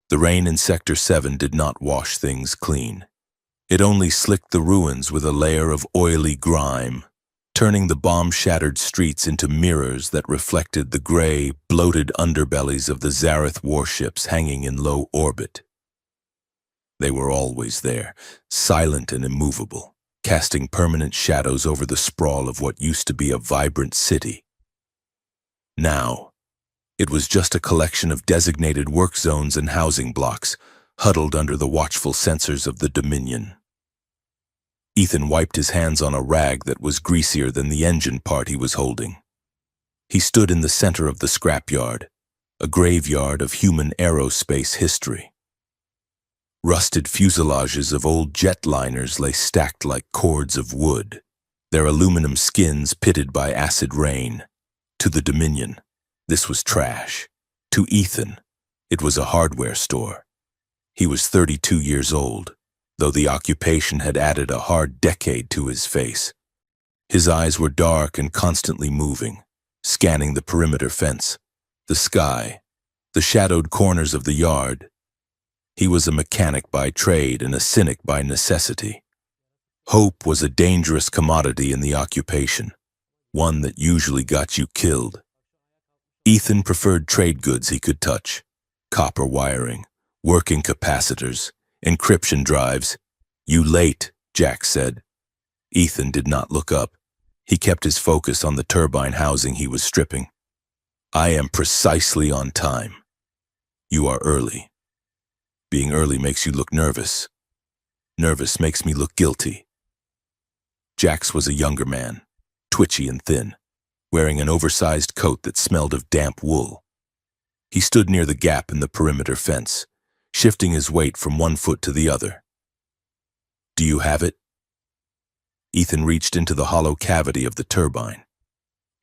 The rain in Sector 7 did not wash things clean. It only slicked the ruins with a layer of oily grime, turning the bomb-shattered streets into mirrors that reflected the gray, bloated underbellies of the Zareth warships hanging in low orbit. They were always there, silent and immovable, casting permanent shadows over the sprawl of what used to be a vibrant city. Now, it was just a collection of designated work zones and housing blocks, huddled under the watchful sensors of the Dominion. Ethan wiped his hands on a rag that was greasier than the engine part he was holding. He stood in the center of the scrapyard, a graveyard of human aerospace history. Rusted fuselages of old jetliners lay stacked like cords of wood, their aluminum skins pitted by acid rain. To the Dominion, this was trash. To Ethan, it was a hardware store. He was 32 years old, though the occupation had added a hard decade to his face. His eyes were dark and constantly moving, scanning the perimeter fence, the sky, the shadowed corners of the yard. He was a mechanic by trade and a cynic by necessity. Hope was a dangerous commodity in the occupation, one that usually got you killed. Ethan preferred trade goods he could touch: copper wiring, working capacitors, encryption drives. "You late," Jack said. Ethan did not look up. He kept his focus on the turbine housing he was stripping. "I am precisely on time. You are early. Being early makes you look nervous. Nervous makes me look guilty." Jax was a younger man, twitchy and thin, wearing an oversized coat that smelled of damp wool. He stood near the gap in the perimeter fence, shifting his weight from one foot to the other. "Do you have it?" Ethan reached into the hollow cavity of the turbine.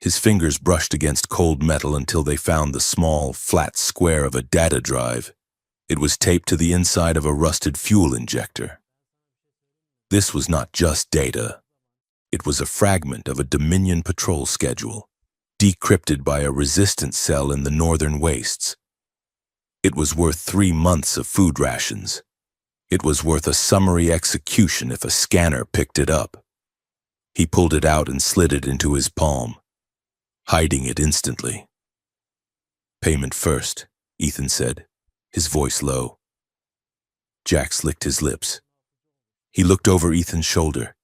His fingers brushed against cold metal until they found the small, flat square of a data drive. It was taped to the inside of a rusted fuel injector. This was not just data. It was a fragment of a Dominion patrol schedule, decrypted by a resistance cell in the northern wastes. It was worth 3 months of food rations. It was worth a summary execution if a scanner picked it up. He pulled it out and slid it into his palm, hiding it instantly. "Payment first," Ethan said, his voice low. Jax licked his lips. He looked over Ethan's shoulder.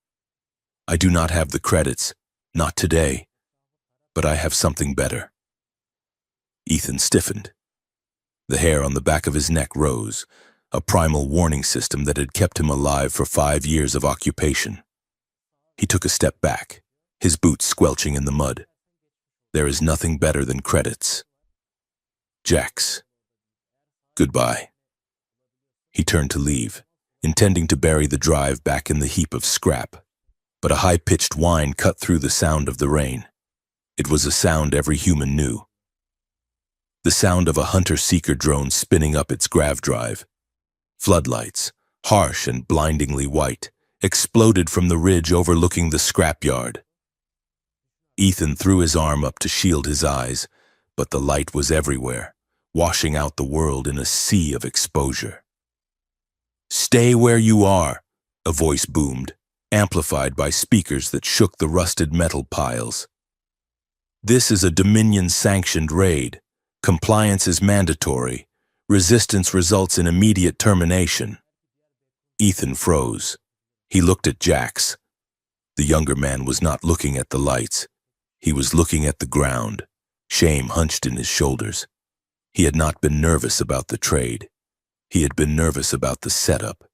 "I do not have the credits, not today, but I have something better." Ethan stiffened. The hair on the back of his neck rose, a primal warning system that had kept him alive for 5 years of occupation. He took a step back, his boots squelching in the mud. "There is nothing better than credits. Jax, goodbye." He turned to leave, intending to bury the drive back in the heap of scrap, but a high-pitched whine cut through the sound of the rain. It was a sound every human knew. The sound of a hunter-seeker drone spinning up its grav drive. Floodlights, harsh and blindingly white, exploded from the ridge overlooking the scrapyard. Ethan threw his arm up to shield his eyes, but the light was everywhere, washing out the world in a sea of exposure. "Stay where you are," a voice boomed, amplified by speakers that shook the rusted metal piles. "This is a Dominion-sanctioned raid. Compliance is mandatory. Resistance results in immediate termination." Ethan froze. He looked at Jax. The younger man was not looking at the lights. He was looking at the ground, shame hunched in his shoulders. He had not been nervous about the trade. He had been nervous about the setup.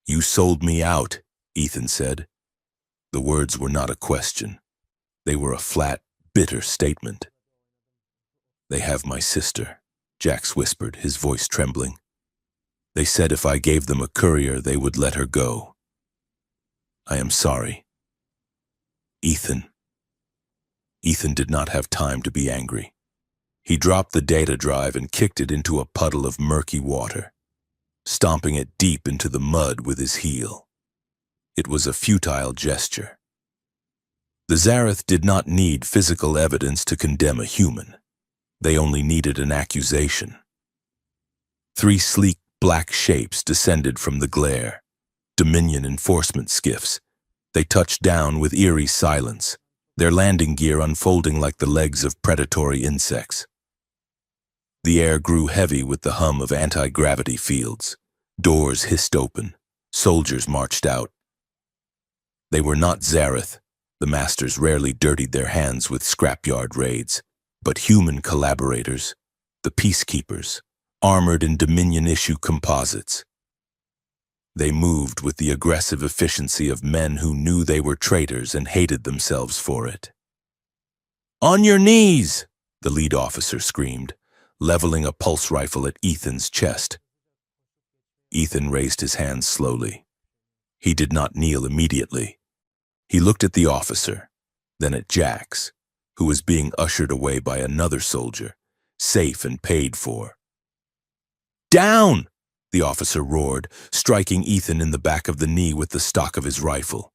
"You sold me out," Ethan said. The words were not a question. They were a flat, bitter statement. "They have my sister," Jax whispered, his voice trembling. "They said if I gave them a courier, they would let her go. I am sorry." Ethan. Ethan did not have time to be angry. He dropped the data drive and kicked it into a puddle of murky water, stomping it deep into the mud with his heel. It was a futile gesture. The Zareth did not need physical evidence to condemn a human. They only needed an accusation. Three sleek black shapes descended from the glare. Dominion enforcement skiffs. They touched down with eerie silence, their landing gear unfolding like the legs of predatory insects. The air grew heavy with the hum of anti-gravity fields. Doors hissed open. Soldiers marched out. They were not Zareth. The masters rarely dirtied their hands with scrapyard raids, but human collaborators, the peacekeepers, armored in Dominion-issue composites. They moved with the aggressive efficiency of men who knew they were traitors and hated themselves for it. "On your knees!" the lead officer screamed, leveling a pulse rifle at Ethan's chest. Ethan raised his hands slowly. He did not kneel immediately. He looked at the officer, then at Jax, who was being ushered away by another soldier, safe and paid for. "Down!" the officer roared, striking Ethan in the back of the knee with the stock of his rifle.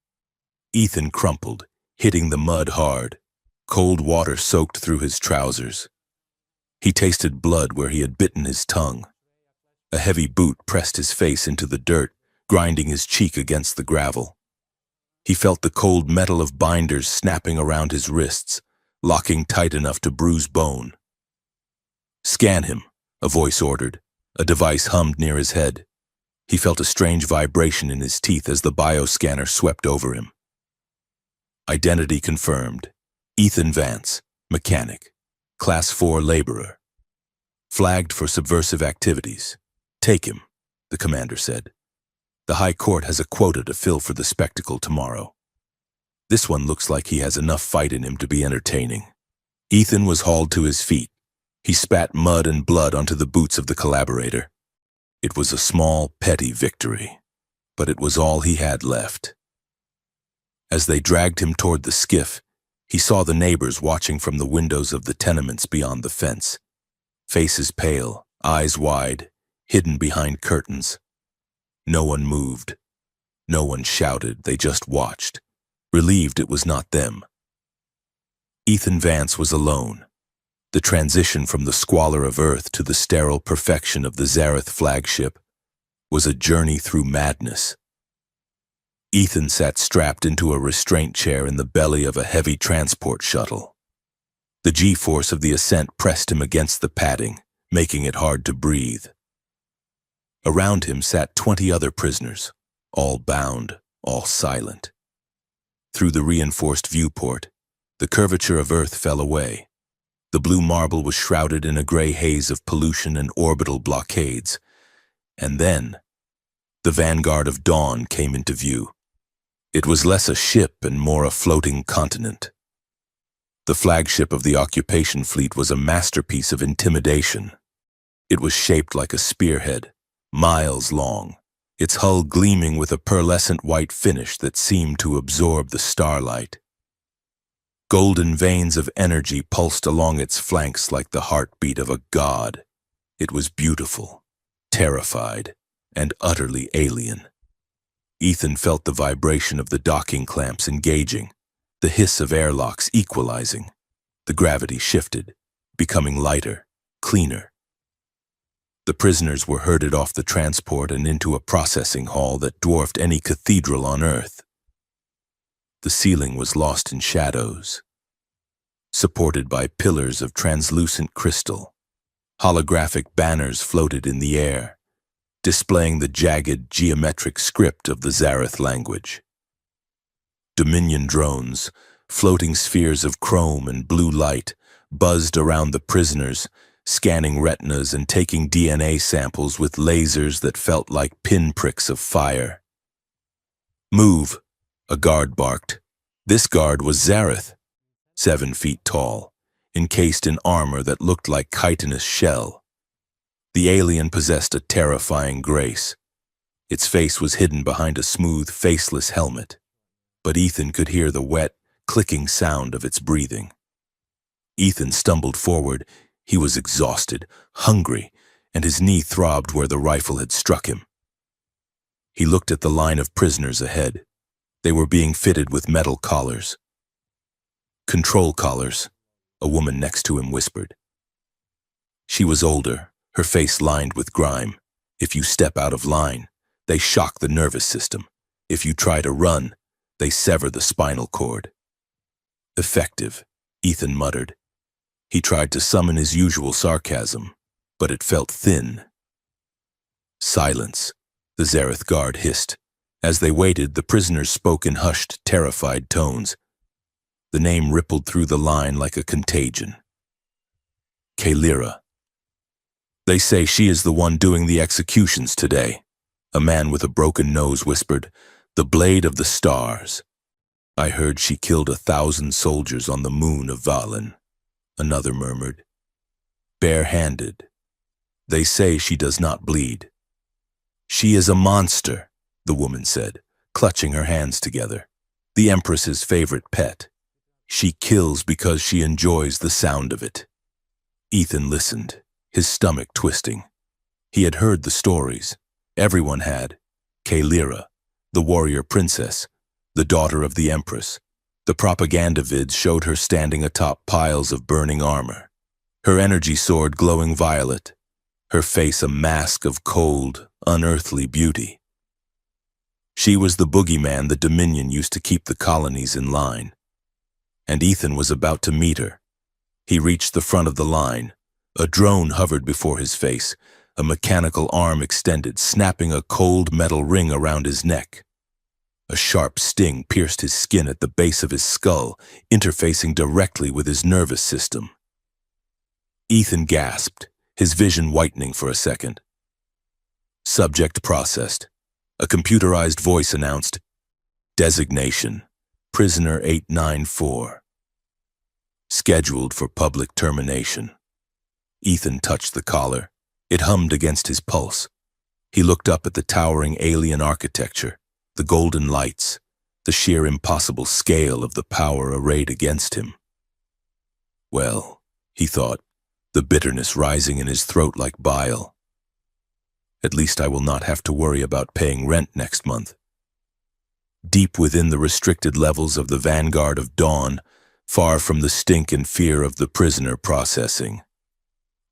Ethan crumpled, hitting the mud hard. Cold water soaked through his trousers. He tasted blood where he had bitten his tongue. A heavy boot pressed his face into the dirt, grinding his cheek against the gravel. He felt the cold metal of binders snapping around his wrists, locking tight enough to bruise bone. "Scan him," a voice ordered. A device hummed near his head. He felt a strange vibration in his teeth as the bioscanner swept over him. Identity confirmed. Ethan Vance, mechanic, Class 4 laborer. Flagged for subversive activities. "Take him," the commander said. "The High Court has a quota to fill for the spectacle tomorrow. This one looks like he has enough fight in him to be entertaining." Ethan was hauled to his feet. He spat mud and blood onto the boots of the collaborator. It was a small, petty victory, but it was all he had left. As they dragged him toward the skiff, he saw the neighbors watching from the windows of the tenements beyond the fence. Faces pale, eyes wide, hidden behind curtains. No one moved. No one shouted, they just watched, relieved it was not them. Ethan Vance was alone. The transition from the squalor of Earth to the sterile perfection of the Zareth flagship was a journey through madness. Ethan sat strapped into a restraint chair in the belly of a heavy transport shuttle. The G-force of the ascent pressed him against the padding, making it hard to breathe. Around him sat 20 other prisoners, all bound, all silent. Through the reinforced viewport, the curvature of Earth fell away. The blue marble was shrouded in a gray haze of pollution and orbital blockades. And then, the vanguard of dawn came into view. It was less a ship and more a floating continent. The flagship of the occupation fleet was a masterpiece of intimidation. It was shaped like a spearhead, miles long, its hull gleaming with a pearlescent white finish that seemed to absorb the starlight. Golden veins of energy pulsed along its flanks like the heartbeat of a god. It was beautiful, terrified, and utterly alien. Ethan felt the vibration of the docking clamps engaging, the hiss of airlocks equalizing. The gravity shifted, becoming lighter, cleaner. The prisoners were herded off the transport and into a processing hall that dwarfed any cathedral on Earth. The ceiling was lost in shadows. Supported by pillars of translucent crystal, holographic banners floated in the air, displaying the jagged, geometric script of the Zareth language. Dominion drones, floating spheres of chrome and blue light, buzzed around the prisoners, scanning retinas and taking DNA samples with lasers that felt like pinpricks of fire. "Move," a guard barked. This guard was Zareth, 7 feet tall, encased in armor that looked like chitinous shell. The alien possessed a terrifying grace. Its face was hidden behind a smooth, faceless helmet, but Ethan could hear the wet, clicking sound of its breathing. Ethan stumbled forward. He was exhausted, hungry, and his knee throbbed where the rifle had struck him. He looked at the line of prisoners ahead. They were being fitted with metal collars. "Control collars," a woman next to him whispered. She was older, her face lined with grime. If you step out of line, they shock the nervous system. If you try to run, they sever the spinal cord. Effective, Ethan muttered. He tried to summon his usual sarcasm, but it felt thin. Silence, the Zareth guard hissed. As they waited, the prisoners spoke in hushed, terrified tones. The name rippled through the line like a contagion. Kalira. They say she is the one doing the executions today. A man with a broken nose whispered, "The blade of the stars." I heard she killed 1,000 soldiers on the moon of Valen. Another murmured. Bare-handed. They say she does not bleed. She is a monster, the woman said, clutching her hands together. The Empress's favorite pet. She kills because she enjoys the sound of it. Ethan listened, his stomach twisting. He had heard the stories. Everyone had. Kalira, the warrior princess, the daughter of the Empress. The propaganda vids showed her standing atop piles of burning armor. Her energy sword glowing violet. Her face a mask of cold, unearthly beauty. She was the boogeyman the Dominion used to keep the colonies in line. And Ethan was about to meet her. He reached the front of the line. A drone hovered before his face, a mechanical arm extended, snapping a cold metal ring around his neck. A sharp sting pierced his skin at the base of his skull, interfacing directly with his nervous system. Ethan gasped, his vision whitening for a second. Subject processed. A computerized voice announced, "Designation, Prisoner 894. Scheduled for public termination." Ethan touched the collar. It hummed against his pulse. He looked up at the towering alien architecture, the golden lights, the sheer impossible scale of the power arrayed against him. Well, he thought, the bitterness rising in his throat like bile. At least I will not have to worry about paying rent next month. Deep within the restricted levels of the vanguard of dawn, far from the stink and fear of the prisoner processing,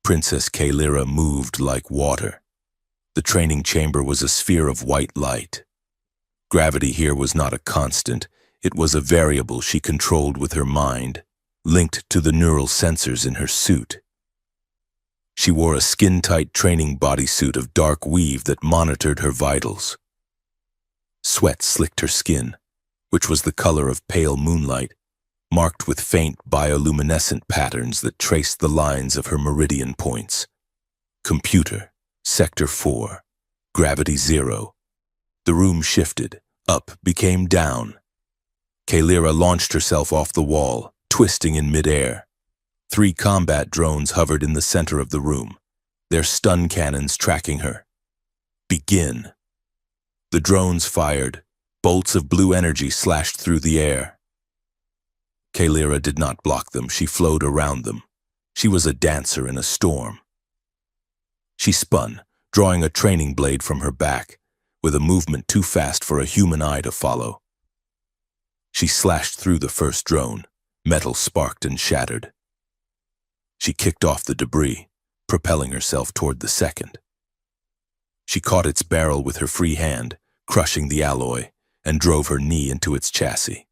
Princess Kalira moved like water. The training chamber was a sphere of white light. Gravity here was not a constant, it was a variable she controlled with her mind, linked to the neural sensors in her suit. She wore a skin-tight training bodysuit of dark weave that monitored her vitals. Sweat slicked her skin, which was the color of pale moonlight, marked with faint bioluminescent patterns that traced the lines of her meridian points. Computer, Sector 4, Gravity 0. The room shifted, up, became down. Kalira launched herself off the wall, twisting in midair. 3 combat drones hovered in the center of the room, their stun cannons tracking her. Begin. The drones fired. Bolts of blue energy slashed through the air. Kalira did not block them, she flowed around them. She was a dancer in a storm. She spun, drawing a training blade from her back, with a movement too fast for a human eye to follow. She slashed through the first drone. Metal sparked and shattered. She kicked off the debris, propelling herself toward the second. She caught its barrel with her free hand, crushing the alloy, and drove her knee into its chassis.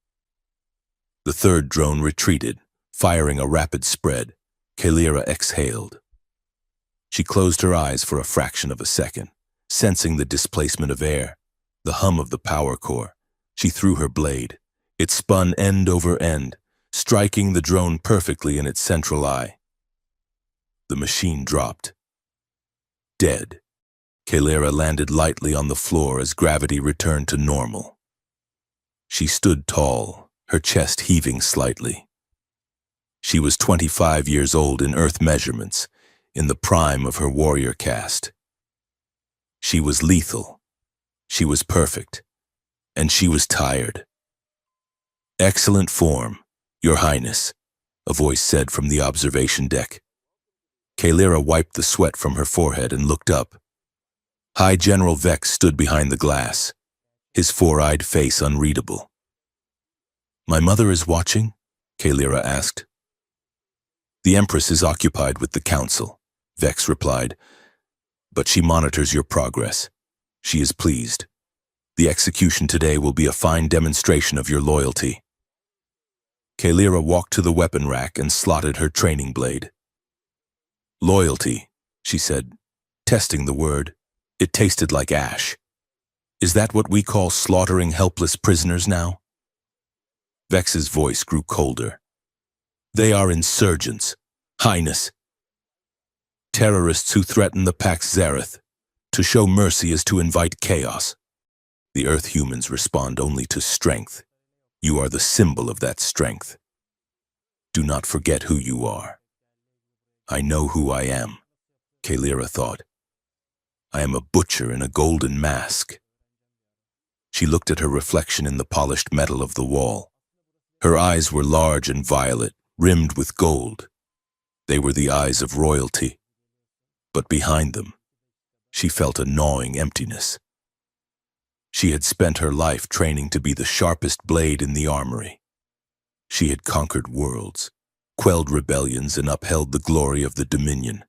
The third drone retreated, firing a rapid spread. Kalira exhaled. She closed her eyes for a fraction of a second, sensing the displacement of air, the hum of the power core. She threw her blade. It spun end over end, striking the drone perfectly in its central eye. The machine dropped. Dead. Kalira landed lightly on the floor as gravity returned to normal. She stood tall, her chest heaving slightly. She was 25 years old in Earth measurements, in the prime of her warrior caste. She was lethal. She was perfect. And she was tired. "Excellent form, Your Highness," a voice said from the observation deck. Kalira wiped the sweat from her forehead and looked up. High General Vex stood behind the glass, his four-eyed face unreadable. "My mother is watching?" Kalira asked. "The Empress is occupied with the Council," Vex replied, but she monitors your progress. She is pleased. The execution today will be a fine demonstration of your loyalty. Kalira walked to the weapon rack and slotted her training blade. Loyalty, she said, testing the word. It tasted like ash. Is that what we call slaughtering helpless prisoners now? Vex's voice grew colder. They are insurgents, Highness. Terrorists who threaten the Pax Zareth. To show mercy is to invite chaos. The Earth humans respond only to strength. You are the symbol of that strength. Do not forget who you are. I know who I am, Kalira thought. I am a butcher in a golden mask. She looked at her reflection in the polished metal of the wall. Her eyes were large and violet, rimmed with gold. They were the eyes of royalty. But behind them, she felt a gnawing emptiness. She had spent her life training to be the sharpest blade in the armory. She had conquered worlds, quelled rebellions, and upheld the glory of the Dominion.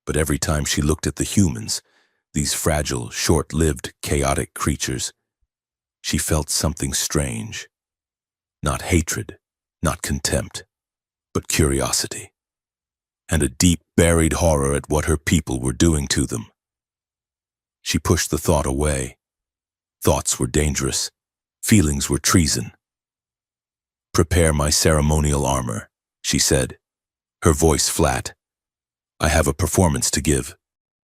But every time she looked at the humans, these fragile, short-lived, chaotic creatures, she felt something strange. Not hatred, not contempt, but curiosity, and a deep, buried horror at what her people were doing to them. She pushed the thought away. Thoughts were dangerous. Feelings were treason. Prepare my ceremonial armor, she said, her voice flat. I have a performance to give.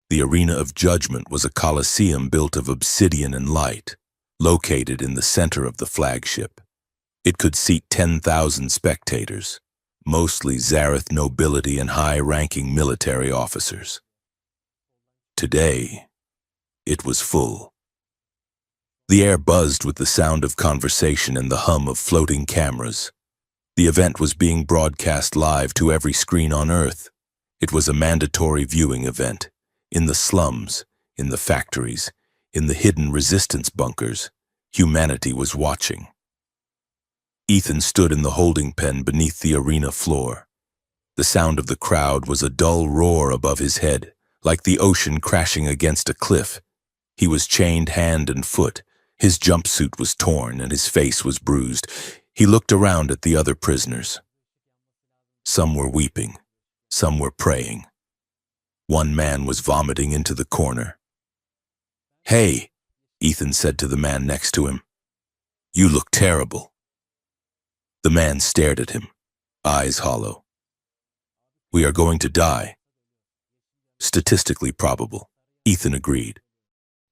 The arena of judgment was a coliseum built of obsidian and light, located in the center of the flagship. It could seat 10,000 spectators, mostly Zareth nobility and high-ranking military officers. Today, it was full. The air buzzed with the sound of conversation and the hum of floating cameras. The event was being broadcast live to every screen on Earth. It was a mandatory viewing event, in the slums, in the factories, in the hidden resistance bunkers. Humanity was watching. Ethan stood in the holding pen beneath the arena floor. The sound of the crowd was a dull roar above his head, like the ocean crashing against a cliff. He was chained hand and foot. His jumpsuit was torn and his face was bruised. He looked around at the other prisoners. Some were weeping. Some were praying. One man was vomiting into the corner. "Hey," Ethan said to the man next to him. "You look terrible." The man stared at him, eyes hollow. "We are going to die." "Statistically probable," Ethan agreed.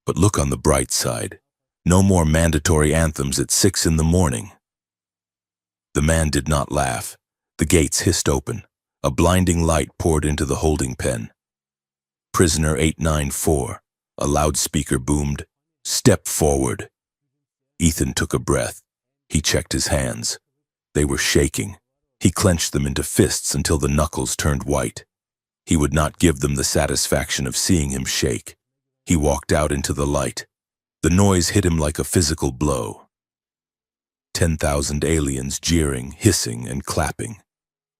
"But look on the bright side. No more mandatory anthems at 6 in the morning." The man did not laugh. The gates hissed open. A blinding light poured into the holding pen. "Prisoner 894, a loudspeaker boomed, "Step forward." Ethan took a breath. He checked his hands. They were shaking. He clenched them into fists until the knuckles turned white. He would not give them the satisfaction of seeing him shake. He walked out into the light. The noise hit him like a physical blow. 10,000 aliens jeering, hissing, and clapping.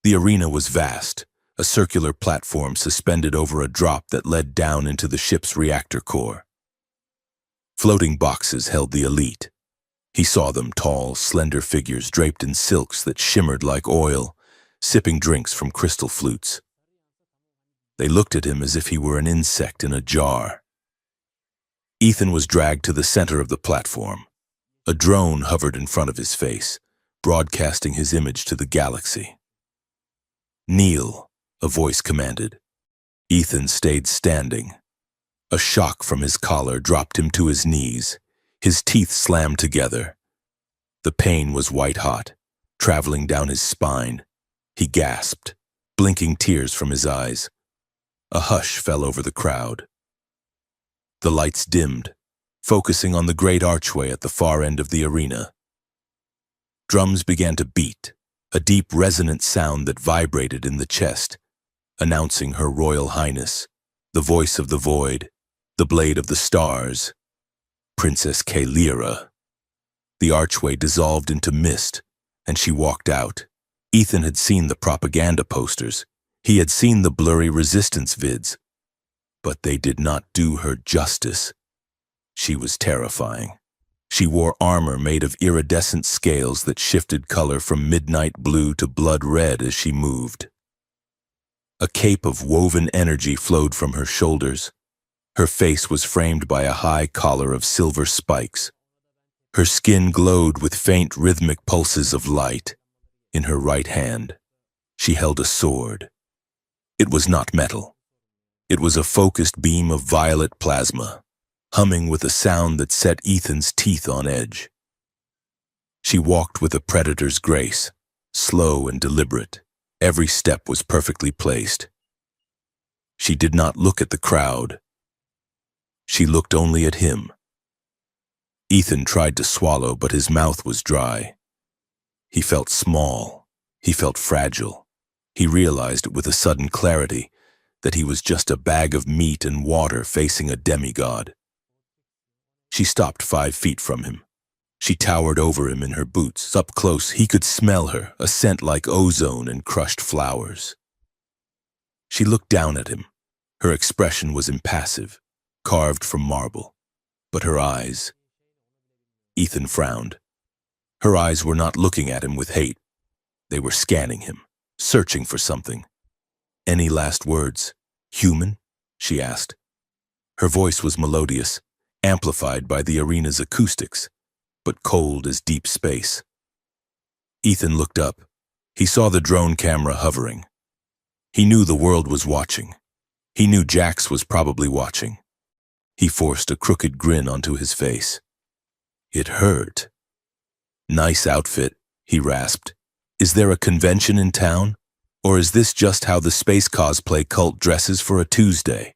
The arena was vast, a circular platform suspended over a drop that led down into the ship's reactor core. Floating boxes held the elite. He saw them, tall, slender figures draped in silks that shimmered like oil, sipping drinks from crystal flutes. They looked at him as if he were an insect in a jar. Ethan was dragged to the center of the platform. A drone hovered in front of his face, broadcasting his image to the galaxy. "Kneel," a voice commanded. Ethan stayed standing. A shock from his collar dropped him to his knees. His teeth slammed together. The pain was white-hot, traveling down his spine. He gasped, blinking tears from his eyes. A hush fell over the crowd. The lights dimmed, focusing on the great archway at the far end of the arena. Drums began to beat, a deep resonant sound that vibrated in the chest, announcing Her Royal Highness, the voice of the void, the blade of the stars, Princess Kalira. The archway dissolved into mist, and she walked out. Ethan had seen the propaganda posters. He had seen the blurry resistance vids. But they did not do her justice. She was terrifying. She wore armor made of iridescent scales that shifted color from midnight blue to blood red as she moved. A cape of woven energy flowed from her shoulders. Her face was framed by a high collar of silver spikes. Her skin glowed with faint rhythmic pulses of light. In her right hand, she held a sword. It was not metal. It was a focused beam of violet plasma, humming with a sound that set Ethan's teeth on edge. She walked with a predator's grace, slow and deliberate. Every step was perfectly placed. She did not look at the crowd. She looked only at him. Ethan tried to swallow, but his mouth was dry. He felt small. He felt fragile. He realized with a sudden clarity that he was just a bag of meat and water facing a demigod. She stopped 5 feet from him. She towered over him in her boots. Up close, he could smell her, a scent like ozone and crushed flowers. She looked down at him. Her expression was impassive, carved from marble. But her eyes... Ethan frowned. Her eyes were not looking at him with hate. They were scanning him, searching for something. "Any last words? Human?" she asked. Her voice was melodious, amplified by the arena's acoustics, but cold as deep space. Ethan looked up. He saw the drone camera hovering. He knew the world was watching. He knew Jax was probably watching. He forced a crooked grin onto his face. It hurt. "Nice outfit," he rasped. "Is there a convention in town? Or is this just how the space cosplay cult dresses for a Tuesday?"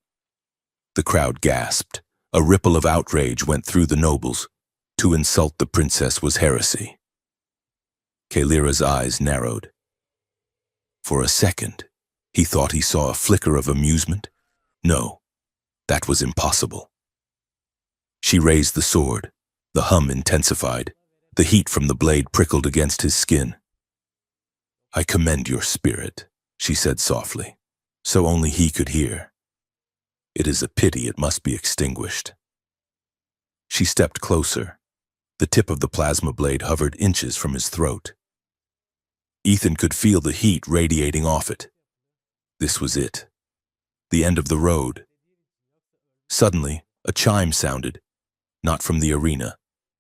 The crowd gasped. A ripple of outrage went through the nobles. To insult the princess was heresy. Kalira's eyes narrowed. For a second, he thought he saw a flicker of amusement. No, that was impossible. She raised the sword. The hum intensified. The heat from the blade prickled against his skin. "I commend your spirit," she said softly, so only he could hear. "It is a pity it must be extinguished." She stepped closer. The tip of the plasma blade hovered inches from his throat. Ethan could feel the heat radiating off it. This was it. The end of the road. Suddenly, a chime sounded, not from the arena,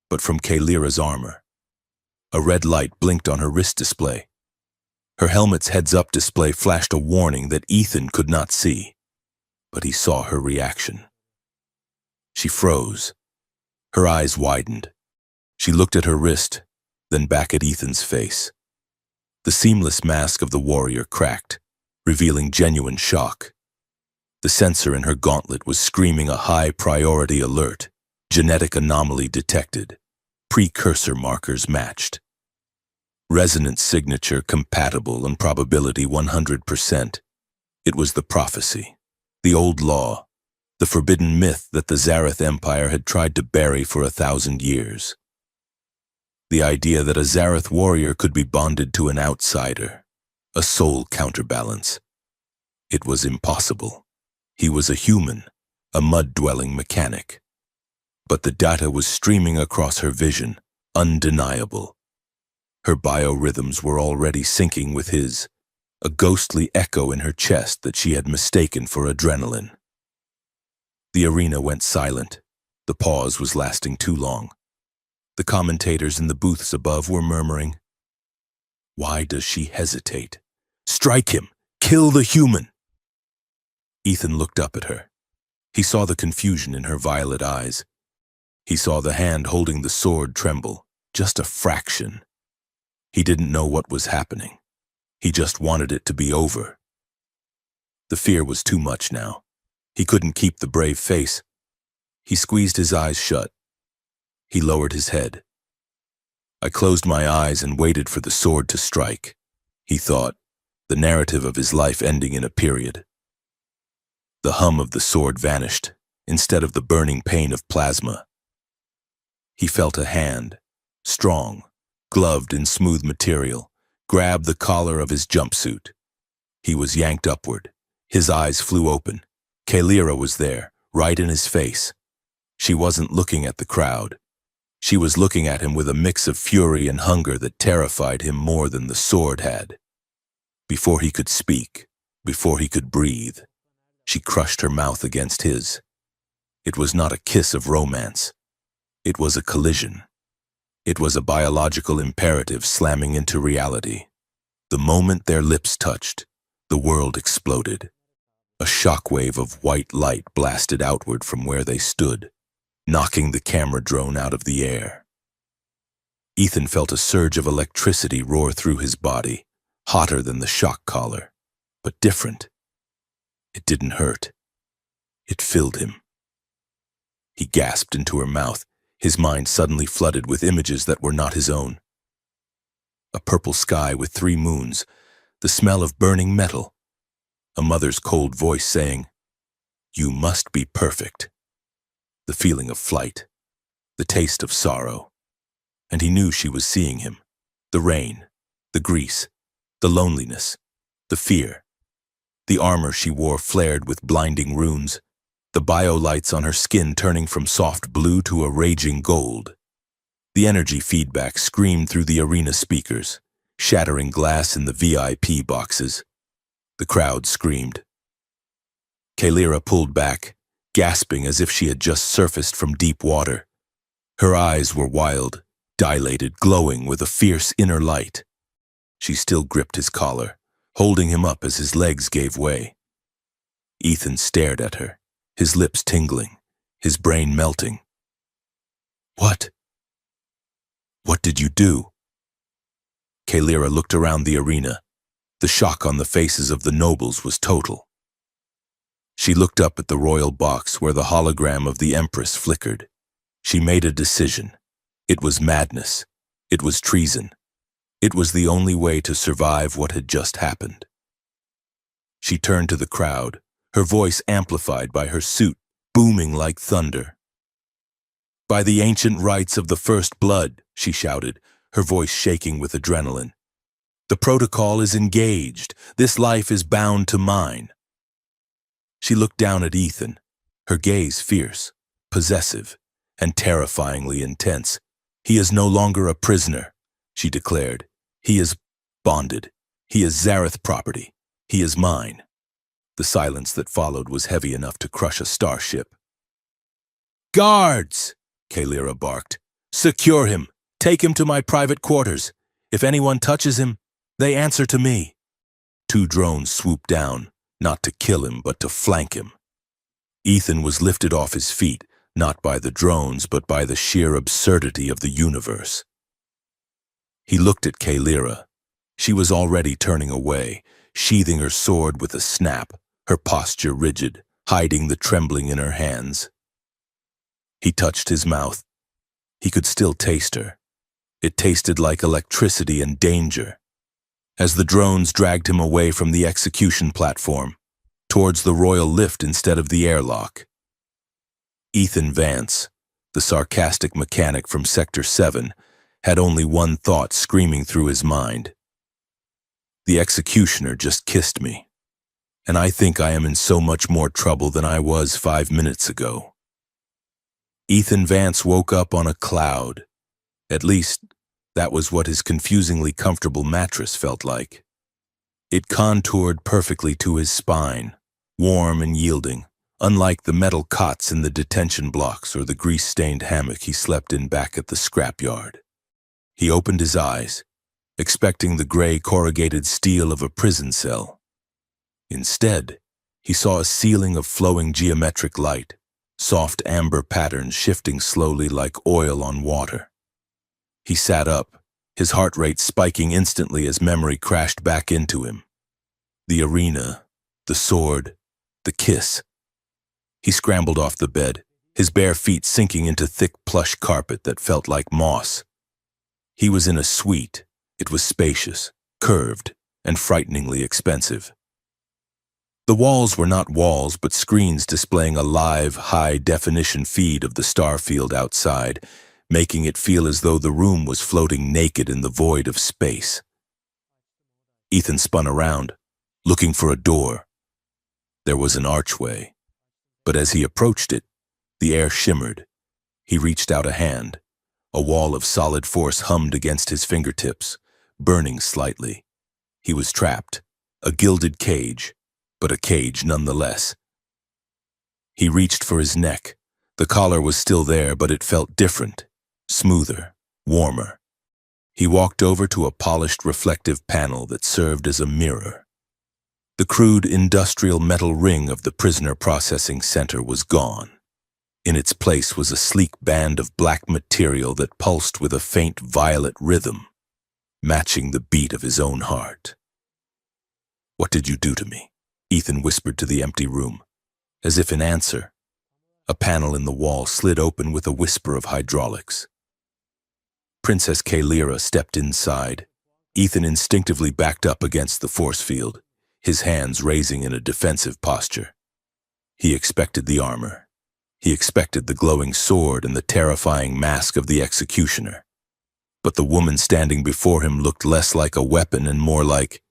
but from Kalira's armor. A red light blinked on her wrist display. Her helmet's heads-up display flashed a warning that Ethan could not see, but he saw her reaction. She froze. Her eyes widened. She looked at her wrist, then back at Ethan's face. The seamless mask of the warrior cracked, revealing genuine shock. The sensor in her gauntlet was screaming a high-priority alert. Genetic anomaly detected. Precursor markers matched. Resonance signature compatible and probability 100%. It was the prophecy, the old law, the forbidden myth that the Zareth Empire had tried to bury for 1,000 years. The idea that a Zareth warrior could be bonded to an outsider, a soul counterbalance. It was impossible. He was a human, a mud-dwelling mechanic. But the data was streaming across her vision, undeniable. Her biorhythms were already syncing with his, a ghostly echo in her chest that she had mistaken for adrenaline. The arena went silent. The pause was lasting too long. The commentators in the booths above were murmuring, "Why does she hesitate? Strike him! Kill the human!" Ethan looked up at her. He saw the confusion in her violet eyes. He saw the hand holding the sword tremble, just a fraction. He didn't know what was happening. He just wanted it to be over. The fear was too much now. He couldn't keep the brave face. He squeezed his eyes shut. He lowered his head. "I closed my eyes and waited for the sword to strike," he thought, the narrative of his life ending in a period. The hum of the sword vanished, instead of the burning pain of plasma. He felt a hand, strong, gloved in smooth material, grab the collar of his jumpsuit. He was yanked upward. His eyes flew open. Kalira was there, right in his face. She wasn't looking at the crowd. She was looking at him with a mix of fury and hunger that terrified him more than the sword had. Before he could speak, before he could breathe, she crushed her mouth against his. It was not a kiss of romance. It was a collision. It was a biological imperative slamming into reality. The moment their lips touched, the world exploded. A shockwave of white light blasted outward from where they stood, knocking the camera drone out of the air. Ethan felt a surge of electricity roar through his body, hotter than the shock collar, but different. It didn't hurt. It filled him. He gasped into her mouth, his mind suddenly flooded with images that were not his own. A purple sky with 3 moons, the smell of burning metal, a mother's cold voice saying, "You must be perfect." The feeling of flight, the taste of sorrow. And he knew she was seeing him. The rain, the grease, the loneliness, the fear. The armor she wore flared with blinding runes, the biolights on her skin turning from soft blue to a raging gold. The energy feedback screamed through the arena speakers, shattering glass in the VIP boxes. The crowd screamed. Kalira pulled back, gasping as if she had just surfaced from deep water. Her eyes were wild, dilated, glowing with a fierce inner light. She still gripped his collar, holding him up as his legs gave way. Ethan stared at her, his lips tingling, his brain melting. What? What did you do? Kalira looked around the arena. The shock on the faces of the nobles was total. She looked up at the royal box where the hologram of the Empress flickered. She made a decision. It was madness. It was treason. It was the only way to survive what had just happened. She turned to the crowd, her voice amplified by her suit, booming like thunder. "By the ancient rites of the first blood," she shouted, her voice shaking with adrenaline. "The protocol is engaged. This life is bound to mine." She looked down at Ethan, her gaze fierce, possessive, and terrifyingly intense. "He is no longer a prisoner," she declared. "He is bonded. He is Zareth property. He is mine." The silence that followed was heavy enough to crush a starship. "Guards!" Kalira barked. "Secure him. Take him to my private quarters. If anyone touches him, they answer to me." 2 drones swooped down, not to kill him, but to flank him. Ethan was lifted off his feet, not by the drones, but by the sheer absurdity of the universe. He looked at Kalira. She was already turning away, sheathing her sword with a snap, her posture rigid, hiding the trembling in her hands. He touched his mouth. He could still taste her. It tasted like electricity and danger. As the drones dragged him away from the execution platform, towards the royal lift instead of the airlock. Ethan Vance, the sarcastic mechanic from Sector 7, had only one thought screaming through his mind. The executioner just kissed me, and I think I am in so much more trouble than I was 5 minutes ago. Ethan Vance woke up on a cloud. At least, that was what his confusingly comfortable mattress felt like. It contoured perfectly to his spine, warm and yielding, unlike the metal cots in the detention blocks or the grease-stained hammock he slept in back at the scrapyard. He opened his eyes, expecting the gray corrugated steel of a prison cell. Instead, he saw a ceiling of flowing geometric light, soft amber patterns shifting slowly like oil on water. He sat up, his heart rate spiking instantly as memory crashed back into him. The arena, the sword, the kiss. He scrambled off the bed, his bare feet sinking into thick plush carpet that felt like moss. He was in a suite. It was spacious, curved, and frighteningly expensive. The walls were not walls, but screens displaying a live, high-definition feed of the starfield outside, making it feel as though the room was floating naked in the void of space. Ethan spun around, looking for a door. There was an archway, But as he approached it, the air shimmered. He reached out a hand. A wall of solid force hummed against his fingertips, burning slightly. He was trapped, a gilded cage, but a cage nonetheless. He reached for his neck. The collar was still there, but it felt different, smoother, warmer. He walked over to a polished reflective panel that served as a mirror. The crude industrial metal ring of the prisoner processing center was gone. In its place was a sleek band of black material that pulsed with a faint violet rhythm, matching the beat of his own heart. "What did you do to me?" Ethan whispered to the empty room. As if in answer, a panel in the wall slid open with a whisper of hydraulics. Princess Kaelira stepped inside. Ethan instinctively backed up against the force field, his hands raising in a defensive posture. He expected the armor. He expected the glowing sword and the terrifying mask of the executioner. But the woman standing before him looked less like a weapon and more like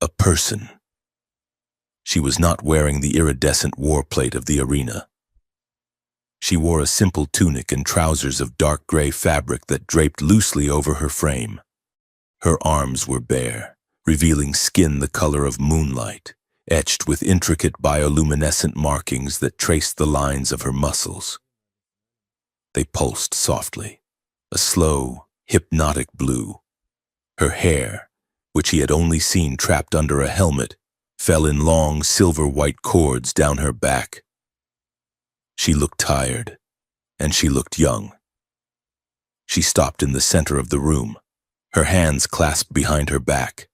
a person. She was not wearing the iridescent war plate of the arena. She wore a simple tunic and trousers of dark gray fabric that draped loosely over her frame. Her arms were bare, revealing skin the color of moonlight, etched with intricate bioluminescent markings that traced the lines of her muscles. They pulsed softly, a slow, hypnotic blue. Her hair, which he had only seen trapped under a helmet, fell in long silver-white cords down her back. She looked tired, and she looked young. She stopped in the center of the room, her hands clasped behind her back,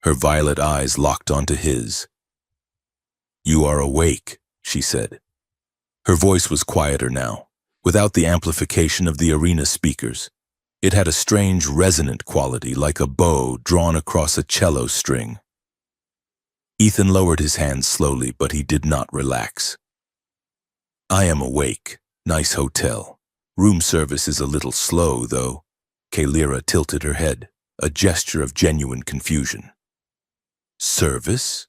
her violet eyes locked onto his. "You are awake," she said. Her voice was quieter now, without the amplification of the arena speakers. It had a strange resonant quality, like a bow drawn across a cello string. Ethan lowered his hands slowly, but he did not relax. "I am awake. Nice hotel. Room service is a little slow, though." Kaelira tilted her head, a gesture of genuine confusion. "Service?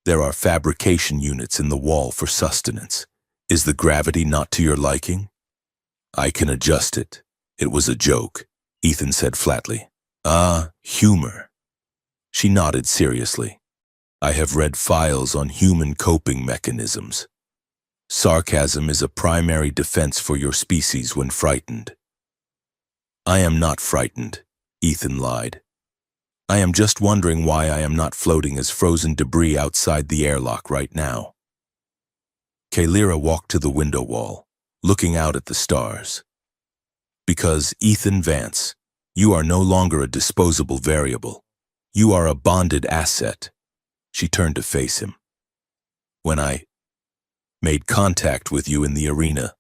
There are fabrication units in the wall for sustenance. Is the gravity not to your liking?" "I can adjust it. It was a joke," Ethan said flatly. "Ah, humor." She nodded seriously. "I have read files on human coping mechanisms. Sarcasm is a primary defense for your species when frightened." "I am not frightened," Ethan lied. "I am just wondering why I am not floating as frozen debris outside the airlock right now." Kaelira walked to the window wall, looking out at the stars. "Because, Ethan Vance, you are no longer a disposable variable. You are a bonded asset." She turned to face him. "When I made contact with you in the arena,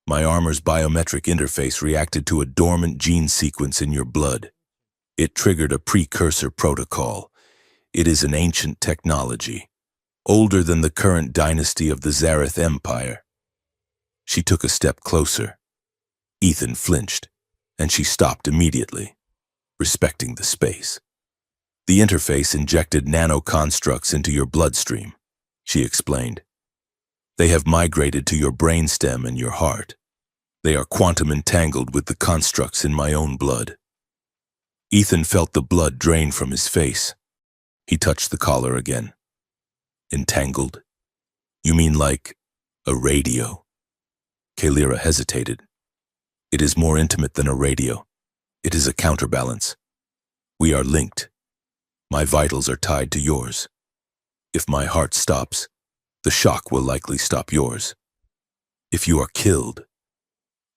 my armor's biometric interface reacted to a dormant gene sequence in your blood. It triggered a precursor protocol. It is an ancient technology, older than the current dynasty of the Zareth Empire." She took a step closer. Ethan flinched, and she stopped immediately, respecting the space. "The interface injected nano-constructs into your bloodstream," she explained. "They have migrated to your brainstem and your heart. They are quantum entangled with the constructs in my own blood." Ethan felt the blood drain from his face. He touched the collar again. "Entangled? You mean like a radio?" Kaelira hesitated. "It is more intimate than a radio. It is a counterbalance. We are linked. My vitals are tied to yours. If my heart stops, the shock will likely stop yours. If you are killed,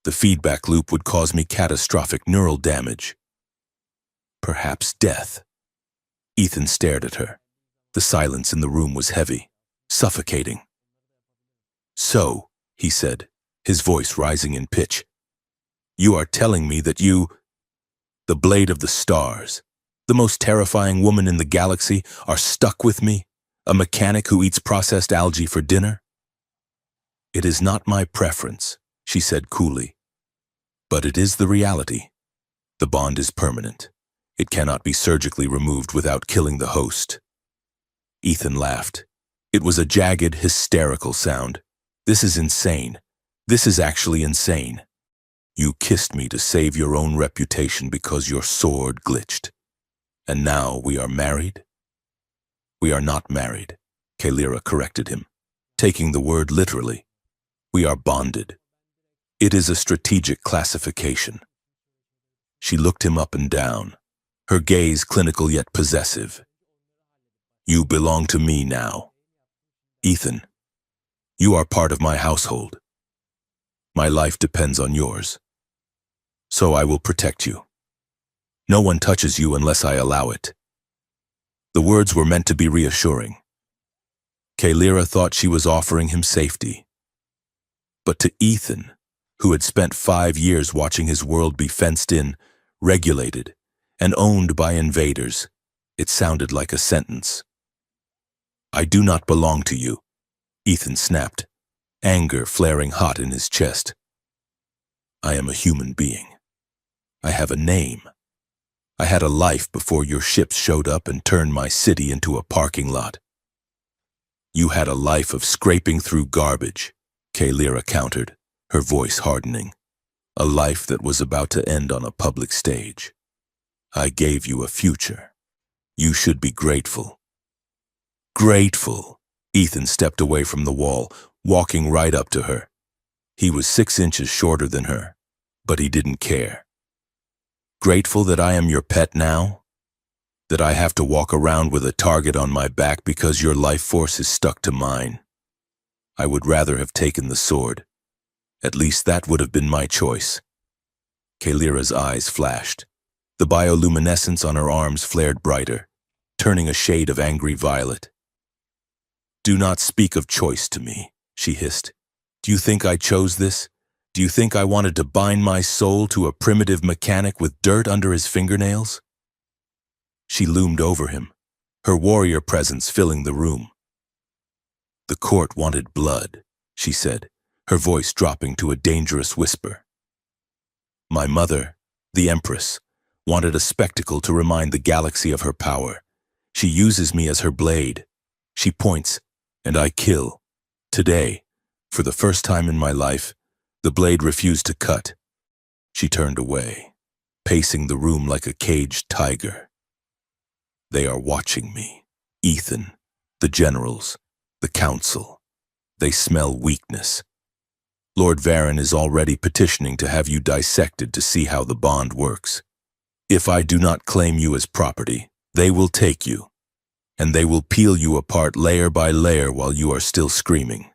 the feedback loop would cause me catastrophic neural damage. Perhaps death." Ethan stared at her. The silence in the room was heavy, suffocating. "So," he said, his voice rising in pitch, "you are telling me that you, the Blade of the Stars, the most terrifying woman in the galaxy, are stuck with me, a mechanic who eats processed algae for dinner?" "It is not my preference," she said coolly, "but it is the reality. The bond is permanent. It cannot be surgically removed without killing the host." Ethan laughed. It was a jagged, hysterical sound. This is insane. This is actually insane. You kissed me to save your own reputation because your sword glitched. And now we are married? We are not married, Kalira corrected him, taking the word literally. We are bonded. It is a strategic classification. She looked him up and down, her gaze clinical yet possessive. You belong to me now. Ethan, you are part of my household. My life depends on yours. So I will protect you. No one touches you unless I allow it. The words were meant to be reassuring. Kalira thought she was offering him safety. But to Ethan, who had spent 5 years watching his world be fenced in, regulated, and owned by invaders, it sounded like a sentence. I do not belong to you, Ethan snapped, anger flaring hot in his chest. I am a human being. I have a name. I had a life before your ships showed up and turned my city into a parking lot. You had a life of scraping through garbage, Kalira countered, her voice hardening. A life that was about to end on a public stage. I gave you a future. You should be grateful. Grateful. Ethan stepped away from the wall, walking right up to her. He was 6 inches shorter than her, but he didn't care. Grateful that I am your pet now? That I have to walk around with a target on my back because your life force is stuck to mine? I would rather have taken the sword. At least that would have been my choice. Kalira's eyes flashed. The bioluminescence on her arms flared brighter, turning a shade of angry violet. Do not speak of choice to me, she hissed. Do you think I chose this? Do you think I wanted to bind my soul to a primitive mechanic with dirt under his fingernails? She loomed over him, her warrior presence filling the room. The court wanted blood, she said, her voice dropping to a dangerous whisper. My mother, the Empress, wanted a spectacle to remind the galaxy of her power. She uses me as her blade. She points, and I kill. Today, for the first time in my life, the blade refused to cut. She turned away, pacing the room like a caged tiger. They are watching me. Ethan, the generals, the council. They smell weakness. Lord Varen is already petitioning to have you dissected to see how the bond works. If I do not claim you as property, they will take you, and they will peel you apart layer by layer while you are still screaming.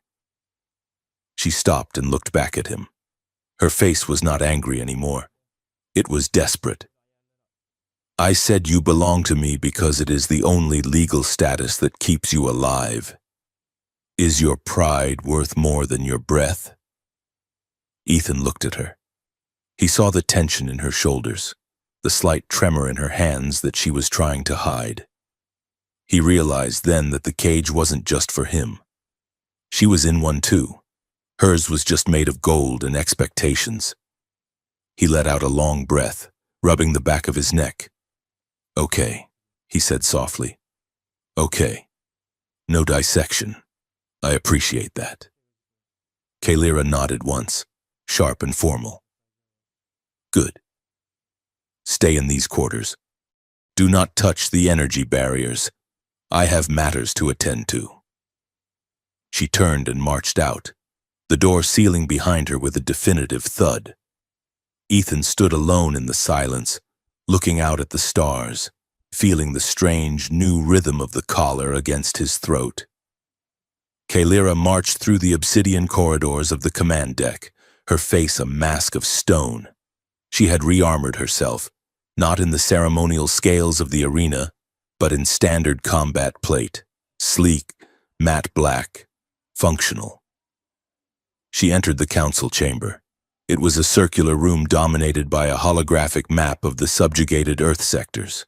She stopped and looked back at him. Her face was not angry anymore. It was desperate. I said you belong to me because it is the only legal status that keeps you alive. Is your pride worth more than your breath? Ethan looked at her. He saw the tension in her shoulders, the slight tremor in her hands that she was trying to hide. He realized then that the cage wasn't just for him. She was in one too. Hers was just made of gold and expectations. He let out a long breath, rubbing the back of his neck. Okay, he said softly. Okay. No dissection. I appreciate that. Kalira nodded once, sharp and formal. Good. Stay in these quarters. Do not touch the energy barriers. I have matters to attend to. She turned and marched out, the door sealing behind her with a definitive thud. Ethan stood alone in the silence, looking out at the stars, feeling the strange, new rhythm of the collar against his throat. Kalira marched through the obsidian corridors of the command deck, her face a mask of stone. She had re-armored herself, not in the ceremonial scales of the arena, but in standard combat plate, sleek, matte black, functional. She entered the council chamber. It was a circular room dominated by a holographic map of the subjugated Earth sectors.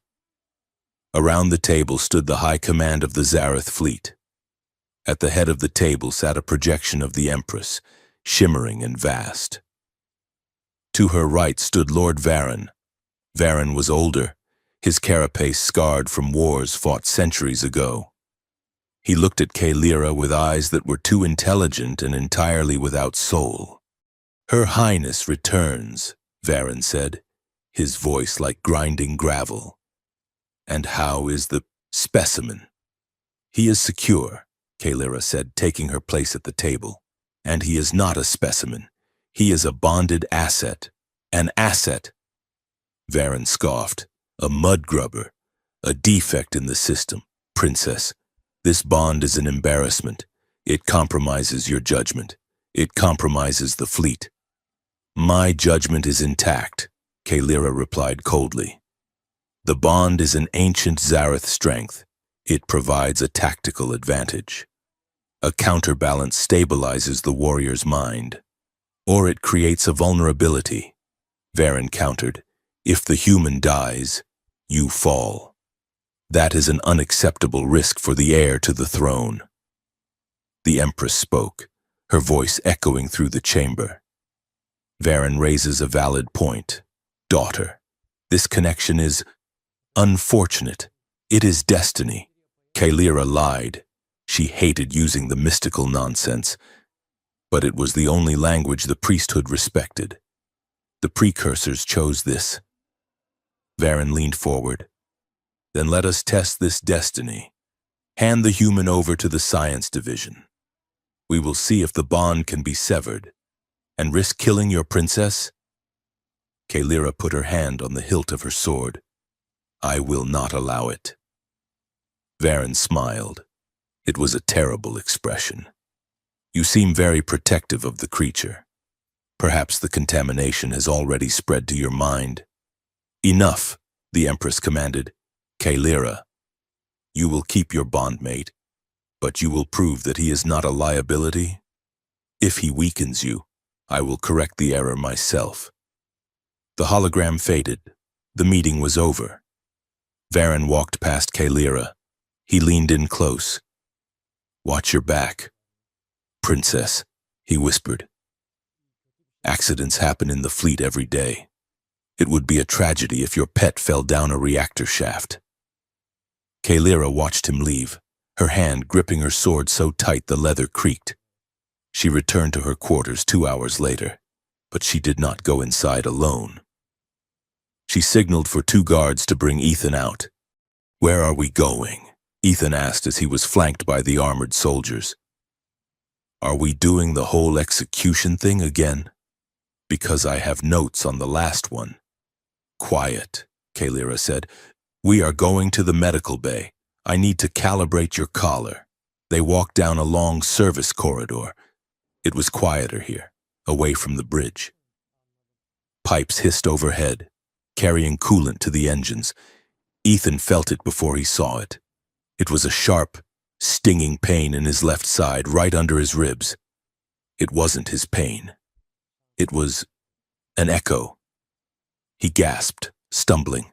Around the table stood the high command of the Zareth fleet. At the head of the table sat a projection of the Empress, shimmering and vast. To her right stood Lord Varen. Varen was older, his carapace scarred from wars fought centuries ago. He looked at Kalyra with eyes that were too intelligent and entirely without soul. "Her Highness returns," Varen said, his voice like grinding gravel. "And how is the specimen?" "He is secure," Kalyra said, taking her place at the table. "And he is not a specimen. He is a bonded asset. An asset." Varen scoffed. "A mud grubber. A defect in the system. Princess, this bond is an embarrassment. It compromises your judgment. It compromises the fleet." "My judgment is intact," Kalyra replied coldly. "The bond is an ancient Zarath strength. It provides a tactical advantage. A counterbalance stabilizes the warrior's mind. Or it creates a vulnerability." Varen countered. "If the human dies, you fall. That is an unacceptable risk for the heir to the throne." The Empress spoke, her voice echoing through the chamber. "Varen raises a valid point. Daughter, this connection is unfortunate. It is destiny." Kalyra lied. She hated using the mystical nonsense, but it was the only language the priesthood respected. The precursors chose this. Varen leaned forward. "Then let us test this destiny. Hand the human over to the science division. We will see if the bond can be severed. And risk killing your princess?" Kalyra put her hand on the hilt of her sword. "I will not allow it." Varen smiled. It was a terrible expression. "You seem very protective of the creature. Perhaps the contamination has already spread to your mind." "Enough," the Empress commanded. "Kalyra, you will keep your bondmate, but you will prove that he is not a liability. If he weakens you, I will correct the error myself." The hologram faded. The meeting was over. Varen walked past Kalyra. He leaned in close. "Watch your back." "Princess," he whispered. "Accidents happen in the fleet every day. It would be a tragedy if your pet fell down a reactor shaft." Kalyra watched him leave, her hand gripping her sword so tight the leather creaked. She returned to her quarters 2 hours later, but she did not go inside alone. She signaled for 2 guards to bring Ethan out. "Where are we going?" Ethan asked as he was flanked by the armored soldiers. "Are we doing the whole execution thing again? Because I have notes on the last one." "Quiet," Kalyra said. "We are going to the medical bay. I need to calibrate your collar." They walked down a long service corridor. It was quieter here, away from the bridge. Pipes hissed overhead, carrying coolant to the engines. Ethan felt it before he saw it. It was a sharp, stinging pain in his left side, right under his ribs. It wasn't his pain. It was an echo. He gasped, stumbling.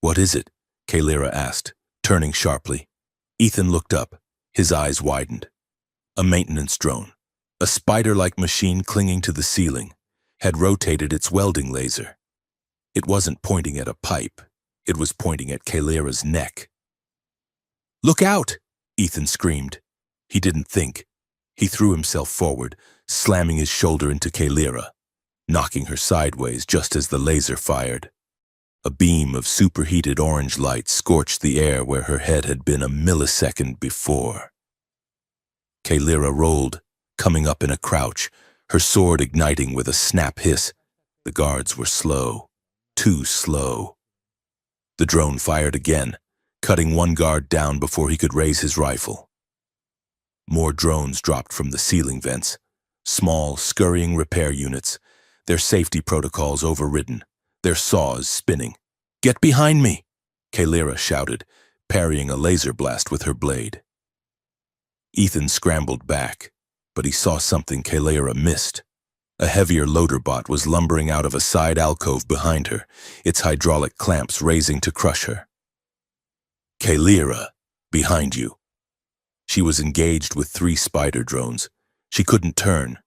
"What is it?" Kalyra asked, turning sharply. Ethan looked up, his eyes widened. A maintenance drone, a spider-like machine clinging to the ceiling, had rotated its welding laser. It wasn't pointing at a pipe. It was pointing at Kalyra's neck. "Look out!" Ethan screamed. He didn't think. He threw himself forward, slamming his shoulder into Kalyra, knocking her sideways just as the laser fired. A beam of superheated orange light scorched the air where her head had been a millisecond before. Kalyra rolled, coming up in a crouch, her sword igniting with a snap hiss. The guards were slow, too slow. The drone fired again, cutting one guard down before he could raise his rifle. More drones dropped from the ceiling vents, small, scurrying repair units, their safety protocols overridden, their saws spinning. "Get behind me!" Kalyra shouted, parrying a laser blast with her blade. Ethan scrambled back, but he saw something Kalyra missed. A heavier loader bot was lumbering out of a side alcove behind her, its hydraulic clamps raising to crush her. "Kalyra, behind you." She was engaged with 3 spider drones. She couldn't turn.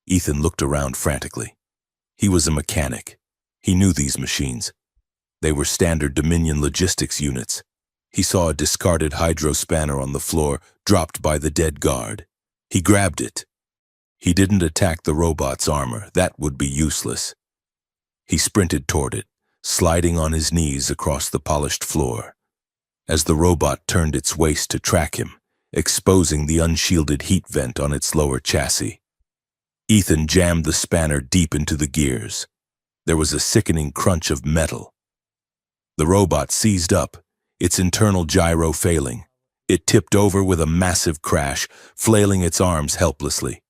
Ethan looked around frantically. He was a mechanic. He knew these machines. They were standard Dominion logistics units. He saw a discarded hydro spanner on the floor, dropped by the dead guard. He grabbed it. He didn't attack the robot's armor. That would be useless. He sprinted toward it, sliding on his knees across the polished floor. As the robot turned its waist to track him, exposing the unshielded heat vent on its lower chassis, Ethan jammed the spanner deep into the gears. There was a sickening crunch of metal. The robot seized up, its internal gyro failing. It tipped over with a massive crash, flailing its arms helplessly.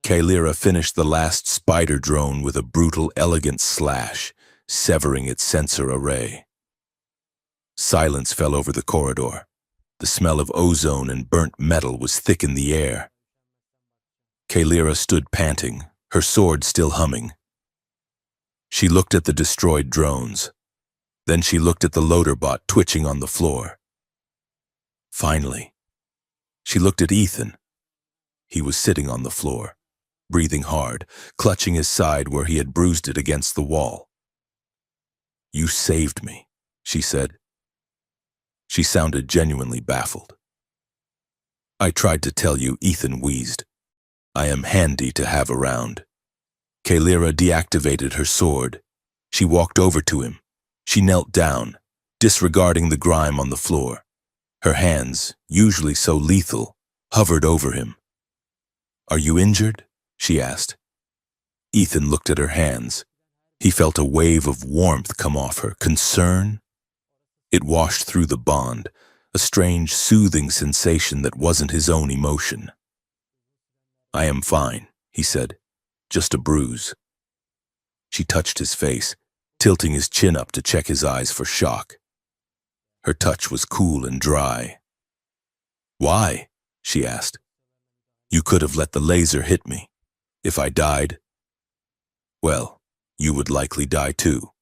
Kaylira finished the last spider drone with a brutal, elegant slash, severing its sensor array. Silence fell over the corridor. The smell of ozone and burnt metal was thick in the air. Kaylira stood panting, her sword still humming. She looked at the destroyed drones. Then she looked at the loader bot twitching on the floor. Finally, she looked at Ethan. He was sitting on the floor, breathing hard, clutching his side where he had bruised it against the wall. "You saved me," she said. She sounded genuinely baffled. "I tried to tell you," Ethan wheezed. "I am handy to have around." Kaylira deactivated her sword. She walked over to him. She knelt down, disregarding the grime on the floor. Her hands, usually so lethal, hovered over him. "Are you injured?" she asked. Ethan looked at her hands. He felt a wave of warmth come off her. Concern? It washed through the bond, a strange, soothing sensation that wasn't his own emotion. "I am fine," he said. "Just a bruise." She touched his face, tilting his chin up to check his eyes for shock. Her touch was cool and dry. "Why?" she asked. "You could have let the laser hit me. If I died, well, you would likely die too.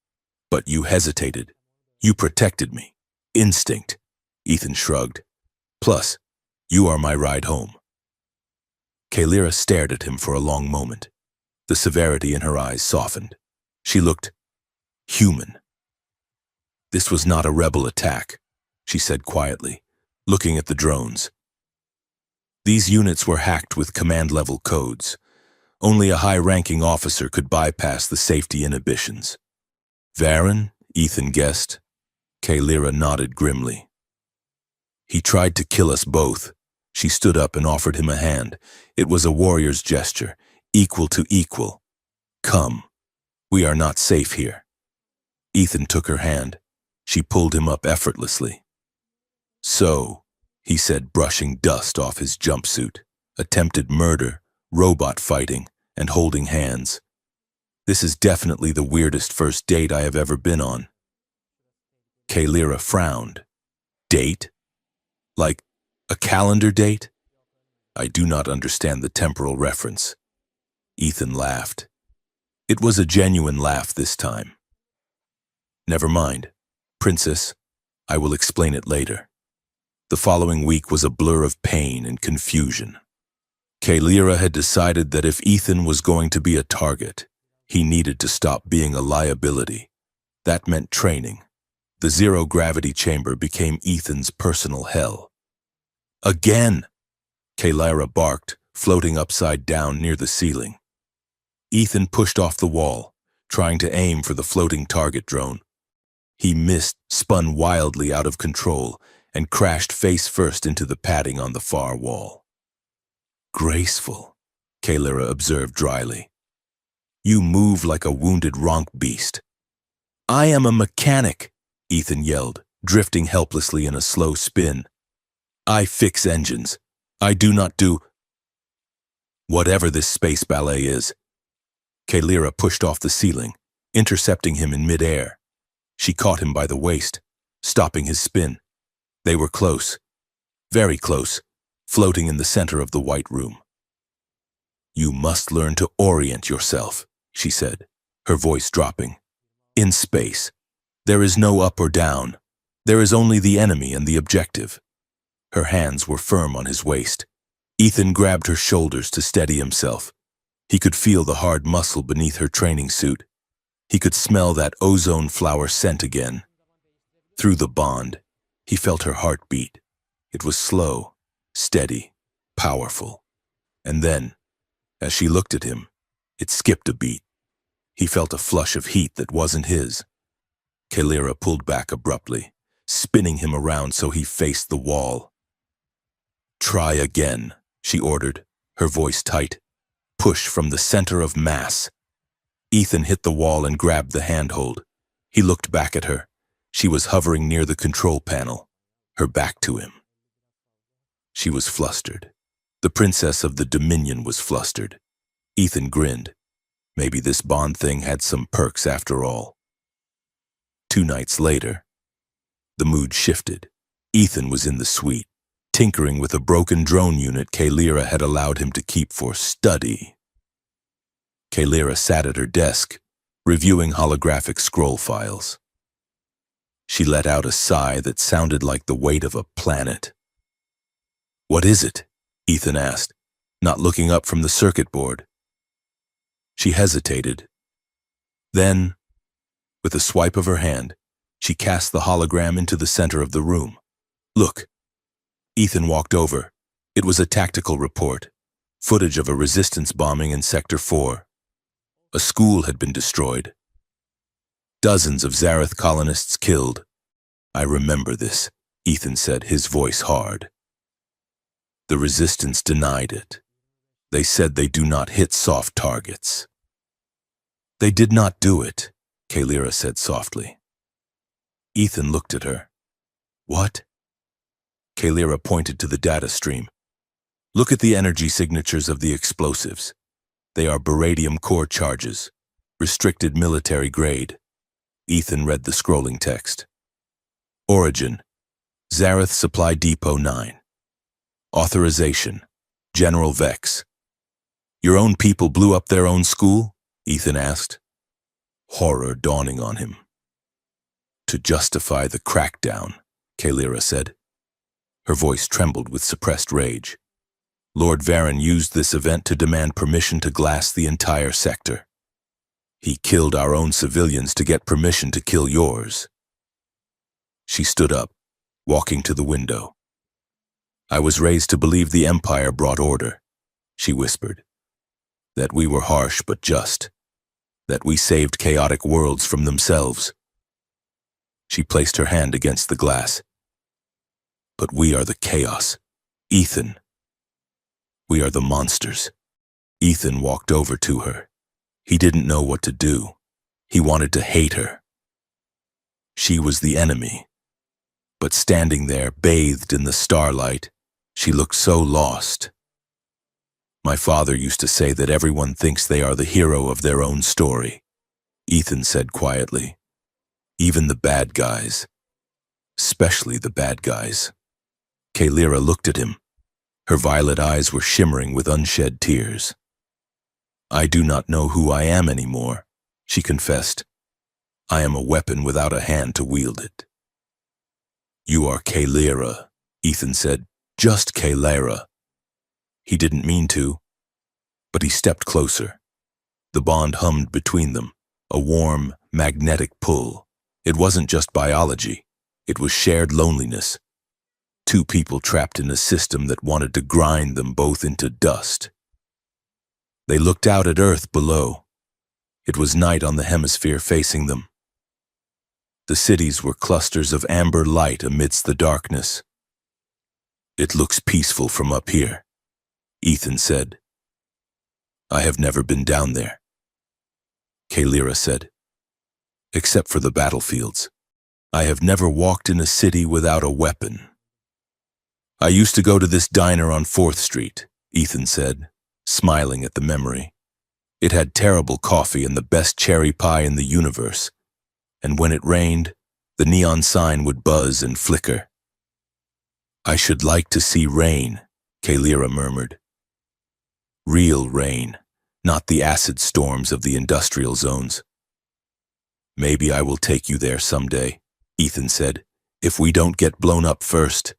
But you hesitated. You protected me. Instinct." Ethan shrugged. "Plus, you are my ride home." Kaylira stared at him for a long moment. The severity in her eyes softened. She looked human. "This was not a rebel attack," she said quietly, looking at the drones. "These units were hacked with command-level codes. Only a high-ranking officer could bypass the safety inhibitions." "Varen?" Ethan guessed. Kaylira nodded grimly. "He tried to kill us both." She stood up and offered him a hand. It was a warrior's gesture, equal to equal. "Come. We are not safe here." Ethan took her hand. She pulled him up effortlessly. "So," he said, brushing dust off his jumpsuit, "attempted murder, robot fighting, and holding hands. This is definitely the weirdest first date I have ever been on." Kaylira frowned. "Date? Like a calendar date? I do not understand the temporal reference." Ethan laughed. It was a genuine laugh this time. "Never mind, Princess. I will explain it later." The following week was a blur of pain and confusion. Kaylira had decided that if Ethan was going to be a target, he needed to stop being a liability. That meant training. The zero-gravity chamber became Ethan's personal hell. "Again!" Kaylira barked, floating upside down near the ceiling. Ethan pushed off the wall, trying to aim for the floating target drone. He missed, spun wildly out of control, and crashed face first into the padding on the far wall. "Graceful," Kaylira observed dryly. "You move like a wounded ronk beast." "I am a mechanic," Ethan yelled, drifting helplessly in a slow spin. "I fix engines. I do not do whatever this space ballet is." Kaylira pushed off the ceiling, intercepting him in midair. She caught him by the waist, stopping his spin. They were close, very close, floating in the center of the white room. "You must learn to orient yourself," she said, her voice dropping. "In space, there is no up or down. There is only the enemy and the objective." Her hands were firm on his waist. Ethan grabbed her shoulders to steady himself. He could feel the hard muscle beneath her training suit. He could smell that ozone flower scent again. Through the bond, He felt her heart beat. It was slow, steady, powerful. And then, as she looked at him, it skipped a beat. He felt a flush of heat that wasn't his. Kalira pulled back abruptly, spinning him around so he faced the wall. "Try again," she ordered, her voice tight. "Push from the center of mass." Ethan hit the wall and grabbed the handhold. He looked back at her. She was hovering near the control panel, her back to him. She was flustered. The princess of the Dominion was flustered. Ethan grinned. Maybe this bond thing had some perks after all. 2 nights later, the mood shifted. Ethan was in the suite, tinkering with a broken drone unit Kalira had allowed him to keep for study. Kalira sat at her desk, reviewing holographic scroll files. She let out a sigh that sounded like the weight of a planet. "What is it?" Ethan asked, not looking up from the circuit board. She hesitated. Then, with a swipe of her hand, she cast the hologram into the center of the room. "Look." Ethan walked over. It was a tactical report, footage of a resistance bombing in Sector 4. A school had been destroyed. Dozens of Zareth colonists killed. "I remember this," Ethan said, his voice hard. "The resistance denied it. They said they do not hit soft targets." "They did not do it," Kalira said softly. Ethan looked at her. "What?" Kalira pointed to the data stream. "Look at the energy signatures of the explosives. They are beradium core charges, restricted military grade." Ethan read the scrolling text. "Origin, Zareth Supply Depot 9. Authorization, General Vex." "Your own people blew up their own school?" Ethan asked, horror dawning on him. "To justify the crackdown," Kalira said. Her voice trembled with suppressed rage. "Lord Varen used this event to demand permission to glass the entire sector. He killed our own civilians to get permission to kill yours." She stood up, walking to the window. "I was raised to believe the Empire brought order," she whispered. "That we were harsh but just. That we saved chaotic worlds from themselves." She placed her hand against the glass. "But we are the chaos, Ethan. We are the monsters." Ethan walked over to her. He didn't know what to do. He wanted to hate her. She was the enemy. But standing there, bathed in the starlight, she looked so lost. "My father used to say that everyone thinks they are the hero of their own story," Ethan said quietly. "Even the bad guys. Especially the bad guys." Kalira looked at him. Her violet eyes were shimmering with unshed tears. "I do not know who I am anymore," she confessed. "I am a weapon without a hand to wield it." "You are Kalira," Ethan said. "Just Kalira." He didn't mean to, but he stepped closer. The bond hummed between them, a warm, magnetic pull. It wasn't just biology. It was shared loneliness. 2 people trapped in a system that wanted to grind them both into dust. They looked out at Earth below. It was night on the hemisphere facing them. The cities were clusters of amber light amidst the darkness. "It looks peaceful from up here," Ethan said. "I have never been down there," Kalira said. "Except for the battlefields. I have never walked in a city without a weapon." "I used to go to this diner on 4th Street, Ethan said, smiling at the memory. "It had terrible coffee and the best cherry pie in the universe. And when it rained, the neon sign would buzz and flicker." "I should like to see rain," Kalira murmured. "Real rain, not the acid storms of the industrial zones." "Maybe I will take you there someday," Ethan said, "if we don't get blown up first."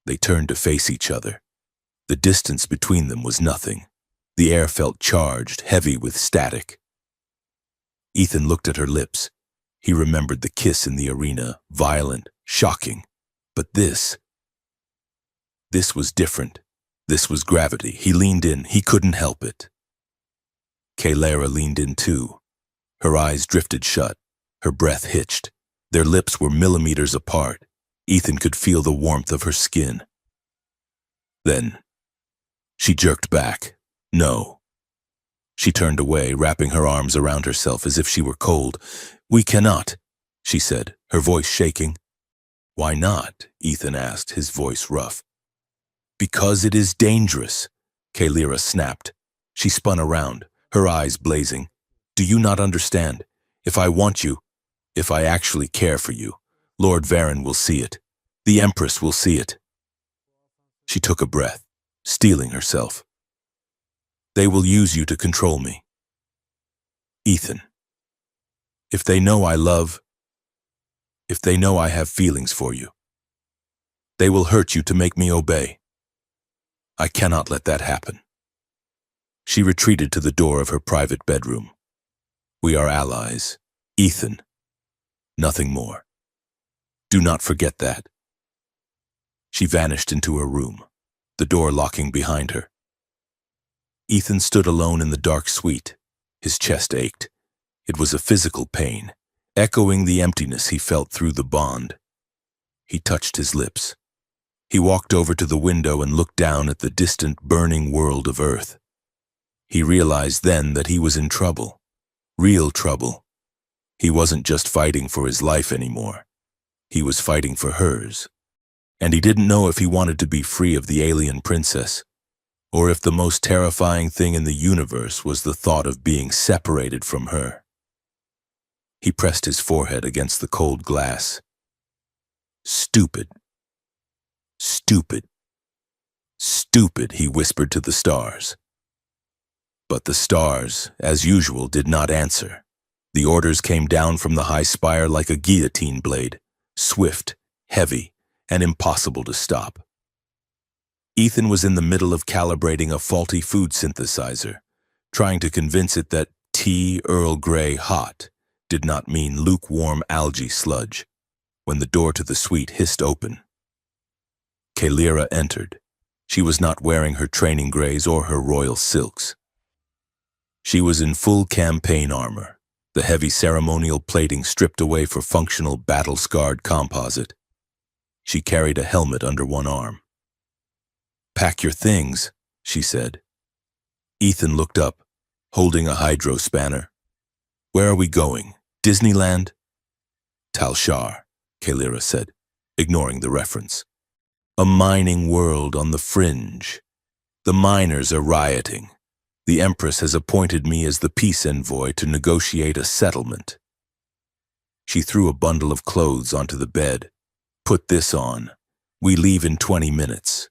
They turned to face each other. The distance between them was nothing. The air felt charged, heavy with static. Ethan looked at her lips. He remembered the kiss in the arena, violent, Shocking. But this was different. This was gravity. He leaned in. He couldn't help it. Kalara leaned in too. Her eyes drifted shut. Her breath hitched. Their lips were millimeters apart. Ethan could feel the warmth of her skin. Then, she jerked back. No. She turned away, wrapping her arms around herself as if she were cold. "We cannot," she said, her voice shaking. "Why not?" Ethan asked, his voice rough. "Because it is dangerous," Kalara snapped. She spun around, her eyes blazing. "Do you not understand? If I want you, if I actually care for you, Lord Varen will see it. The Empress will see it." She took a breath, steeling herself. "They will use you to control me. Ethan, if they know I love, if they know I have feelings for you, they will hurt you to make me obey. I cannot let that happen." She retreated to the door of her private bedroom. "We are allies, Ethan. Nothing more. Do not forget that." She vanished into her room, the door locking behind her. Ethan stood alone in the dark suite. His chest ached. It was a physical pain, echoing the emptiness he felt through the bond. He touched his lips. He walked over to the window and looked down at the distant, burning world of Earth. He realized then that he was in trouble. Real trouble. He wasn't just fighting for his life anymore. He was fighting for hers. And he didn't know if he wanted to be free of the alien princess, or if the most terrifying thing in the universe was the thought of being separated from her. He pressed his forehead against the cold glass. "Stupid. Stupid. Stupid," he whispered to the stars. But the stars, as usual, did not answer. The orders came down from the high spire like a guillotine blade, swift, heavy, and impossible to stop. Ethan was in the middle of calibrating a faulty food synthesizer, trying to convince it that tea Earl Grey hot did not mean lukewarm algae sludge, when the door to the suite hissed open. Kalara entered. She was not wearing her training grays or her royal silks. She was in full campaign armor, the heavy ceremonial plating stripped away for functional battle-scarred composite. She carried a helmet under one arm. "Pack your things," she said. Ethan looked up, holding a hydro spanner. "Where are we going? Disneyland?" "Tal Shar," Kalara said, ignoring the reference. "A mining world on the fringe. The miners are rioting. The Empress has appointed me as the peace envoy to negotiate a settlement." She threw a bundle of clothes onto the bed. "Put this on. We leave in 20 minutes.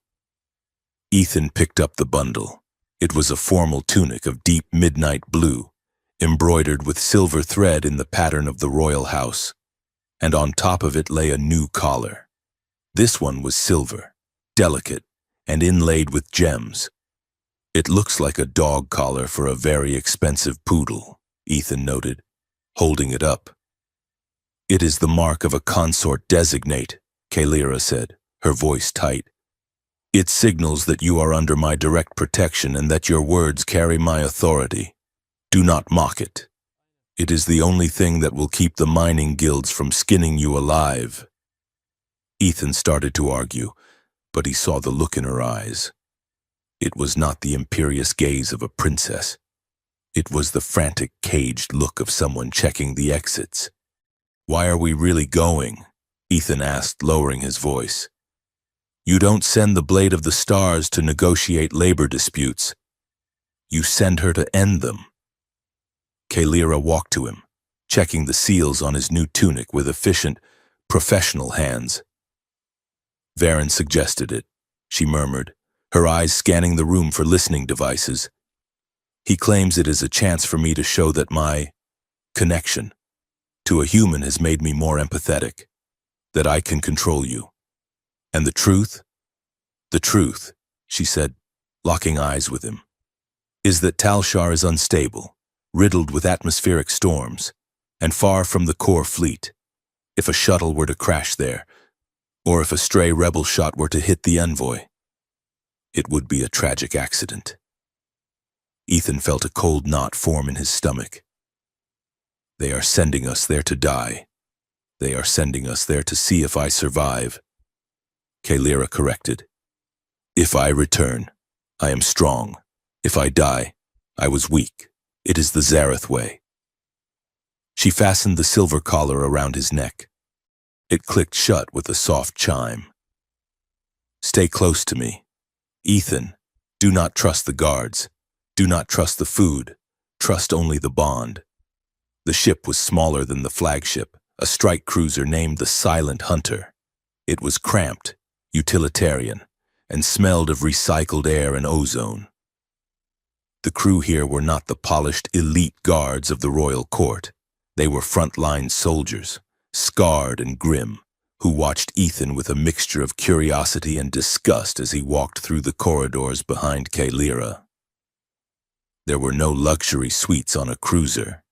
Ethan picked up the bundle. It was a formal tunic of deep midnight blue, embroidered with silver thread in the pattern of the royal house, and on top of it lay a new collar. This one was silver, delicate, and inlaid with gems. "It looks like a dog collar for a very expensive poodle," Ethan noted, holding it up. "It is the mark of a consort designate," Kalara said, her voice tight. "It signals that you are under my direct protection and that your words carry my authority. Do not mock it. It is the only thing that will keep the mining guilds from skinning you alive." Ethan started to argue, but he saw the look in her eyes. It was not the imperious gaze of a princess. It was the frantic, caged look of someone checking the exits. "Why are we really going?" Ethan asked, lowering his voice. "You don't send the Blade of the Stars to negotiate labor disputes. You send her to end them." Kalara walked to him, checking the seals on his new tunic with efficient, professional hands. "Varen suggested it," she murmured, her eyes scanning the room for listening devices. "He claims it is a chance for me to show that my connection to a human has made me more empathetic, that I can control you. And the truth," she said, locking eyes with him, "is that Tal Shar is unstable, riddled with atmospheric storms, and far from the core fleet. If a shuttle were to crash there, Or if a stray rebel shot were to hit the envoy, it would be a tragic accident. Ethan felt a cold knot form in his stomach. They are sending us there to die. They are sending us there to see if I survive. Kalira corrected. If I return, I am strong. If I die, I was weak. It is the Zareth way. She fastened the silver collar around his neck. It clicked shut with a soft chime. Stay close to me. Ethan, do not trust the guards. Do not trust the food. Trust only the bond. The ship was smaller than the flagship, a strike cruiser named the Silent Hunter. It was cramped, utilitarian, and smelled of recycled air and ozone. The crew here were not the polished elite guards of the royal court. They were frontline soldiers, scarred and grim, who watched Ethan with a mixture of curiosity and disgust as he walked through the corridors behind Kalira. There were no luxury suites on a cruiser.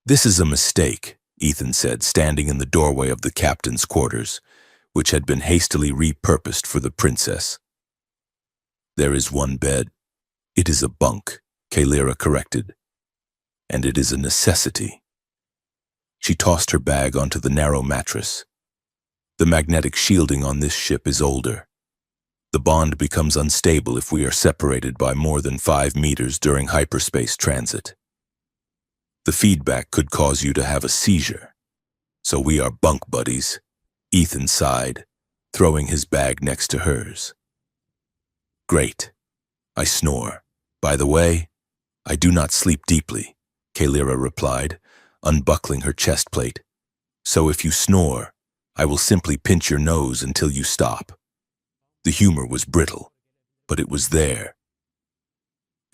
This is a mistake, Ethan said, standing in the doorway of the captain's quarters, which had been hastily repurposed for the princess. There is one bed. It is a bunk, Kalira corrected. And it is a necessity. She tossed her bag onto the narrow mattress. The magnetic shielding on this ship is older. The bond becomes unstable if we are separated by more than 5 meters during hyperspace transit. The feedback could cause you to have a seizure. So we are bunk buddies. Ethan sighed, throwing his bag next to hers. Great. I snore. By the way, I do not sleep deeply, Kalira replied, unbuckling her chest plate. So if you snore, I will simply pinch your nose until you stop. The humor was brittle, but it was there.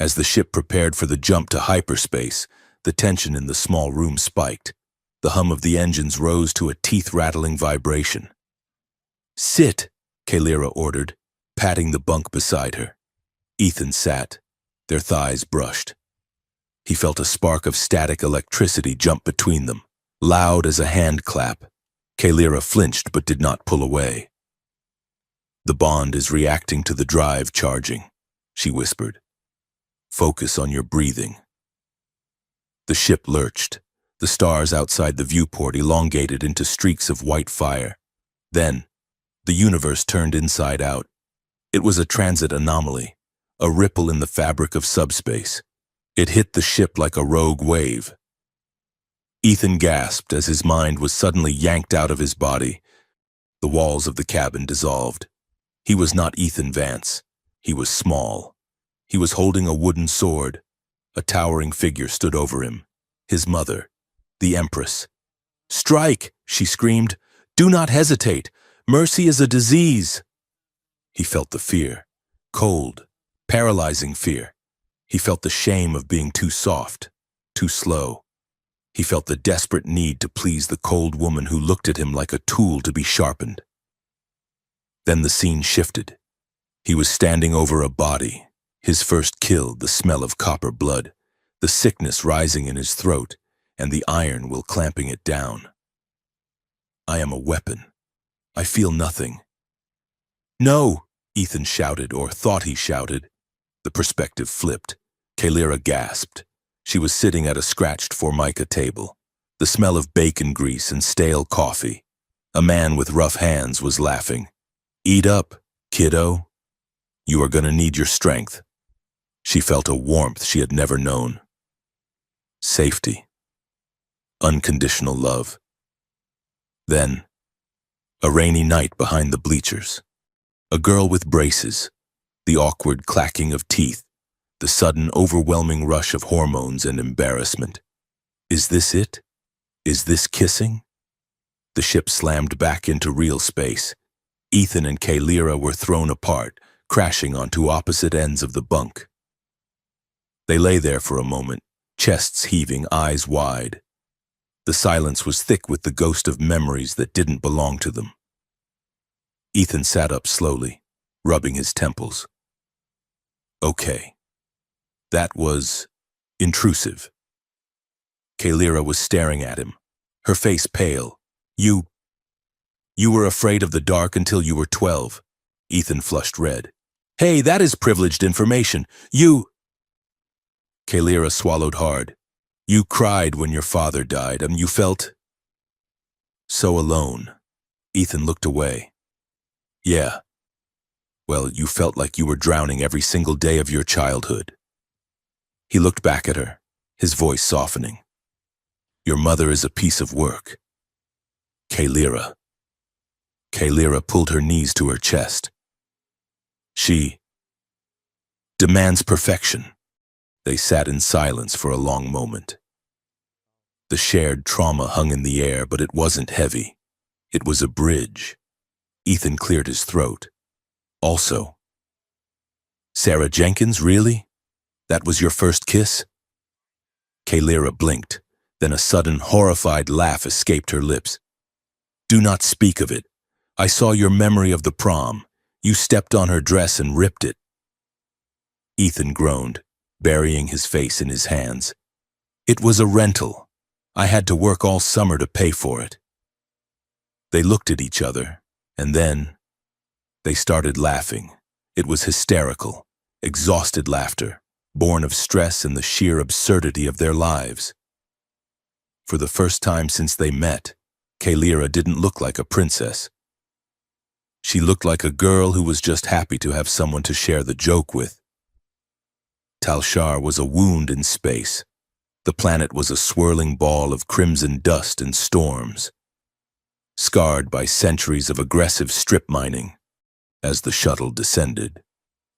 As the ship prepared for the jump to hyperspace, the tension in the small room spiked. The hum of the engines rose to a teeth-rattling vibration. Sit, Kalira ordered, patting the bunk beside her. Ethan sat, their thighs brushed. He felt a spark of static electricity jump between them, loud as a hand clap. Kalira flinched but did not pull away. The bond is reacting to the drive charging, she whispered. Focus on your breathing. The ship lurched. The stars outside the viewport elongated into streaks of white fire. Then, the universe turned inside out. It was a transit anomaly, a ripple in the fabric of subspace. It hit the ship like a rogue wave. Ethan gasped as his mind was suddenly yanked out of his body. The walls of the cabin dissolved. He was not Ethan Vance. He was small. He was holding a wooden sword. A towering figure stood over him. His mother, the Empress. Strike, she screamed. Do not hesitate. Mercy is a disease. He felt the fear. Cold, paralyzing fear. He felt the shame of being too soft, too slow. He felt the desperate need to please the cold woman who looked at him like a tool to be sharpened. Then the scene shifted. He was standing over a body, his first kill, the smell of copper blood, the sickness rising in his throat, and the iron will clamping it down. I am a weapon. I feel nothing. No, Ethan shouted, or thought he shouted. The perspective flipped. Kalira gasped. She was sitting at a scratched formica table, the smell of bacon grease and stale coffee. A man with rough hands was laughing. Eat up, kiddo. You are going to need your strength. She felt a warmth she had never known. Safety. Unconditional love. Then, a rainy night behind the bleachers. A girl with braces, the awkward clacking of teeth, the sudden overwhelming rush of hormones and embarrassment. Is this it? Is this kissing? The ship slammed back into real space. Ethan and Kalira were thrown apart, crashing onto opposite ends of the bunk. They lay there for a moment, chests heaving, eyes wide. The silence was thick with the ghost of memories that didn't belong to them. Ethan sat up slowly, rubbing his temples. Okay. That was intrusive. Kalira was staring at him, her face pale. You You were afraid of the dark until you were 12. Ethan flushed red. Hey, that is privileged information. Kalira swallowed hard. You cried when your father died, and you felt so alone. Ethan looked away. Yeah. Well, you felt like you were drowning every single day of your childhood. He looked back at her, his voice softening. Your mother is a piece of work. Kalira. Kalira pulled her knees to her chest. She demands perfection. They sat in silence for a long moment. The shared trauma hung in the air, but it wasn't heavy. It was a bridge. Ethan cleared his throat. Also, Sarah Jenkins, really? That was your first kiss? Kalira blinked, then a sudden horrified laugh escaped her lips. Do not speak of it. I saw your memory of the prom. You stepped on her dress and ripped it. Ethan groaned, burying his face in his hands. It was a rental. I had to work all summer to pay for it. They looked at each other, and then they started laughing. It was hysterical, exhausted laughter, born of stress and the sheer absurdity of their lives. For the first time since they met, Kalira didn't look like a princess. She looked like a girl who was just happy to have someone to share the joke with. Talshar was a wound in space. The planet was a swirling ball of crimson dust and storms, scarred by centuries of aggressive strip mining. As the shuttle descended,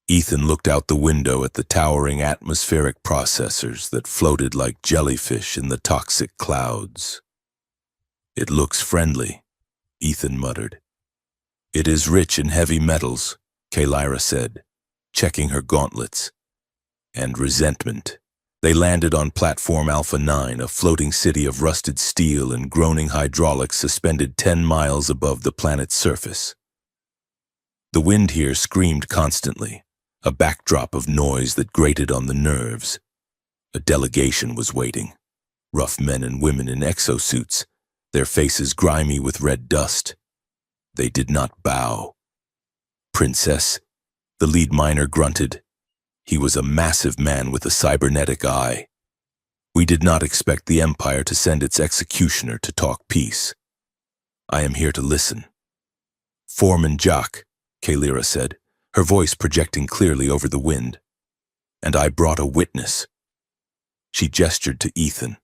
Ethan looked out the window at the towering atmospheric processors that floated like jellyfish in the toxic clouds. It looks friendly, Ethan muttered. It is rich in heavy metals, Kalira said, checking her gauntlets. And resentment. They landed on Platform Alpha 9, a floating city of rusted steel and groaning hydraulics suspended 10 miles above the planet's surface. The wind here screamed constantly, a backdrop of noise that grated on the nerves. A delegation was waiting, rough men and women in exosuits, their faces grimy with red dust. They did not bow. Princess, the lead miner grunted. He was a massive man with a cybernetic eye. We did not expect the Empire to send its executioner to talk peace. I am here to listen. Foreman Jock, Kalira said, her voice projecting clearly over the wind. And I brought a witness. She gestured to Ethan.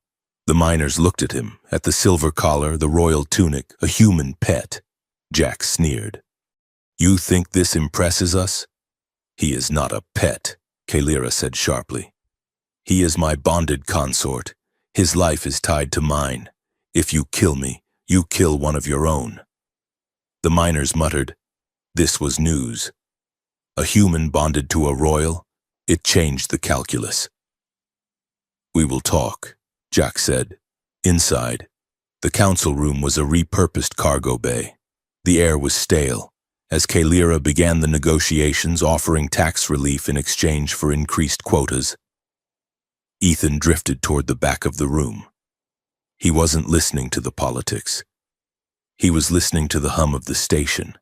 The miners looked at him, at the silver collar, the royal tunic, a human pet. Jack sneered. You think this impresses us? He is not a pet, Kalira said sharply. He is my bonded consort. His life is tied to mine. If you kill me, you kill one of your own. The miners muttered. This was news. A human bonded to a royal? It changed the calculus. We will talk, Jack said. Inside, the council room was a repurposed cargo bay. The air was stale, as Kalira began the negotiations offering tax relief in exchange for increased quotas. Ethan drifted toward the back of the room. He wasn't listening to the politics. He was listening to the hum of the station.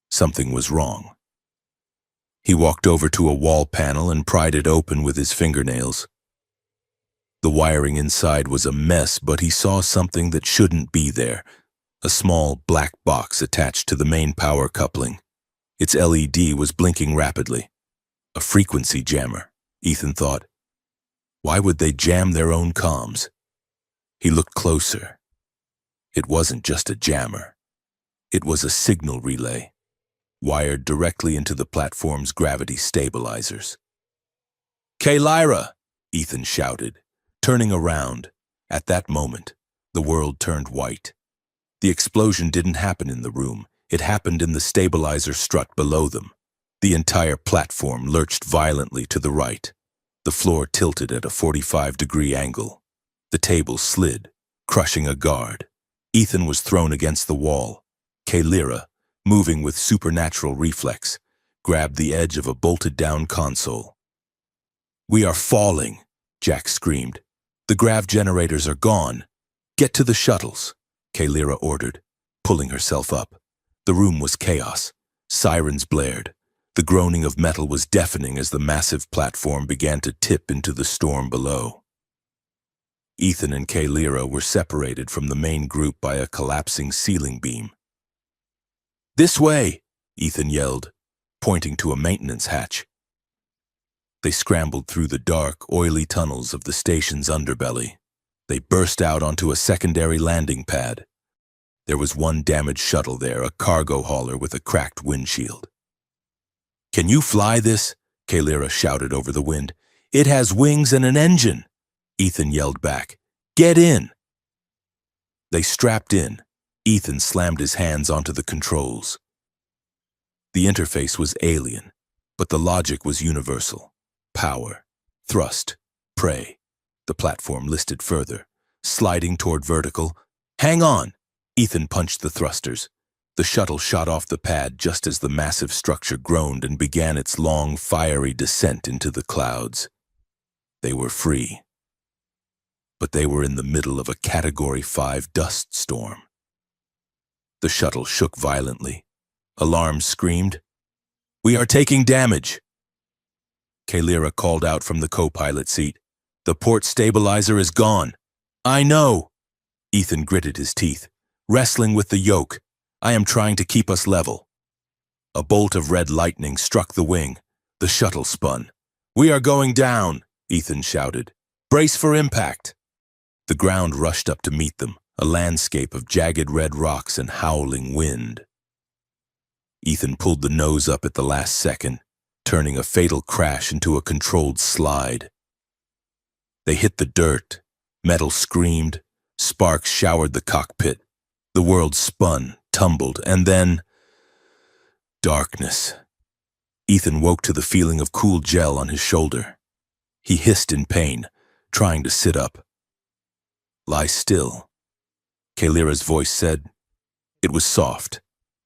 Something was wrong. He walked over to a wall panel and pried it open with his fingernails. The wiring inside was a mess, but he saw something that shouldn't be there. A small black box attached to the main power coupling. Its LED was blinking rapidly. A frequency jammer, Ethan thought. Why would they jam their own comms? He looked closer. It wasn't just a jammer. It was a signal relay, wired directly into the platform's gravity stabilizers. Kalira! Ethan shouted, turning around. At that moment, the world turned white. The explosion didn't happen in the room. It happened in the stabilizer strut below them. The entire platform lurched violently to the right. The floor tilted at a 45-degree angle. The table slid, crushing a guard. Ethan was thrown against the wall. Kalira, moving with supernatural reflex, grabbed the edge of a bolted-down console. We are falling, Jack screamed. The grav generators are gone. Get to the shuttles, Kalira ordered. pulling herself up. The room was chaos. Sirens blared. The groaning of metal was deafening as the massive platform began to tip into the storm below. Ethan and Kaylira were separated from the main group by a collapsing ceiling beam. "This way!" Ethan yelled, pointing to a maintenance hatch. They scrambled through the dark, oily tunnels of the station's underbelly. They burst out onto a secondary landing pad. There was one damaged shuttle there, a cargo hauler with a cracked windshield. "Can you fly this?" Kaylira shouted over the wind. "It has wings and an engine!" Ethan yelled back. "Get in!" They strapped in. Ethan slammed his hands onto the controls. The interface was alien, but the logic was universal. Power, thrust, prey. The platform listed further. Sliding toward vertical. "Hang on!" Ethan punched the thrusters. The shuttle shot off the pad just as the massive structure groaned and began its long, fiery descent into the clouds. They were free. But they were in the middle of a Category 5 dust storm. The shuttle shook violently. Alarms screamed, "We are taking damage!" Kaylira called out from the co-pilot seat. "The port stabilizer is gone." "I know!" Ethan gritted his teeth. "Wrestling with the yoke. I am trying to keep us level." A bolt of red lightning struck the wing. The shuttle spun. "We are going down!" Ethan shouted. "Brace for impact!" The ground rushed up to meet them, a landscape of jagged red rocks and howling wind. Ethan pulled the nose up at the last second, turning a fatal crash into a controlled slide. They hit the dirt. Metal screamed. Sparks showered the cockpit. The world spun, tumbled, and then... darkness. Ethan woke to the feeling of cool gel on his shoulder. He hissed in pain, trying to sit up. "Lie still," Kaylira's voice said. It was soft,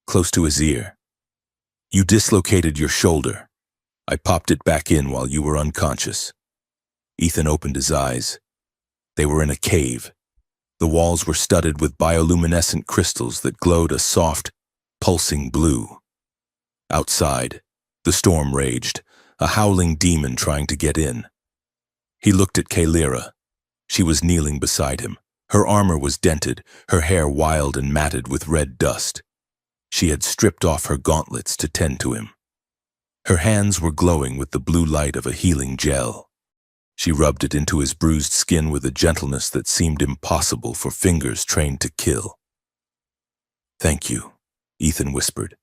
close to his ear. "You dislocated your shoulder. I popped it back in while you were unconscious." Ethan opened his eyes. They were in a cave. The walls were studded with bioluminescent crystals that glowed a soft, pulsing blue. Outside, the storm raged, a howling demon trying to get in. He looked at Kaylira. She was kneeling beside him. Her armor was dented, her hair wild and matted with red dust. She had stripped off her gauntlets to tend to him. Her hands were glowing with the blue light of a healing gel. She rubbed it into his bruised skin with a gentleness that seemed impossible for fingers trained to kill. "Thank you," Ethan whispered.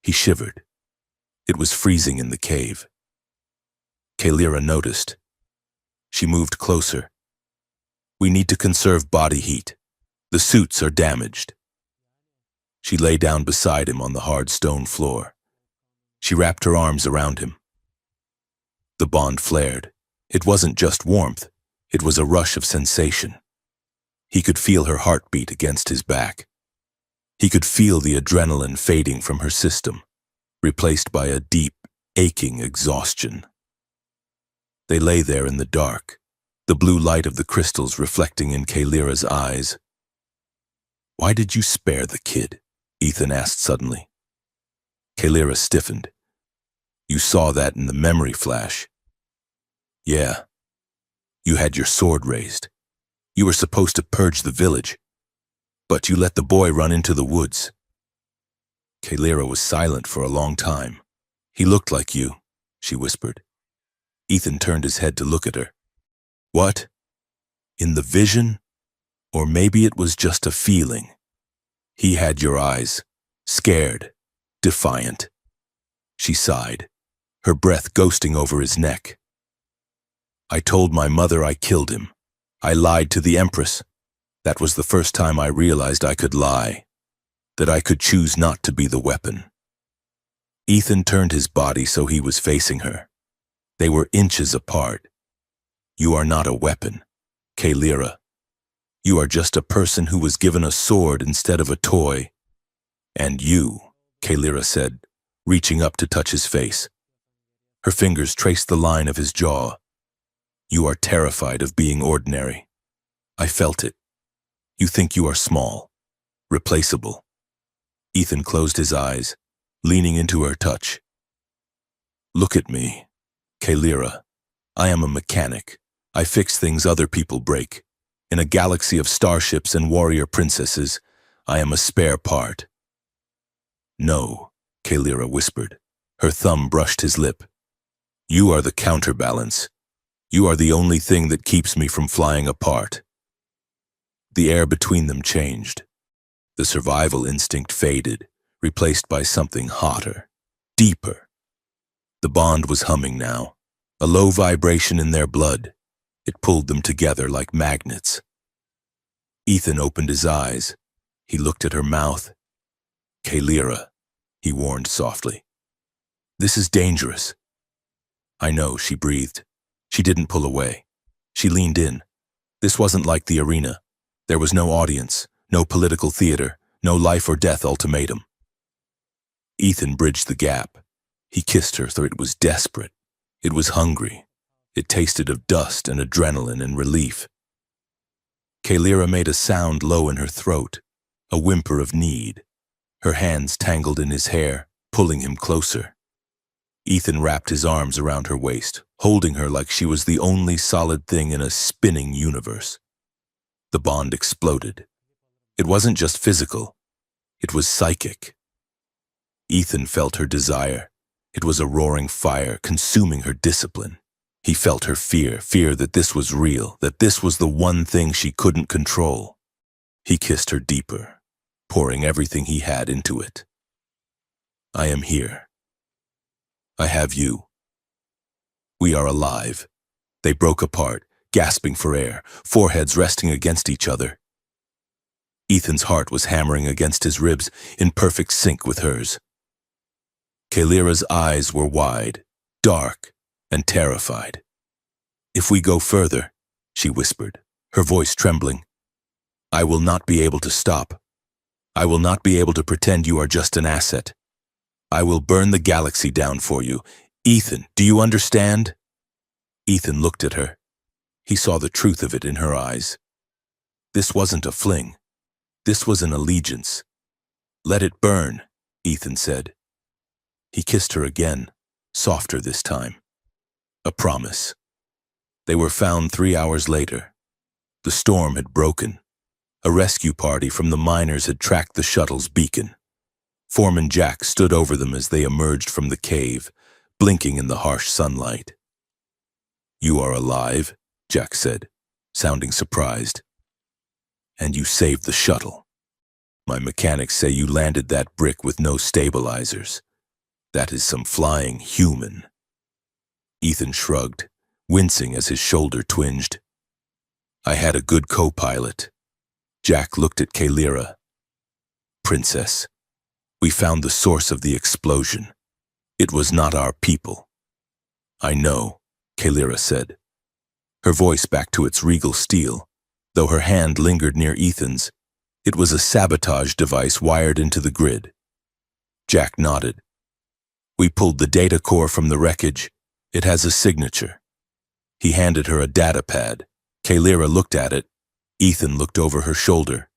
He shivered. It was freezing in the cave. Kaylira noticed. She moved closer. "We need to conserve body heat. The suits are damaged." She lay down beside him on the hard stone floor. She wrapped her arms around him. The bond flared. It wasn't just warmth. It was a rush of sensation. He could feel her heartbeat against his back. He could feel the adrenaline fading from her system, replaced by a deep, aching exhaustion. They lay there in the dark, the blue light of the crystals reflecting in Kaylira's eyes. "Why did you spare the kid?" Ethan asked suddenly. Kaylira stiffened. "You saw that in the memory flash." "Yeah. You had your sword raised. You were supposed to purge the village, but you let the boy run into the woods." Kaylira was silent for a long time. "He looked like you," she whispered. Ethan turned his head to look at her. "What? In the vision? Or maybe it was just a feeling. He had your eyes, scared, defiant." She sighed, her breath ghosting over his neck. "I told my mother I killed him. I lied to the Empress. That was the first time I realized I could lie, that I could choose not to be the weapon." Ethan turned his body so he was facing her. They were inches apart. "You are not a weapon, Kaylira. You are just a person who was given a sword instead of a toy." "And you," Kaylira said, reaching up to touch his face. Her fingers traced the line of his jaw. "You are terrified of being ordinary. I felt it. You think you are small, replaceable. Ethan closed his eyes, leaning into her touch. Look at me, Kalira. I am a mechanic. I fix things other people break. In a galaxy of starships and warrior princesses, I am a spare part. No, Kalira whispered. Her thumb brushed his lip. You are the counterbalance. You are the only thing that keeps me from flying apart. The air between them changed. The survival instinct faded, replaced by something hotter, deeper. The bond was humming now, a low vibration in their blood. It pulled them together like magnets. Ethan opened his eyes. He looked at her mouth. Kalira, he warned softly. This is dangerous. I know, she breathed. She didn't pull away. She leaned in. This wasn't like the arena. There was no audience, no political theater, no life or death ultimatum. Ethan bridged the gap. He kissed her, though it was desperate. It was hungry. It tasted of dust and adrenaline and relief. Kalira made a sound low in her throat, a whimper of need. Her hands tangled in his hair, pulling him closer. Ethan wrapped his arms around her waist, holding her like she was the only solid thing in a spinning universe. The bond exploded. It wasn't just physical. It was psychic. Ethan felt her desire. It was a roaring fire, consuming her discipline. He felt her fear that this was real, that this was the one thing she couldn't control. He kissed her deeper, pouring everything he had into it. I am here. I have you. We are alive. They broke apart, gasping for air, foreheads resting against each other. Ethan's heart was hammering against his ribs, in perfect sync with hers. Kalira's eyes were wide, dark, and terrified. If we go further, she whispered, her voice trembling, I will not be able to stop. I will not be able to pretend you are just an asset. I will burn the galaxy down for you. Ethan, do you understand? Ethan looked at her. He saw the truth of it in her eyes. This wasn't a fling. This was an allegiance. Let it burn, Ethan said. He kissed her again, softer this time. A promise. They were found 3 hours later. The storm had broken. A rescue party from the miners had tracked the shuttle's beacon. Foreman Jack stood over them as they emerged from the cave, blinking in the harsh sunlight. You are alive, Jack said, sounding surprised. And you saved the shuttle. My mechanics say you landed that brick with no stabilizers. That is some flying human. Ethan shrugged, wincing as his shoulder twinged. I had a good co-pilot. Jack looked at Kalira. Princess, we found the source of the explosion. It was not our people. I know, Kalira said. Her voice back to its regal steel, though her hand lingered near Ethan's. It was a sabotage device wired into the grid. Jack nodded. We pulled the data core from the wreckage. It has a signature. He handed her a data pad. Kalira looked at it. Ethan looked over her shoulder.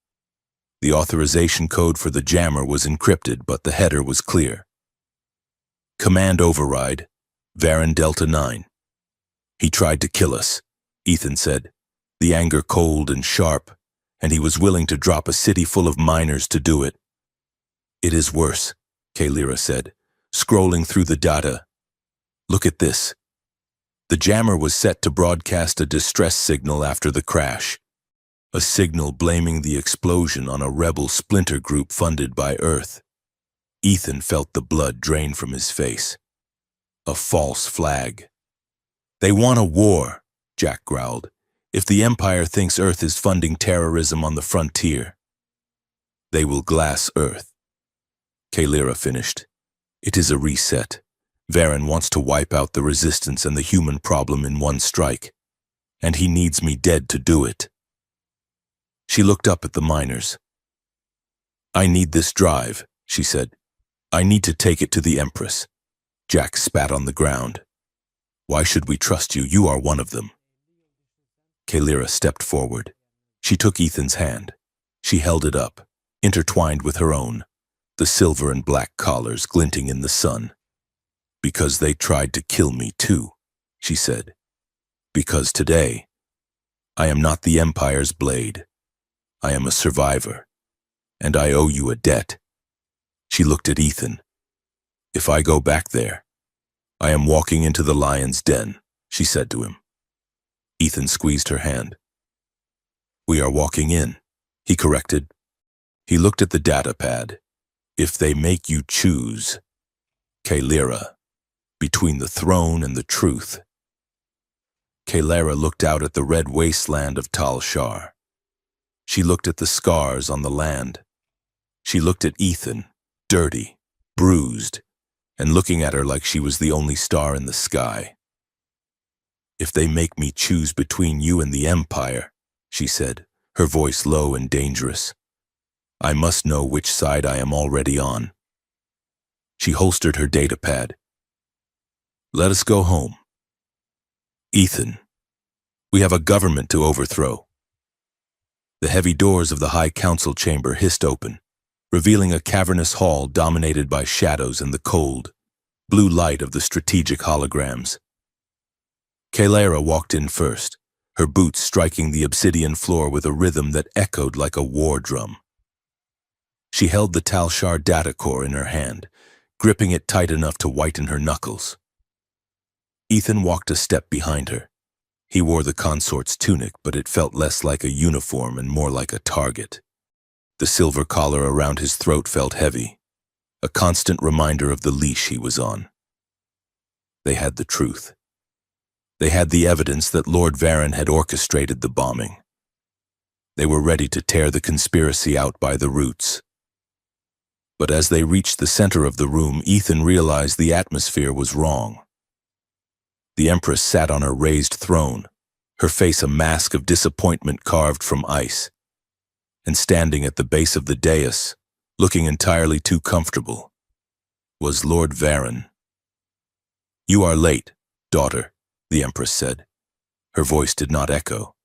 The authorization code for the jammer was encrypted, but the header was clear. Command override, Varen Delta 9. He tried to kill us, Ethan said, the anger cold and sharp, and he was willing to drop a city full of miners to do it. It is worse, Kalira said, scrolling through the data. Look at this. The jammer was set to broadcast a distress signal after the crash. A signal blaming the explosion on a rebel splinter group funded by Earth. Ethan felt the blood drain from his face. A false flag. They want a war, Jack growled, if the Empire thinks Earth is funding terrorism on the frontier. They will glass Earth. Kalira finished. It is a reset. Varen wants to wipe out the resistance and the human problem in one strike. And he needs me dead to do it. She looked up at the miners. I need this drive, she said. I need to take it to the Empress. Jack spat on the ground. Why should we trust you? You are one of them. Kalira stepped forward. She took Ethan's hand. She held it up, intertwined with her own. the silver and black collars glinting in the sun. "Because they tried to kill me too," she said. "Because today, I am not the Empire's blade. I am a survivor, and I owe you a debt." She looked at Ethan. "If I go back there, I am walking into the lion's den," she said to him. Ethan squeezed her hand. "We are walking in," he corrected. He looked at the data pad. "If they make you choose, Kalyra, between the throne and the truth." Kalyra looked out at the red wasteland of Tal Shar. She looked at the scars on the land. She looked at Ethan, dirty, bruised, and looking at her like she was the only star in the sky. "If they make me choose between you and the Empire," she said, her voice low and dangerous, "I must know which side I am already on." She holstered her data pad. "Let us go home. Ethan, we have a government to overthrow." The heavy doors of the High Council chamber hissed open, revealing a cavernous hall dominated by shadows and the cold, blue light of the strategic holograms. Kalyra walked in first, her boots striking the obsidian floor with a rhythm that echoed like a war drum. She held the Tal Shar data core in her hand, gripping it tight enough to whiten her knuckles. Ethan walked a step behind her. He wore the consort's tunic, but it felt less like a uniform and more like a target. The silver collar around his throat felt heavy, a constant reminder of the leash he was on. They had the truth. They had the evidence that Lord Varen had orchestrated the bombing. They were ready to tear the conspiracy out by the roots. But as they reached the center of the room, Ethan realized the atmosphere was wrong. The Empress sat on her raised throne, her face a mask of disappointment carved from ice. And standing at the base of the dais, looking entirely too comfortable, was Lord Varen. "You are late, daughter," the Empress said. Her voice did not echo.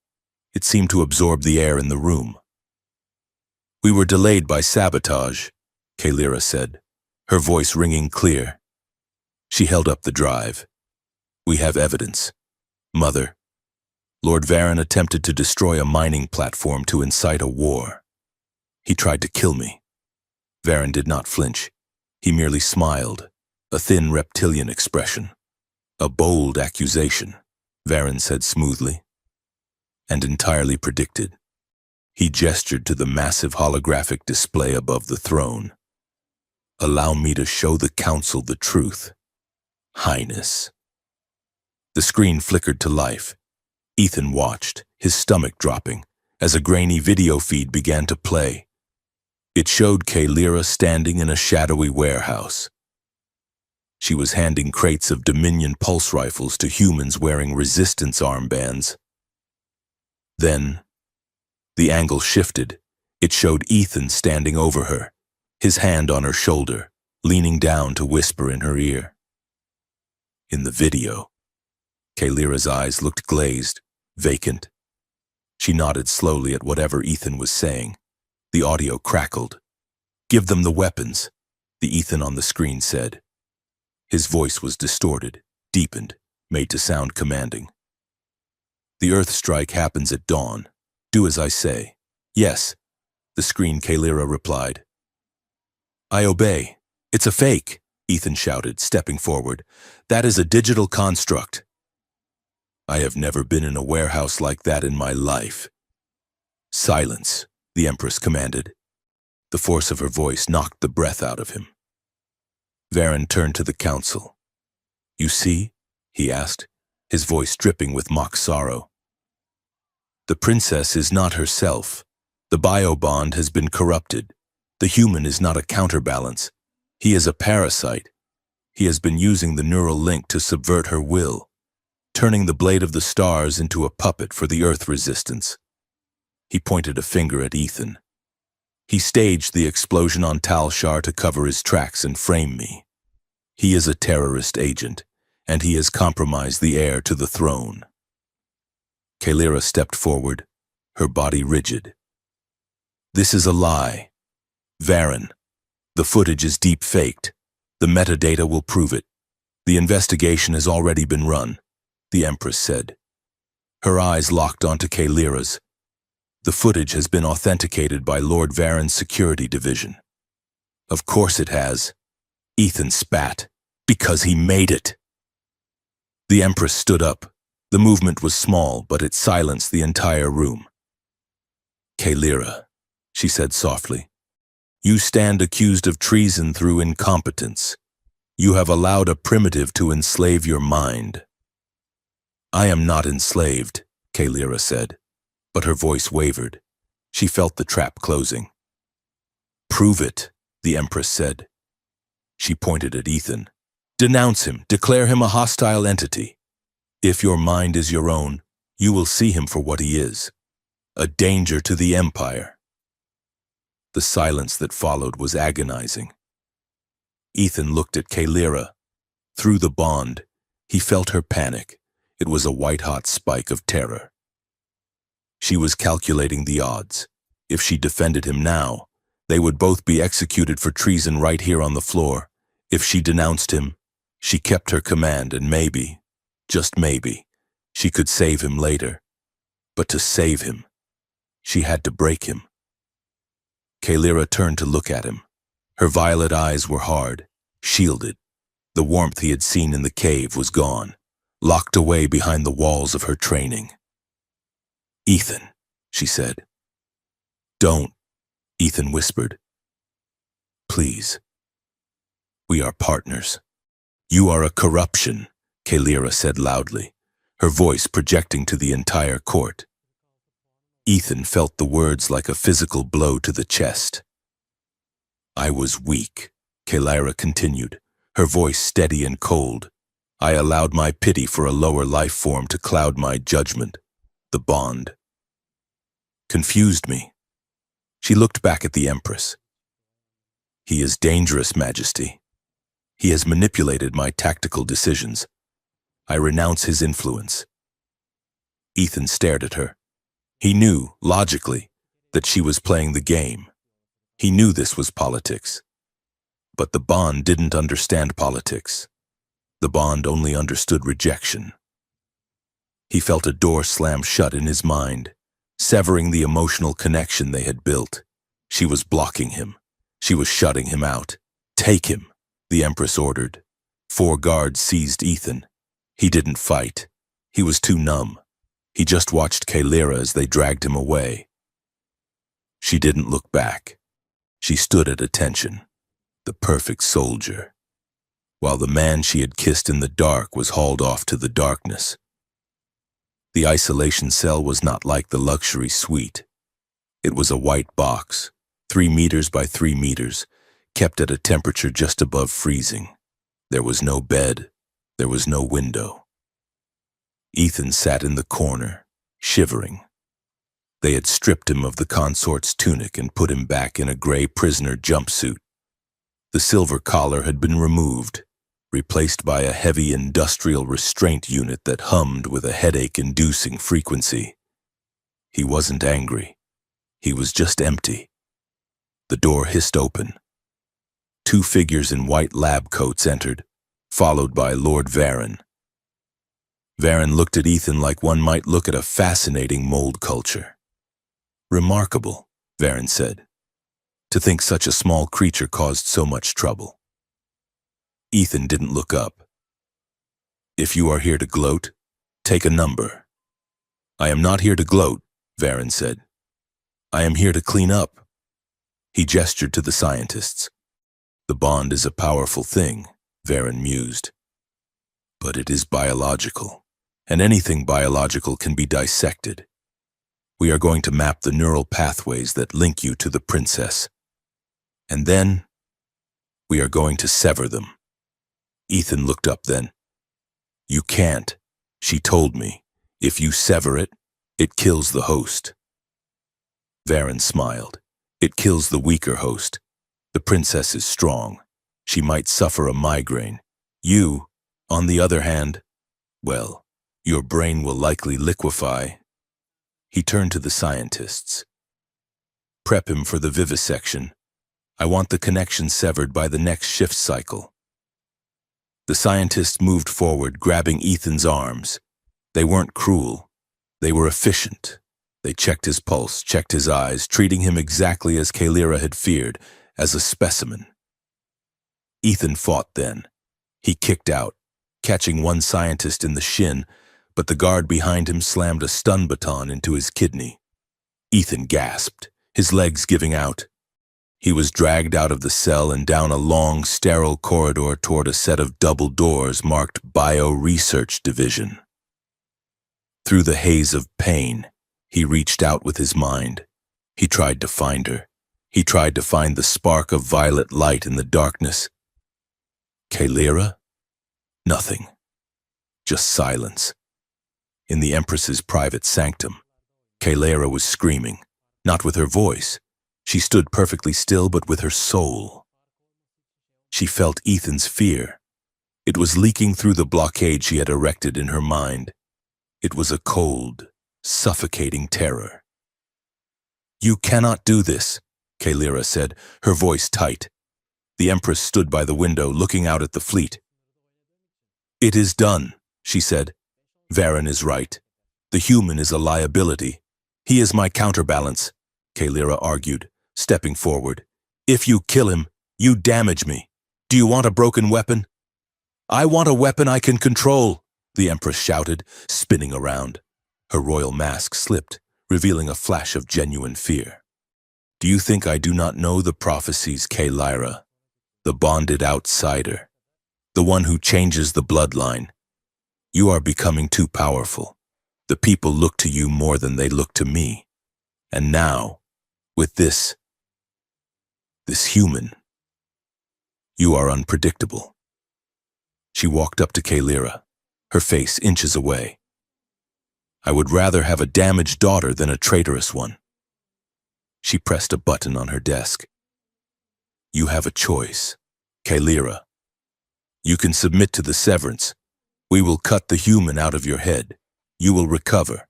It seemed to absorb the air in the room. "We were delayed by sabotage," Kalyra said, her voice ringing clear. She held up the drive. "We have evidence. Mother, Lord Varen attempted to destroy a mining platform to incite a war. He tried to kill me." Varen did not flinch. He merely smiled, a thin reptilian expression. "A bold accusation," Varen said smoothly, "and entirely predicted." He gestured to the massive holographic display above the throne. "Allow me to show the Council the truth, Highness." The screen flickered to life. Ethan watched, his stomach dropping, as a grainy video feed began to play. It showed Kalyra standing in a shadowy warehouse. She was handing crates of Dominion pulse rifles to humans wearing resistance armbands. Then, the angle shifted. It showed Ethan standing over her, his hand on her shoulder, leaning down to whisper in her ear. In the video, Kalyra's eyes looked glazed, vacant. She nodded slowly at whatever Ethan was saying. The audio crackled. "Give them the weapons," the Ethan on the screen said. His voice was distorted, deepened, made to sound commanding. "The Earth strike happens at dawn. Do as I say." "Yes," the screen Kalyra replied. "I obey. It's a fake," Ethan shouted, stepping forward. "That is a digital construct." "I have never been in a warehouse like that in my life." "Silence," the Empress commanded. The force of her voice knocked the breath out of him. Varen turned to the Council. "You see?" he asked, his voice dripping with mock sorrow. "The princess is not herself. The bio-bond has been corrupted. The human is not a counterbalance. He is a parasite. He has been using the neural link to subvert her will, turning the blade of the stars into a puppet for the Earth resistance." He pointed a finger at Ethan. "He staged the explosion on Tal Shar to cover his tracks and frame me. He is a terrorist agent, and he has compromised the heir to the throne." Kalyra stepped forward, her body rigid. "This is a lie. Varen, The footage is deep-faked. The metadata will prove it. The investigation has already been run, the Empress said. Her eyes locked onto Kaelira's. The footage has been authenticated by Lord Varen's security division. Of course it has. Ethan spat. Because he made it. The Empress stood up. The movement was small, but it silenced the entire room. Kaelira, she said softly, you stand accused of treason through incompetence. You have allowed a primitive to enslave your mind. I am not enslaved, Kaelira said, but her voice wavered. She felt the trap closing. Prove it, the Empress said. She pointed at Ethan. Denounce him, declare him a hostile entity. If your mind is your own, you will see him for what he is. A danger to the Empire. The silence that followed was agonizing. Ethan looked at Kaelira. Through the bond, he felt her panic. It was a white-hot spike of terror. She was calculating the odds. If she defended him now, they would both be executed for treason right here on the floor. If she denounced him, she kept her command and maybe, just maybe, she could save him later. But to save him, she had to break him. Kaelira turned to look at him. Her violet eyes were hard, shielded. The warmth he had seen in the cave was gone, locked away behind the walls of her training. Ethan, she said. Don't, Ethan whispered. Please. We are partners. You are a corruption, Kaelira said loudly, her voice projecting to the entire court. Ethan felt the words like a physical blow to the chest. I was weak, Kaelira continued, her voice steady and cold. I allowed my pity for a lower life form to cloud my judgment. The bond confused me. She looked back at the Empress. He is dangerous, Majesty. He has manipulated my tactical decisions. I renounce his influence. Ethan stared at her. He knew, logically, that she was playing the game. He knew this was politics. But the bond didn't understand politics. The bond only understood rejection. He felt a door slam shut in his mind, severing the emotional connection they had built. She was blocking him. She was shutting him out. Take him, the Empress ordered. 4 guards seized Ethan. He didn't fight. He was too numb. He just watched Kaelira as they dragged him away. She didn't look back. She stood at attention, the perfect soldier, while the man she had kissed in the dark was hauled off to the darkness. The isolation cell was not like the luxury suite. It was a white box, 3 meters by 3 meters, kept at a temperature just above freezing. There was no bed. There was no window. Ethan sat in the corner, shivering. They had stripped him of the consort's tunic and put him back in a gray prisoner jumpsuit. The silver collar had been removed, replaced by a heavy industrial restraint unit that hummed with a headache-inducing frequency. He wasn't angry. He was just empty. The door hissed open. 2 figures in white lab coats entered, followed by Lord Varen. Varen looked at Ethan like one might look at a fascinating mold culture. Remarkable, Varen said, to think such a small creature caused so much trouble. Ethan didn't look up. If you are here to gloat, take a number. I am not here to gloat, Varen said. I am here to clean up. He gestured to the scientists. The bond is a powerful thing, Varen mused. But it is biological, and anything biological can be dissected. We are going to map the neural pathways that link you to the princess. And then, we are going to sever them. Ethan looked up then. You can't, she told me. If you sever it, it kills the host. Varen smiled. It kills the weaker host. The princess is strong. She might suffer a migraine. You, on the other hand, well, your brain will likely liquefy. He turned to the scientists. Prep him for the vivisection. I want the connection severed by the next shift cycle. The scientist moved forward, grabbing Ethan's arms. They weren't cruel. They were efficient. They checked his pulse, checked his eyes, treating him exactly as Kalira had feared, as a specimen. Ethan fought then. He kicked out, catching one scientist in the shin, but the guard behind him slammed a stun baton into his kidney. Ethan gasped, his legs giving out. He was dragged out of the cell and down a long, sterile corridor toward a set of double doors marked Bio-Research Division. Through the haze of pain, he reached out with his mind. He tried to find her. He tried to find the spark of violet light in the darkness. Kalira? Nothing. Just silence. In the Empress's private sanctum, Kalira was screaming, not with her voice. She stood perfectly still, but with her soul. She felt Ethan's fear. It was leaking through the blockade she had erected in her mind. It was a cold, suffocating terror. "You cannot do this," Kalira said, her voice tight. The Empress stood by the window, looking out at the fleet. "It is done," she said. "Varen is right. The human is a liability. He is my counterbalance," Kalira argued, stepping forward. "If you kill him, you damage me. Do you want a broken weapon?" "I want a weapon I can control," the Empress shouted, spinning around. Her royal mask slipped, revealing a flash of genuine fear. "Do you think I do not know the prophecies, Kalira? The bonded outsider, the one who changes the bloodline. You are becoming too powerful. The people look to you more than they look to me. And now, with this human, you are unpredictable." She walked up to Kalira, her face inches away. "I would rather have a damaged daughter than a traitorous one." She pressed a button on her desk. "You have a choice, Kalira. You can submit to the severance. We will cut the human out of your head. You will recover.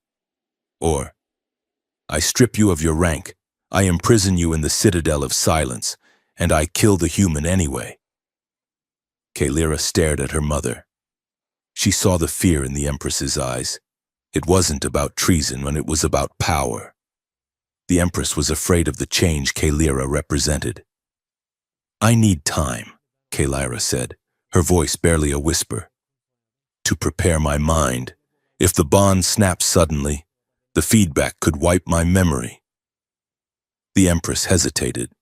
Or, I strip you of your rank. I imprison you in the citadel of silence, and I kill the human anyway." Kalira stared at her mother. She saw the fear in the Empress's eyes. It wasn't about treason when it was about power. The Empress was afraid of the change Kalira represented. "I need time," Kalira said, her voice barely a whisper, "to prepare my mind. If the bond snaps suddenly, the feedback could wipe my memory." The Empress hesitated.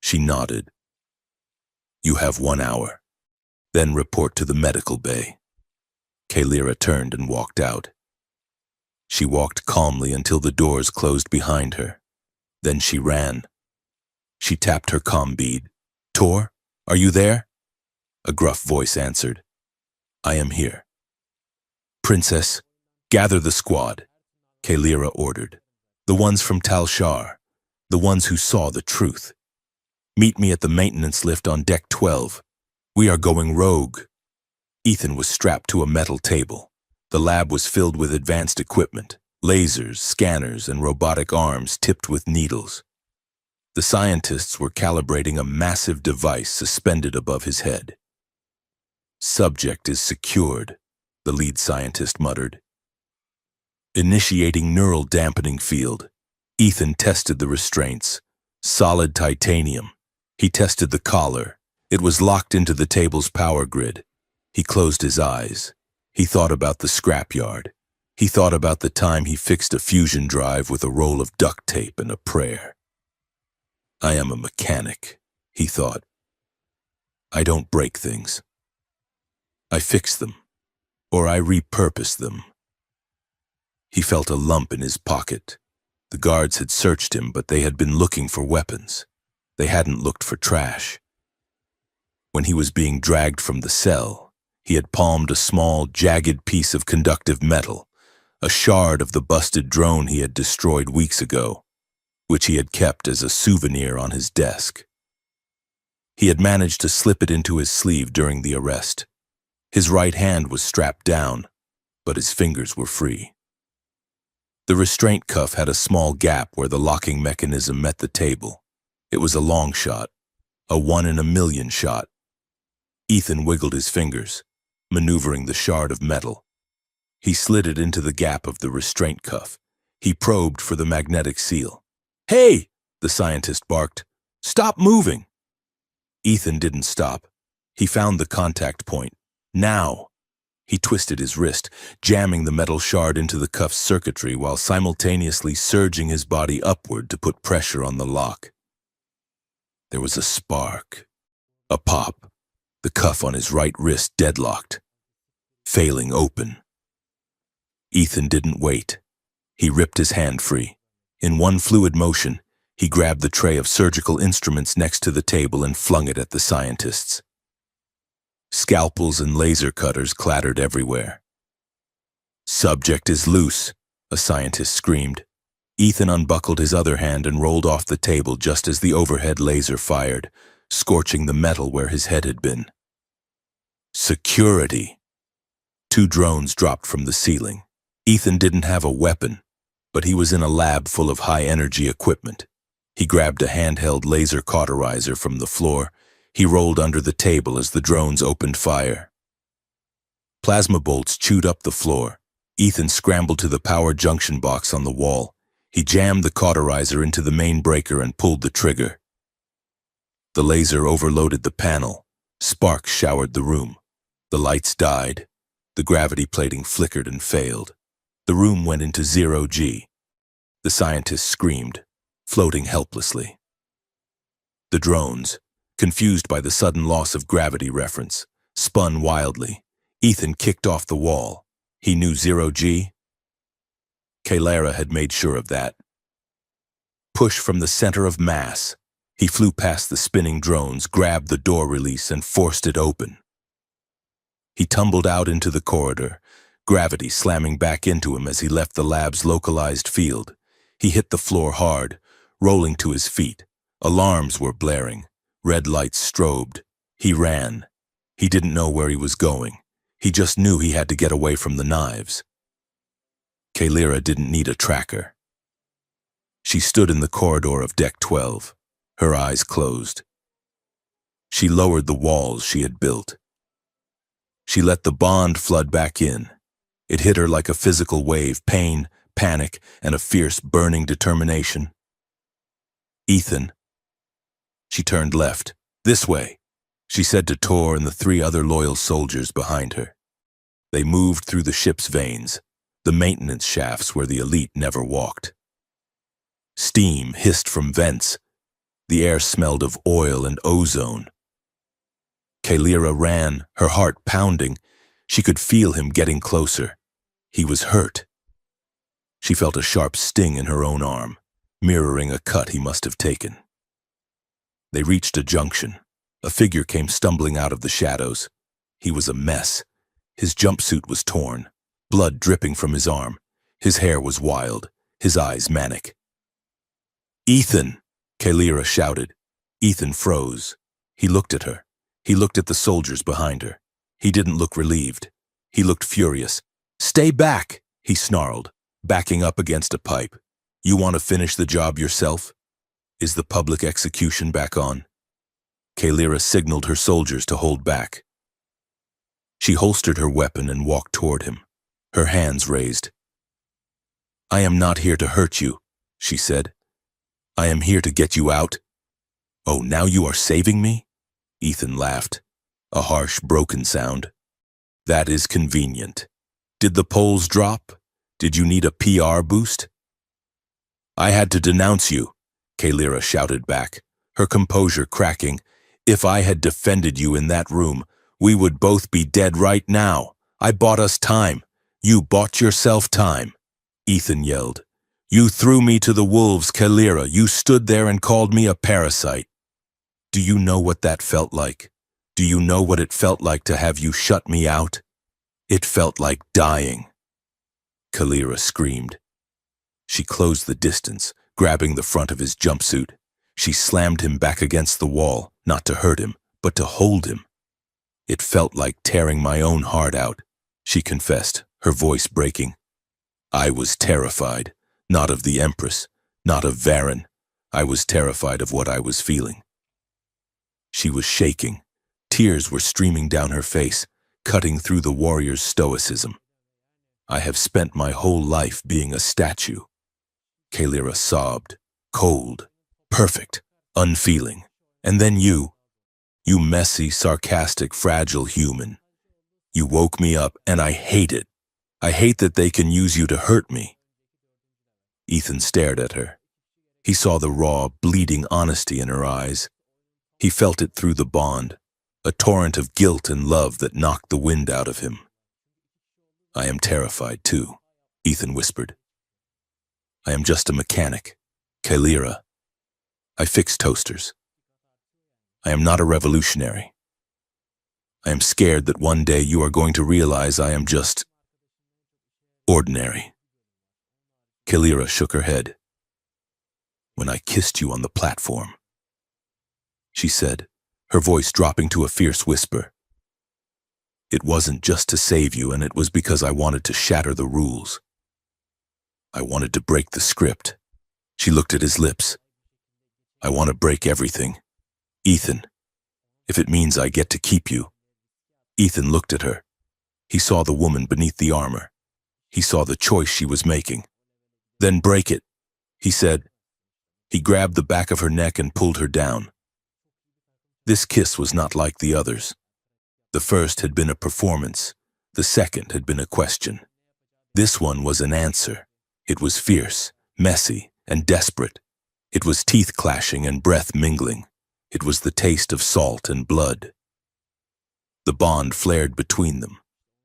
She nodded. "You have 1 hour. Then report to the medical bay." Kalira turned and walked out. She walked calmly until the doors closed behind her. Then she ran. She tapped her comm bead. "Tor, are you there?" A gruff voice answered. "I am here." "Princess, gather the squad," Kalira ordered. "The ones from Tal Shar, the ones who saw the truth. Meet me at the maintenance lift on deck 12. We are going rogue." Ethan was strapped to a metal table. The lab was filled with advanced equipment, lasers, scanners, and robotic arms tipped with needles. The scientists were calibrating a massive device suspended above his head. "Subject is secured," the lead scientist muttered. "Initiating neural dampening field." Ethan tested the restraints. Solid titanium. He tested the collar. It was locked into the table's power grid. He closed his eyes. He thought about the scrapyard. He thought about the time he fixed a fusion drive with a roll of duct tape and a prayer. "I am a mechanic," he thought. "I don't break things. I fix them, or I repurpose them." He felt a lump in his pocket. The guards had searched him, but they had been looking for weapons. They hadn't looked for trash. When he was being dragged from the cell, he had palmed a small, jagged piece of conductive metal, a shard of the busted drone he had destroyed weeks ago, which he had kept as a souvenir on his desk. He had managed to slip it into his sleeve during the arrest. His right hand was strapped down, but his fingers were free. The restraint cuff had a small gap where the locking mechanism met the table. It was a long shot, a 1 in a million shot. Ethan wiggled his fingers, maneuvering the shard of metal. He slid it into the gap of the restraint cuff. He probed for the magnetic seal. "Hey!" the scientist barked. "Stop moving!" Ethan didn't stop. He found the contact point. Now! He twisted his wrist, jamming the metal shard into the cuff's circuitry while simultaneously surging his body upward to put pressure on the lock. There was a spark, a pop, the cuff on his right wrist deadlocked, failing open. Ethan didn't wait. He ripped his hand free. In one fluid motion, he grabbed the tray of surgical instruments next to the table and flung it at the scientists. Scalpels and laser cutters clattered everywhere. "Subject is loose," a scientist screamed. Ethan unbuckled his other hand and rolled off the table just as the overhead laser fired, scorching the metal where his head had been. Security! 2 drones dropped from the ceiling. Ethan didn't have a weapon, but he was in a lab full of high-energy equipment. He grabbed a handheld laser cauterizer from the floor. He rolled under the table as the drones opened fire. Plasma bolts chewed up the floor. Ethan scrambled to the power junction box on the wall. He jammed the cauterizer into the main breaker and pulled the trigger. The laser overloaded the panel. Sparks showered the room. The lights died. The gravity plating flickered and failed. The room went into 0G. The scientist screamed, floating helplessly. The drones, confused by the sudden loss of gravity reference, spun wildly. Ethan kicked off the wall. He knew 0G. Kalara had made sure of that. Push from the center of mass. He flew past the spinning drones, grabbed the door release, and forced it open. He tumbled out into the corridor, gravity slamming back into him as he left the lab's localized field. He hit the floor hard, rolling to his feet. Alarms were blaring. Red lights strobed. He ran. He didn't know where he was going. He just knew he had to get away from the knives. Kalara didn't need a tracker. She stood in the corridor of Deck 12, her eyes closed. She lowered the walls she had built. She let the bond flood back in. It hit her like a physical wave, pain, panic, and a fierce, burning determination. "Ethan." She turned left. "This way," she said to Tor and the 3 other loyal soldiers behind her. They moved through the ship's veins, the maintenance shafts where the elite never walked. Steam hissed from vents. The air smelled of oil and ozone. Kalara ran, her heart pounding. She could feel him getting closer. He was hurt. She felt a sharp sting in her own arm, mirroring a cut he must have taken. They reached a junction. A figure came stumbling out of the shadows. He was a mess. His jumpsuit was torn, blood dripping from his arm. His hair was wild, his eyes manic. "Ethan!" Kalara shouted. Ethan froze. He looked at her. He looked at the soldiers behind her. He didn't look relieved. He looked furious. "Stay back!" he snarled, backing up against a pipe. "You want to finish the job yourself? Is the public execution back on?" Kalara signaled her soldiers to hold back. She holstered her weapon and walked toward him, her hands raised. "I am not here to hurt you," she said. "I am here to get you out." "Oh, now you are saving me?" Ethan laughed, a harsh, broken sound. "That is convenient. Did the polls drop? Did you need a PR boost?" "I had to denounce you," Kalara shouted back, her composure cracking. "If I had defended you in that room, we would both be dead right now. I bought us time. You bought yourself time." Ethan yelled. "You threw me to the wolves, Kalara. You stood there and called me a parasite. Do you know what that felt like? Do you know what it felt like to have you shut me out? It felt like dying." Kalara screamed. She closed the distance, grabbing the front of his jumpsuit. She slammed him back against the wall, not to hurt him, but to hold him. "It felt like tearing my own heart out," she confessed, her voice breaking. "I was terrified, not of the Empress, not of Varen. I was terrified of what I was feeling. She was shaking. Tears were streaming down her face, cutting through the warrior's stoicism. I have spent my whole life being a statue. Kalira sobbed, cold, perfect, unfeeling. And then you messy, sarcastic, fragile human. You woke me up, and I hate it. I hate that they can use you to hurt me. Ethan stared at her. He saw the raw, bleeding honesty in her eyes. He felt it through the bond, a torrent of guilt and love that knocked the wind out of him. I am terrified too, Ethan whispered. I am just a mechanic, Kalira. I fix toasters. I am not a revolutionary. I am scared that one day you are going to realize I am just ordinary. Kalira shook her head. When I kissed you on the platform, she said, her voice dropping to a fierce whisper. It wasn't just to save you, and it was because I wanted to shatter the rules. I wanted to break the script. She looked at his lips. I want to break everything. Ethan, if it means I get to keep you. Ethan looked at her. He saw the woman beneath the armor. He saw the choice she was making. Then break it, he said. He grabbed the back of her neck and pulled her down. This kiss was not like the others. The first had been a performance. The second had been a question. This one was an answer. It was fierce, messy, and desperate. It was teeth clashing and breath mingling. It was the taste of salt and blood. The bond flared between them.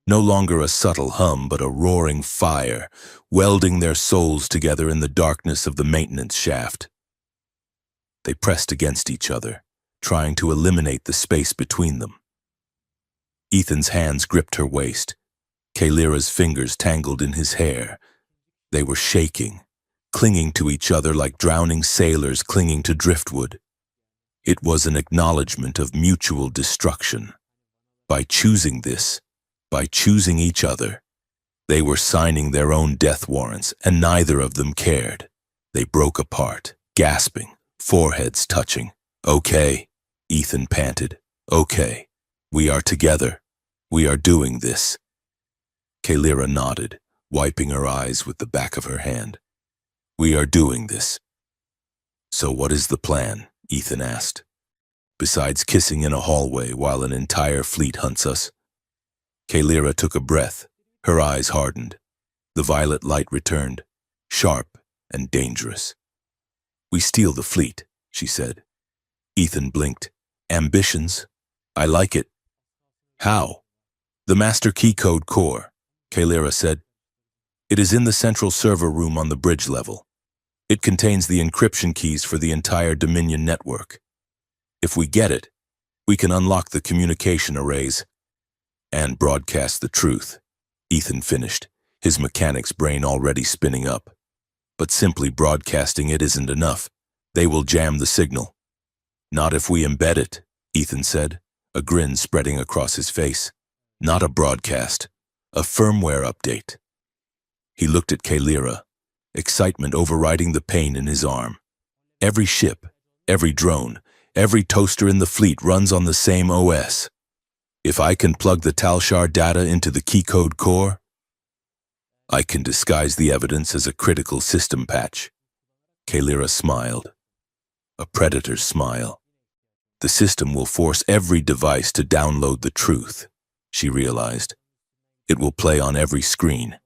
No longer a subtle hum, but a roaring fire, welding their souls together in the darkness of the maintenance shaft. They pressed against each other, trying to eliminate the space between them. Ethan's hands gripped her waist. Kalira's fingers tangled in his hair. They were shaking, clinging to each other like drowning sailors clinging to driftwood. It was an acknowledgement of mutual destruction. By choosing this, by choosing each other, they were signing their own death warrants, and neither of them cared. They broke apart, gasping, foreheads touching. Okay, Ethan panted. Okay, we are together. We are doing this. Kalira nodded, wiping her eyes with the back of her hand. We are doing this. So what is the plan? Ethan asked. Besides kissing in a hallway while an entire fleet hunts us? Kalira took a breath. Her eyes hardened. The violet light returned, sharp and dangerous. We steal the fleet, she said. Ethan blinked. Ambitions? I like it. How? The master key code core, Kalira said. It is in the central server room on the bridge level. It contains the encryption keys for the entire Dominion network. If we get it, we can unlock the communication arrays and broadcast the truth. Ethan finished, his mechanic's brain already spinning up. But simply broadcasting it isn't enough. They will jam the signal. Not if we embed it, Ethan said, a grin spreading across his face. Not a broadcast, a firmware update. He looked at Kalira, excitement overriding the pain in his arm. Every ship, every drone, every toaster in the fleet runs on the same OS. If I can plug the Talshar data into the key code core, I can disguise the evidence as a critical system patch. Kalira smiled. A predator's smile. The system will force every device to download the truth, she realized. It will play on every screen,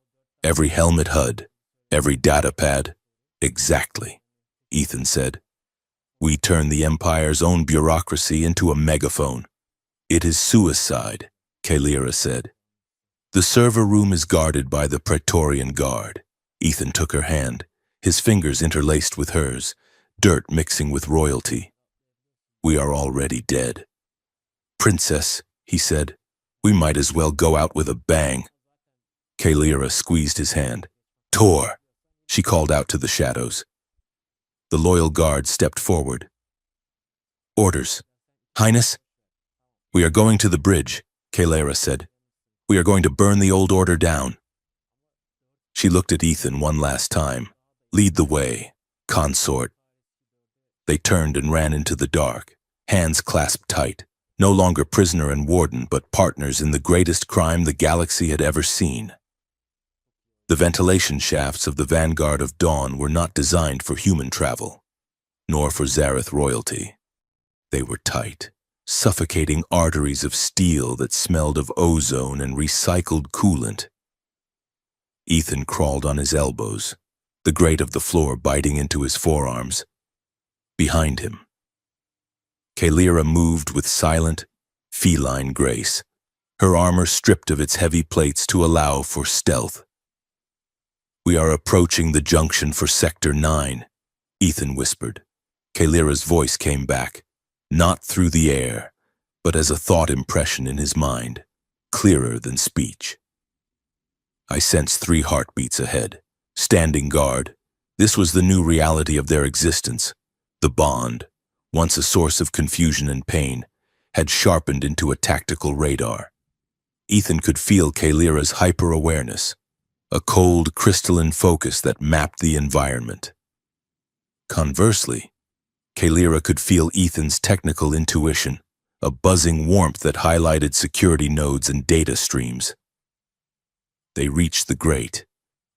every helmet HUD, every data pad. Exactly, Ethan said. We turn the Empire's own bureaucracy into a megaphone. It is suicide, Kalira said. The server room is guarded by the Praetorian Guard. Ethan took her hand, his fingers interlaced with hers, dirt mixing with royalty. We are already dead. Princess, he said, we might as well go out with a bang. Kalira squeezed his hand. Tor, she called out to the shadows. The loyal guard stepped forward. Orders. Highness? We are going to the bridge, Kalira said. We are going to burn the old order down. She looked at Ethan one last time. Lead the way, consort. They turned and ran into the dark, hands clasped tight, no longer prisoner and warden, but partners in the greatest crime the galaxy had ever seen. The ventilation shafts of the Vanguard of Dawn were not designed for human travel, nor for Zareth royalty. They were tight, suffocating arteries of steel that smelled of ozone and recycled coolant. Ethan crawled on his elbows, the grate of the floor biting into his forearms. Behind him, Kaelira moved with silent, feline grace, her armor stripped of its heavy plates to allow for stealth. "We are approaching the junction for Sector 9, Ethan whispered. Kaelira's voice came back, not through the air, but as a thought impression in his mind, clearer than speech. I sensed 3 heartbeats ahead, standing guard. This was the new reality of their existence. The bond, once a source of confusion and pain, had sharpened into a tactical radar. Ethan could feel Kaelira's hyper-awareness, a cold, crystalline focus that mapped the environment. Conversely, Kaelira could feel Ethan's technical intuition, a buzzing warmth that highlighted security nodes and data streams. They reached the grate.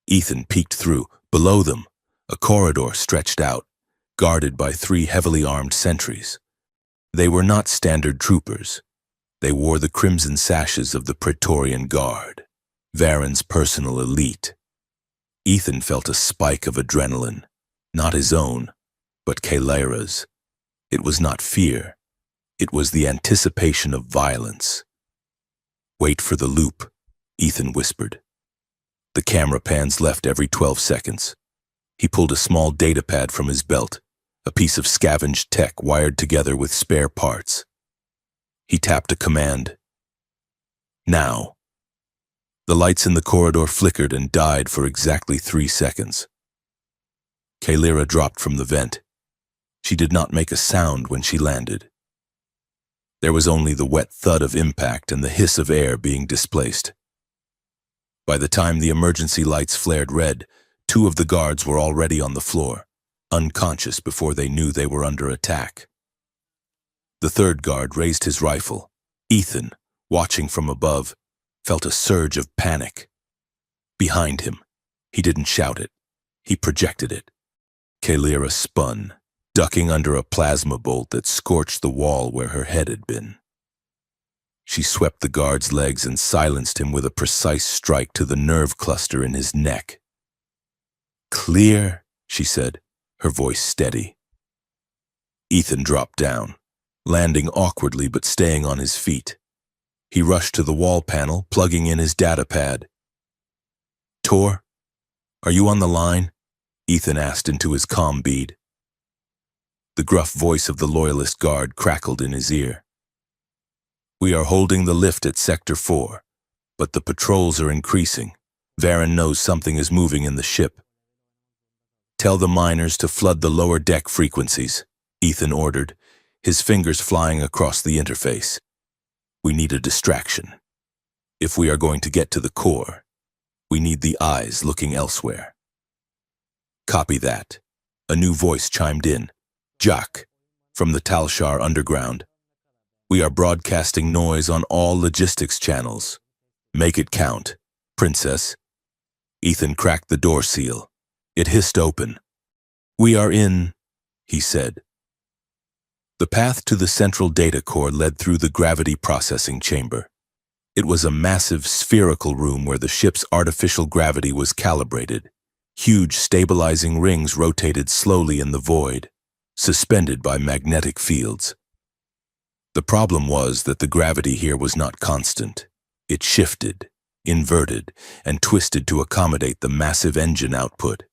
Ethan peeked through. Below them, a corridor stretched out, guarded by 3 heavily armed sentries. They were not standard troopers. They wore the crimson sashes of the Praetorian Guard, Varen's personal elite. Ethan felt a spike of adrenaline, not his own, but Kaelira's. It was not fear. It was the anticipation of violence. "Wait for the loop," Ethan whispered. The camera pans left every 12 seconds. He pulled a small datapad from his belt, a piece of scavenged tech wired together with spare parts. He tapped a command. "Now." The lights in the corridor flickered and died for exactly 3 seconds. Kaelira dropped from the vent. She did not make a sound when she landed. There was only the wet thud of impact and the hiss of air being displaced. By the time the emergency lights flared red, 2 of the guards were already on the floor, unconscious before they knew they were under attack. The 3rd guard raised his rifle. Ethan, watching from above, felt a surge of panic. Behind him, he didn't shout it. He projected it. Kaelira spun, ducking under a plasma bolt that scorched the wall where her head had been. She swept the guard's legs and silenced him with a precise strike to the nerve cluster in his neck. "Clear," she said, her voice steady. Ethan dropped down, landing awkwardly but staying on his feet. He rushed to the wall panel, plugging in his datapad. "Tor, are you on the line?" Ethan asked into his comm bead. The gruff voice of the loyalist guard crackled in his ear. "We are holding the lift at Sector 4, but the patrols are increasing. Varen knows something is moving in the ship." "Tell the miners to flood the lower deck frequencies," Ethan ordered, his fingers flying across the interface. "We need a distraction. If we are going to get to the core, we need the eyes looking elsewhere." "Copy that." A new voice chimed in. "Jack, from the Talshar Underground. We are broadcasting noise on all logistics channels. Make it count, Princess." Ethan cracked the door seal. It hissed open. "We are in," he said. The path to the central data core led through the gravity processing chamber. It was a massive spherical room where the ship's artificial gravity was calibrated. Huge stabilizing rings rotated slowly in the void, suspended by magnetic fields. The problem was that the gravity here was not constant. It shifted, inverted, and twisted to accommodate the massive engine output.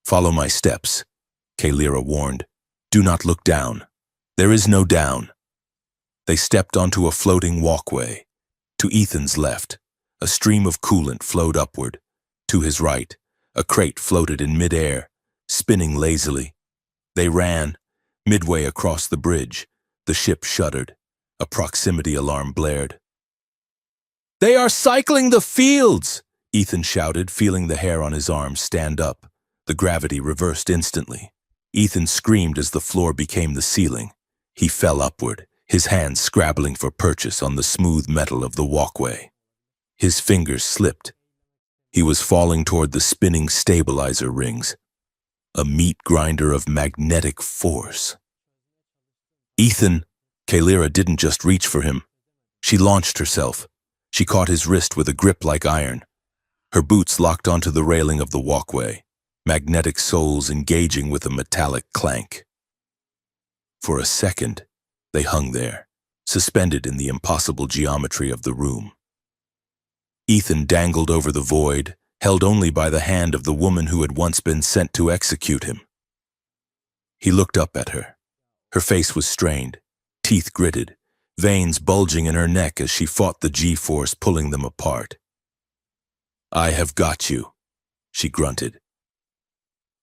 "Follow my steps," Kaelira warned. "Do not look down. There is no down." They stepped onto a floating walkway. To Ethan's left, a stream of coolant flowed upward. To his right, a crate floated in midair, spinning lazily. They ran. Midway across the bridge, the ship shuddered. A proximity alarm blared. "They are cycling the fields!" Ethan shouted, feeling the hair on his arms stand up. The gravity reversed instantly. Ethan screamed as the floor became the ceiling. He fell upward, his hands scrabbling for purchase on the smooth metal of the walkway. His fingers slipped. He was falling toward the spinning stabilizer rings, a meat grinder of magnetic force. Ethan! Kalira didn't just reach for him. She launched herself. She caught his wrist with a grip like iron. Her boots locked onto the railing of the walkway, magnetic soles engaging with a metallic clank. For a second, they hung there, suspended in the impossible geometry of the room. Ethan dangled over the void, held only by the hand of the woman who had once been sent to execute him. He looked up at her. Her face was strained, teeth gritted, veins bulging in her neck as she fought the G-force pulling them apart. "I have got you," she grunted.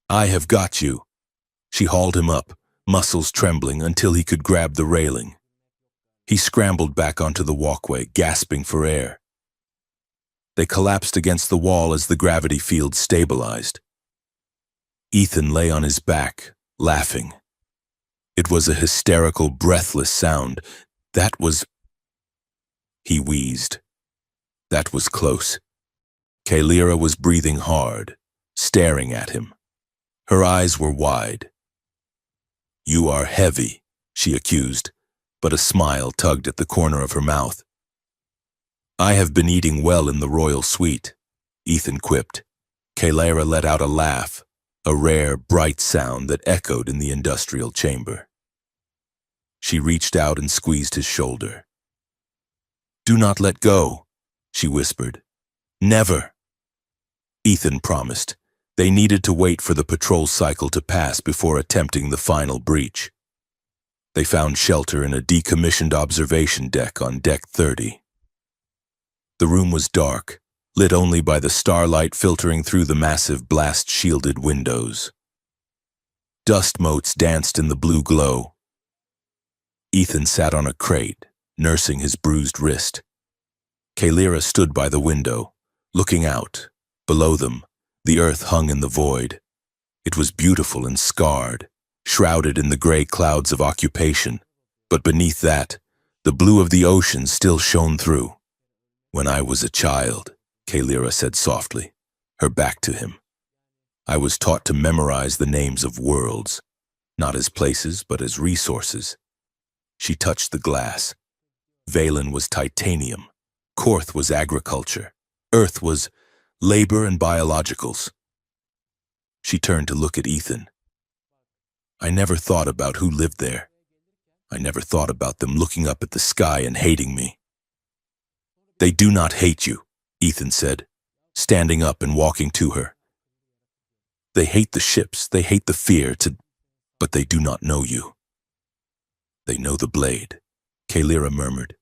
"I have got you." She hauled him up, muscles trembling until he could grab the railing. He scrambled back onto the walkway, gasping for air. They collapsed against the wall as the gravity field stabilized. Ethan lay on his back, laughing. It was a hysterical, breathless sound. That was... He wheezed. That was close. Kalira was breathing hard, staring at him. Her eyes were wide. "You are heavy," she accused, but a smile tugged at the corner of her mouth. "I have been eating well in the royal suite," Ethan quipped. Kalira let out a laugh, a rare, bright sound that echoed in the industrial chamber. She reached out and squeezed his shoulder. "Do not let go," she whispered. "Never." Ethan promised. They needed to wait for the patrol cycle to pass before attempting the final breach. They found shelter in a decommissioned observation deck on Deck 30. The room was dark, lit only by the starlight filtering through the massive blast-shielded windows. Dust motes danced in the blue glow. Ethan sat on a crate, nursing his bruised wrist. Kalira stood by the window, looking out. Below them, the earth hung in the void. It was beautiful and scarred, shrouded in the gray clouds of occupation, but beneath that, the blue of the ocean still shone through. "When I was a child," Kalira said softly, her back to him, "I was taught to memorize the names of worlds, not as places but as resources." She touched the glass. Valen was titanium, Korth was agriculture, Earth was labor and biologicals. She turned to look at Ethan. "I never thought about who lived there. I never thought about them looking up at the sky and hating me." "They do not hate you," Ethan said, standing up and walking to her. "They hate the ships, they hate the fear, but they do not know you." "They know the blade," Kalira murmured.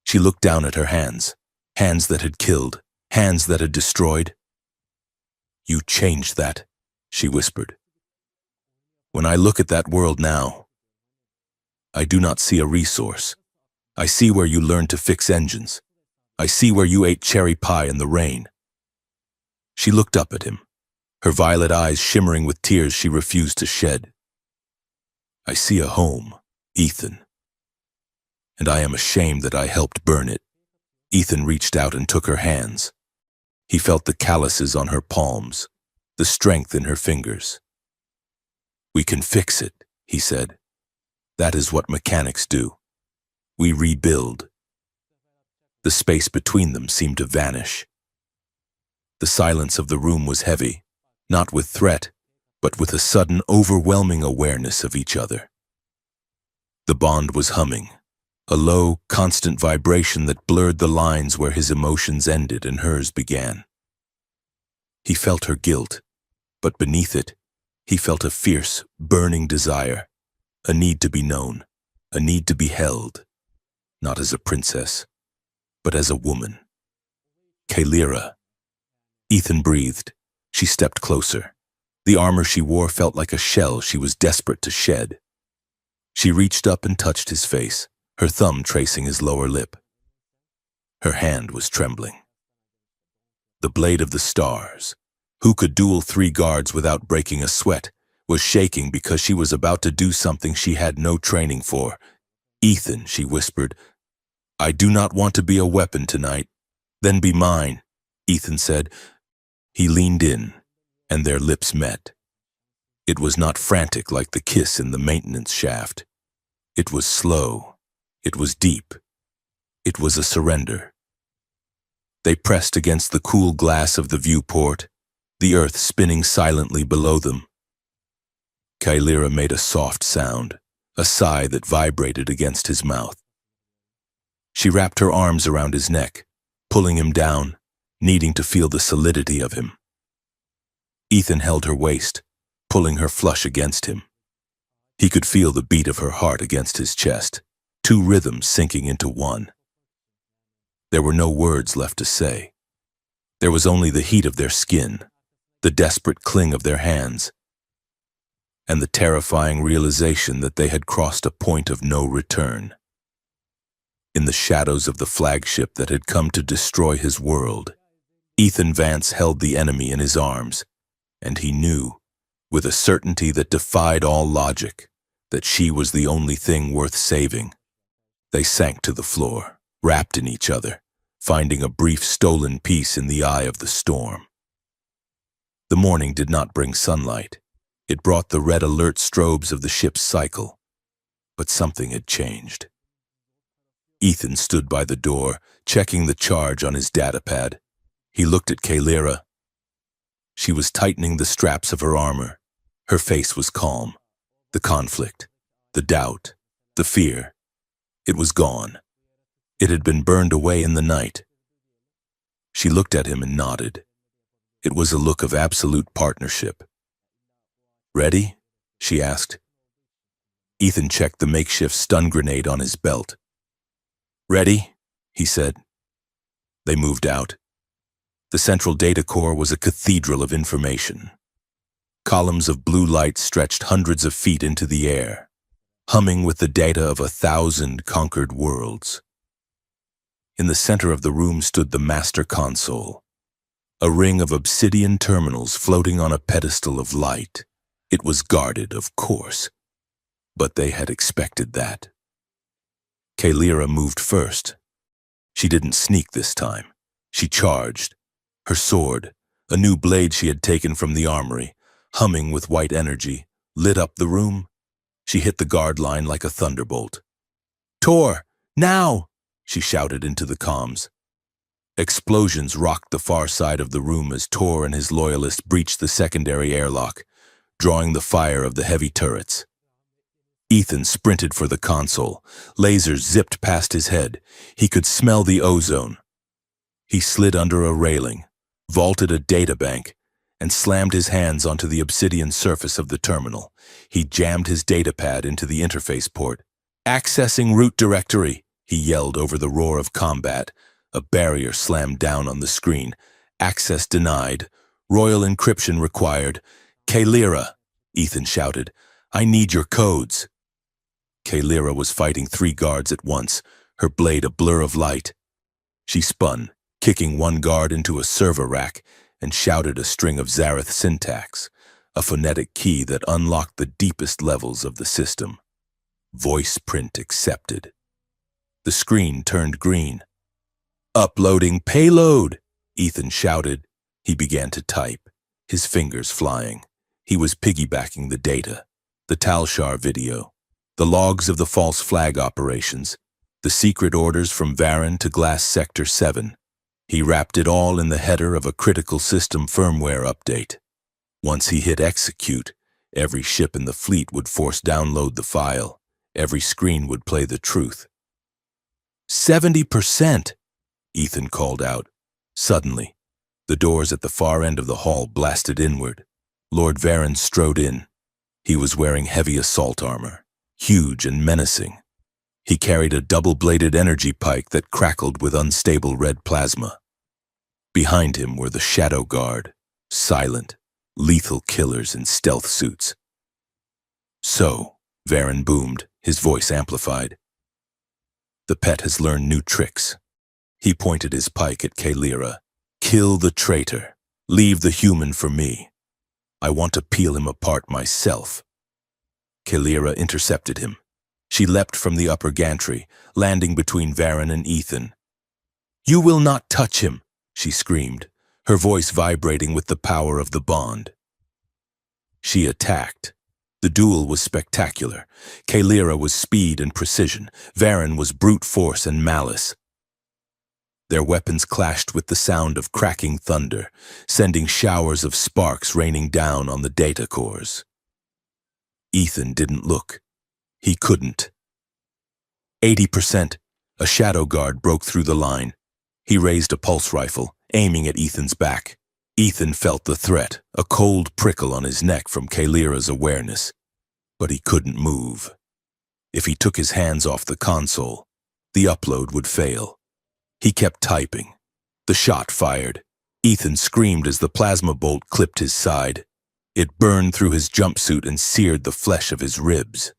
She looked down at her hands, hands that had killed, hands that had destroyed. "You changed that," she whispered. "When I look at that world now, I do not see a resource. I see where you learned to fix engines. I see where you ate cherry pie in the rain." She looked up at him, her violet eyes shimmering with tears she refused to shed. "I see a home, Ethan. And I am ashamed that I helped burn it." Ethan reached out and took her hands. He felt the calluses on her palms, the strength in her fingers. "We can fix it," he said. "That is what mechanics do. We rebuild." The space between them seemed to vanish. The silence of the room was heavy, not with threat, but with a sudden, overwhelming awareness of each other. The bond was humming, a low, constant vibration that blurred the lines where his emotions ended and hers began. He felt her guilt, but beneath it, he felt a fierce, burning desire, a need to be known, a need to be held, not as a princess, but as a woman. "Kalira." Ethan breathed. She stepped closer. The armor she wore felt like a shell she was desperate to shed. She reached up and touched his face, her thumb tracing his lower lip. Her hand was trembling. The blade of the stars. Who could duel 3 guards without breaking a sweat, was shaking because she was about to do something she had no training for. "Ethan," she whispered, "I do not want to be a weapon tonight." "Then be mine," Ethan said. He leaned in, and their lips met. It was not frantic like the kiss in the maintenance shaft. It was slow. It was deep. It was a surrender. They pressed against the cool glass of the viewport, the earth spinning silently below them. Kailira made a soft sound, a sigh that vibrated against his mouth. She wrapped her arms around his neck, pulling him down, needing to feel the solidity of him. Ethan held her waist, pulling her flush against him. He could feel the beat of her heart against his chest, two rhythms sinking into one. There were no words left to say. There was only the heat of their skin, the desperate cling of their hands, and the terrifying realization that they had crossed a point of no return. In the shadows of the flagship that had come to destroy his world, Ethan Vance held the enemy in his arms, and he knew, with a certainty that defied all logic, that she was the only thing worth saving. They sank to the floor, wrapped in each other, finding a brief stolen peace in the eye of the storm. The morning did not bring sunlight. It brought the red alert strobes of the ship's cycle. But something had changed. Ethan stood by the door, checking the charge on his datapad. He looked at Kailira. She was tightening the straps of her armor. Her face was calm. The conflict, the doubt, the fear, it was gone. It had been burned away in the night. She looked at him and nodded. It was a look of absolute partnership. "Ready?" she asked. Ethan checked the makeshift stun grenade on his belt. "Ready?" he said. They moved out. The central data core was a cathedral of information. Columns of blue light stretched hundreds of feet into the air, humming with the data of 1,000 conquered worlds. In the center of the room stood the master console, a ring of obsidian terminals floating on a pedestal of light. It was guarded, of course, but they had expected that. Kailira moved first. She didn't sneak this time. She charged. Her sword, a new blade she had taken from the armory, humming with white energy, lit up the room. She hit the guard line like a thunderbolt. "Tor, now!" she shouted into the comms. Explosions rocked the far side of the room as Tor and his loyalists breached the secondary airlock, drawing the fire of the heavy turrets. Ethan sprinted for the console. Lasers zipped past his head. He could smell the ozone. He slid under a railing, vaulted a databank, and slammed his hands onto the obsidian surface of the terminal. He jammed his datapad into the interface port. "Accessing root directory," he yelled over the roar of combat. A barrier slammed down on the screen. "Access denied. Royal encryption required." "Kailira," Ethan shouted, "I need your codes." Kailira was fighting 3 guards at once, her blade a blur of light. She spun, kicking one guard into a server rack, and shouted a string of Zareth syntax, a phonetic key that unlocked the deepest levels of the system. Voice print accepted. The screen turned green. "Uploading payload," Ethan shouted. He began to type, his fingers flying. He was piggybacking the data, the Talshar video, the logs of the false flag operations, the secret orders from Varan to Glass Sector 7. He wrapped it all in the header of a critical system firmware update. Once he hit execute, every ship in the fleet would force download the file. Every screen would play the truth. 70%, Ethan called out. Suddenly, the doors at the far end of the hall blasted inward. Lord Varan strode in. He was wearing heavy assault armor, huge and menacing. He carried a double-bladed energy pike that crackled with unstable red plasma. Behind him were the Shadow Guard, silent, lethal killers in stealth suits. "So," Varan boomed, his voice amplified. "The pet has learned new tricks." He pointed his pike at Kailira. "Kill the traitor. Leave the human for me." I want to peel him apart myself. Kalira intercepted him. She leapt from the upper gantry, landing between Varen and Ethan. "You will not touch him," she screamed, her voice vibrating with the power of the bond. She attacked. The duel was spectacular. Kalira was speed and precision. Varen was brute force and malice. Their weapons clashed with the sound of cracking thunder, sending showers of sparks raining down on the data cores. Ethan didn't look. He couldn't. 80%. A shadow guard broke through the line. He raised a pulse rifle, aiming at Ethan's back. Ethan felt the threat, a cold prickle on his neck from Kalira's awareness. But he couldn't move. If he took his hands off the console, the upload would fail. He kept typing. The shot fired. Ethan screamed as the plasma bolt clipped his side. It burned through his jumpsuit and seared the flesh of his ribs.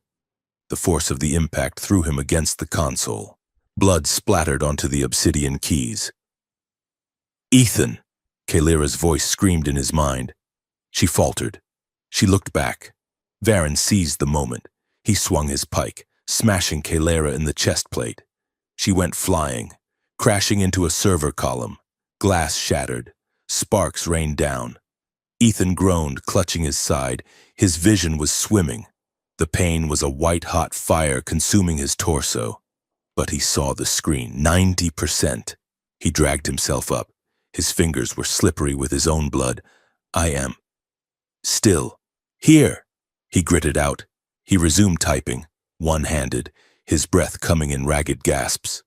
The force of the impact threw him against the console. Blood splattered onto the obsidian keys. "Ethan!" Kalira's voice screamed in his mind. She faltered. She looked back. Varen seized the moment. He swung his pike, smashing Kalira in the chest plate. She went flying, crashing into a server column. Glass shattered. Sparks rained down. Ethan groaned, clutching his side. His vision was swimming. The pain was a white-hot fire consuming his torso. But he saw the screen. 90%. He dragged himself up. His fingers were slippery with his own blood. "I am still here," he gritted out. He resumed typing, one-handed, his breath coming in ragged gasps.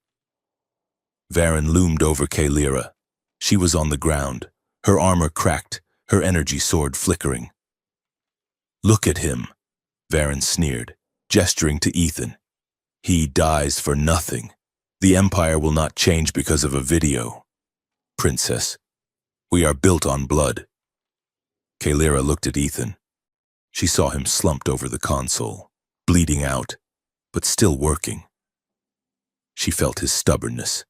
Varen loomed over Kalira. She was on the ground, her armor cracked, her energy sword flickering. "Look at him," Varen sneered, gesturing to Ethan. "He dies for nothing. The Empire will not change because of a video. Princess, we are built on blood." Kalira looked at Ethan. She saw him slumped over the console, bleeding out, but still working. She felt his stubbornness.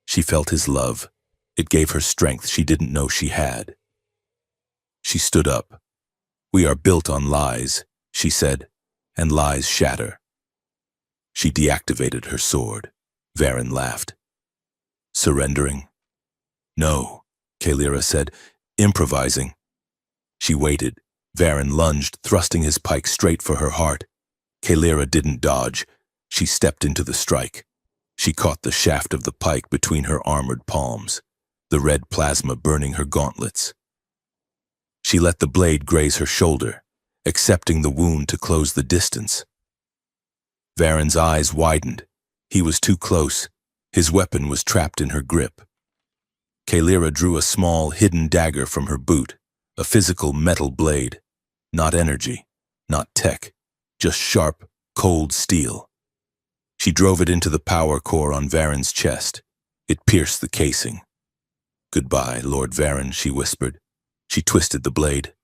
She felt his love. It gave her strength she didn't know she had. She stood up. "We are built on lies," she said, "and lies shatter." She deactivated her sword. Varen laughed. "Surrendering?" "No," Kalira said, "improvising." She waited. Varen lunged, thrusting his pike straight for her heart. Kalira didn't dodge. She stepped into the strike. She caught the shaft of the pike between her armored palms, the red plasma burning her gauntlets. She let the blade graze her shoulder, accepting the wound to close the distance. Varen's eyes widened. He was too close. His weapon was trapped in her grip. Kalira drew a small, hidden dagger from her boot, a physical metal blade. Not energy, not tech, just sharp, cold steel. She drove it into the power core on Varen's chest. It pierced the casing. "Goodbye, Lord Varen," she whispered. She twisted the blade.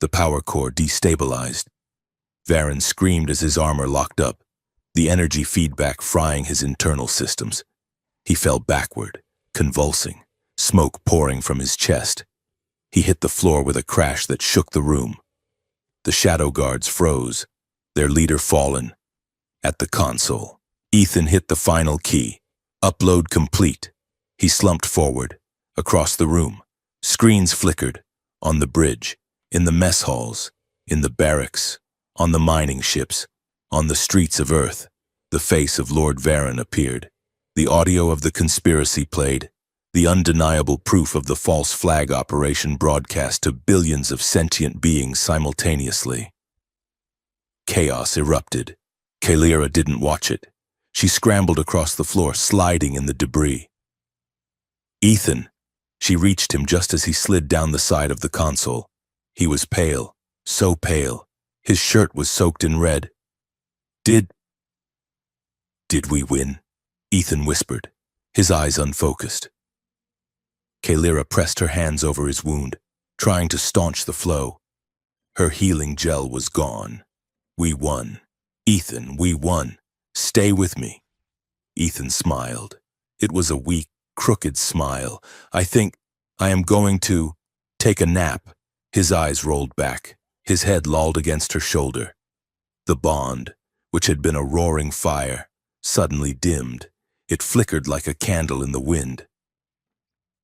The power core destabilized. Varen screamed as his armor locked up, the energy feedback frying his internal systems. He fell backward, convulsing, smoke pouring from his chest. He hit the floor with a crash that shook the room. The shadow guards froze, their leader fallen. At the console, Ethan hit the final key. Upload complete. He slumped forward, across the room. Screens flickered, on the bridge, in the mess halls, in the barracks, on the mining ships, on the streets of Earth. The face of Lord Varen appeared. The audio of the conspiracy played, the undeniable proof of the false flag operation broadcast to billions of sentient beings simultaneously. Chaos erupted. Kalira didn't watch it. She scrambled across the floor, sliding in the debris. "Ethan!" She reached him just as he slid down the side of the console. He was pale, so pale. His shirt was soaked in red. Did we win?" Ethan whispered, his eyes unfocused. Kalira pressed her hands over his wound, trying to staunch the flow. Her healing gel was gone. "We won. Ethan, we won. Stay with me." Ethan smiled. It was a weak, crooked smile. I am going to take a nap." His eyes rolled back, his head lolled against her shoulder. The bond, which had been a roaring fire, suddenly dimmed. It flickered like a candle in the wind.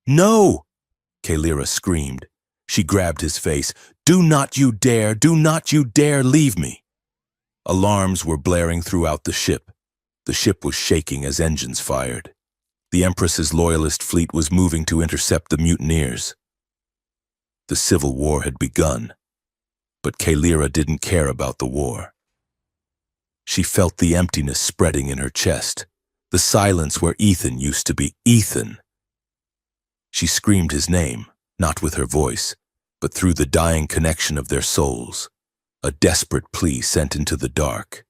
"No!" Kalira screamed. She grabbed his face. "Do not you dare leave me!" Alarms were blaring throughout the ship. The ship was shaking as engines fired. The Empress's loyalist fleet was moving to intercept the mutineers. The civil war had begun, but Kalira didn't care about the war. She felt the emptiness spreading in her chest, the silence where Ethan used to be. Ethan! She screamed his name, not with her voice, but through the dying connection of their souls, a desperate plea sent into the dark,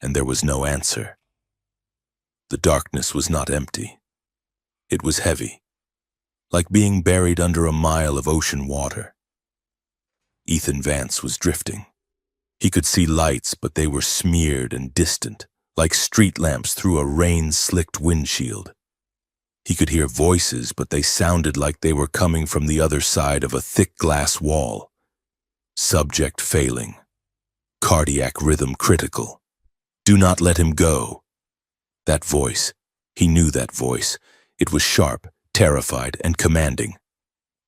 and there was no answer. The darkness was not empty. It was heavy, like being buried under a mile of ocean water. Ethan Vance was drifting. He could see lights, but they were smeared and distant, like street lamps through a rain-slicked windshield. He could hear voices, but they sounded like they were coming from the other side of a thick glass wall. Subject failing. Cardiac rhythm critical. Do not let him go. That voice, he knew that voice. It was sharp, terrified, and commanding.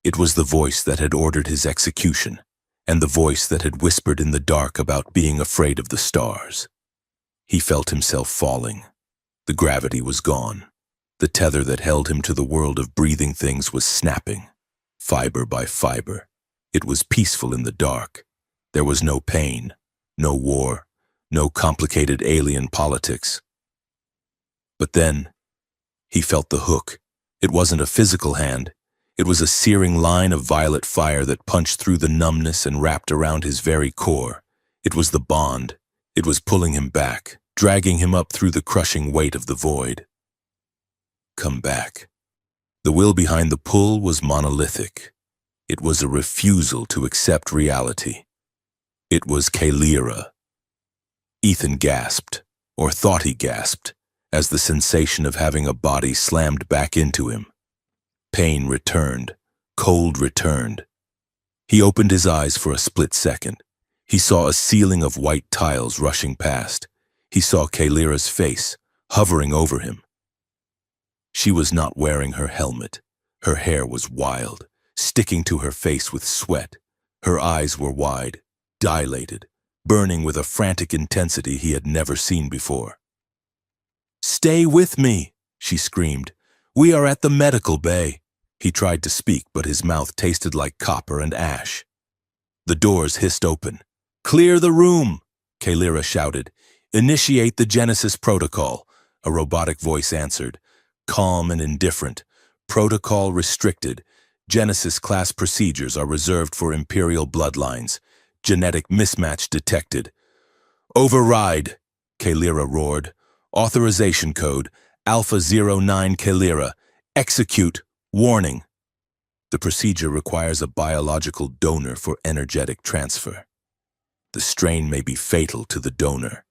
It was the voice that had ordered his execution, and the voice that had whispered in the dark about being afraid of the stars. He felt himself falling. The gravity was gone. The tether that held him to the world of breathing things was snapping, fiber by fiber. It was peaceful in the dark. There was no pain, no war, no complicated alien politics. But then, he felt the hook. It wasn't a physical hand. It was a searing line of violet fire that punched through the numbness and wrapped around his very core. It was the bond. It was pulling him back, dragging him up through the crushing weight of the void. Come back. The will behind the pull was monolithic. It was a refusal to accept reality. It was Kalira. Ethan gasped, or thought he gasped, as the sensation of having a body slammed back into him. Pain returned, cold returned. He opened his eyes for a split second. He saw a ceiling of white tiles rushing past. He saw Kalira's face, hovering over him. She was not wearing her helmet. Her hair was wild, sticking to her face with sweat. Her eyes were wide, dilated, burning with a frantic intensity he had never seen before. "Stay with me," she screamed. "We are at the medical bay." He tried to speak, but his mouth tasted like copper and ash. The doors hissed open. "Clear the room," Kalira shouted. "Initiate the Genesis protocol," a robotic voice answered, calm and indifferent. "Protocol restricted. Genesis class procedures are reserved for Imperial bloodlines. Genetic mismatch detected." "Override," Kalira roared. "Authorization code, Alpha 09 Kalira. Execute. Warning. The procedure requires a biological donor for energetic transfer. The strain may be fatal to the donor."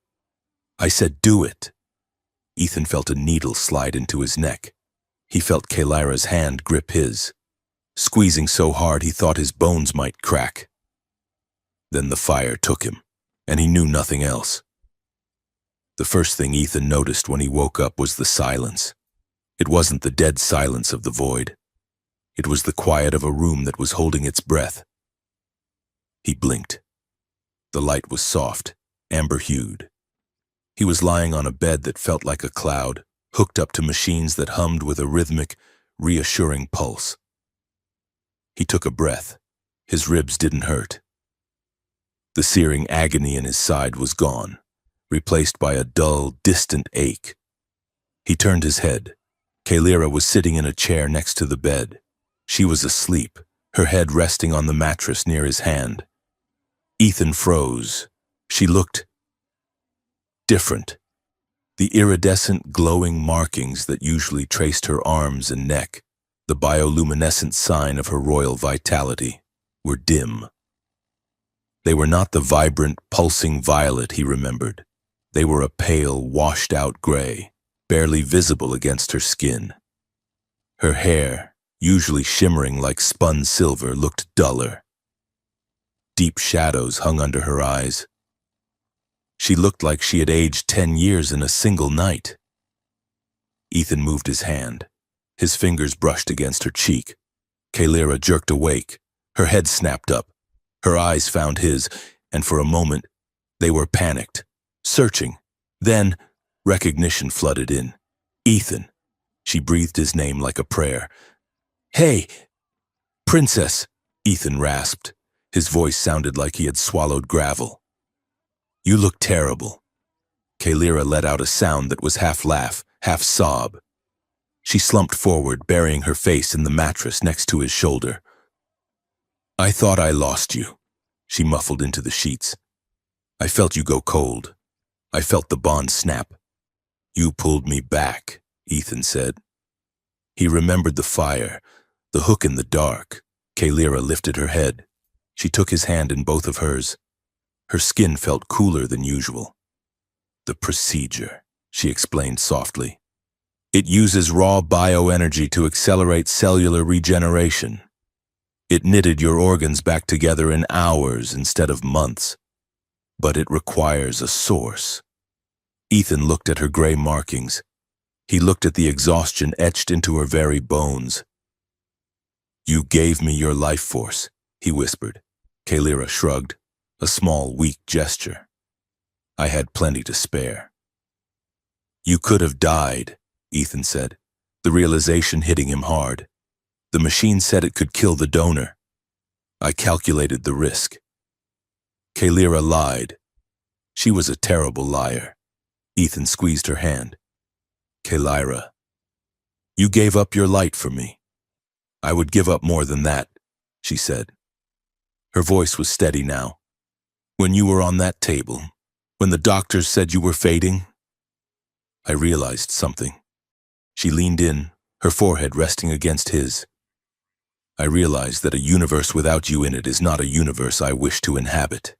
"I said do it." Ethan felt a needle slide into his neck. He felt Kalira's hand grip his, squeezing so hard he thought his bones might crack. Then the fire took him, and he knew nothing else. The first thing Ethan noticed when he woke up was the silence. It wasn't the dead silence of the void. It was the quiet of a room that was holding its breath. He blinked. The light was soft, amber-hued. He was lying on a bed that felt like a cloud, hooked up to machines that hummed with a rhythmic, reassuring pulse. He took a breath. His ribs didn't hurt. The searing agony in his side was gone, replaced by a dull, distant ache. He turned his head. Kalira was sitting in a chair next to the bed. She was asleep, her head resting on the mattress near his hand. Ethan froze. She looked different. The iridescent, glowing markings that usually traced her arms and neck, the bioluminescent sign of her royal vitality, were dim. They were not the vibrant, pulsing violet he remembered. They were a pale, washed-out gray, barely visible against her skin. Her hair, usually shimmering like spun silver, looked duller. Deep shadows hung under her eyes. She looked like she had aged 10 years in a single night. Ethan moved his hand. His fingers brushed against her cheek. Kalira jerked awake. Her head snapped up. Her eyes found his, and for a moment, they were panicked, searching. Then, recognition flooded in. Ethan. She breathed his name like a prayer. "Hey, Princess," Ethan rasped. His voice sounded like he had swallowed gravel. "You look terrible." Kalira let out a sound that was half laugh, half sob. She slumped forward, burying her face in the mattress next to his shoulder. "I thought I lost you," she muffled into the sheets. "I felt you go cold. I felt the bond snap." "You pulled me back," Ethan said. He remembered the fire, the hook in the dark. Kalira lifted her head. She took his hand in both of hers. Her skin felt cooler than usual. "The procedure," she explained softly. "It uses raw bioenergy to accelerate cellular regeneration. It knitted your organs back together in hours instead of months. But it requires a source." Ethan looked at her gray markings. He looked at the exhaustion etched into her very bones. "You gave me your life force," he whispered. Kalira shrugged, a small, weak gesture. "I had plenty to spare." "You could have died," Ethan said, the realization hitting him hard. "The machine said it could kill the donor. I calculated the risk." Kalira lied. She was a terrible liar. Ethan squeezed her hand. "Kalira, you gave up your light for me." "I would give up more than that," she said. Her voice was steady now. "When you were on that table, when the doctors said you were fading, I realized something." She leaned in, her forehead resting against his. "I realized that a universe without you in it is not a universe I wish to inhabit.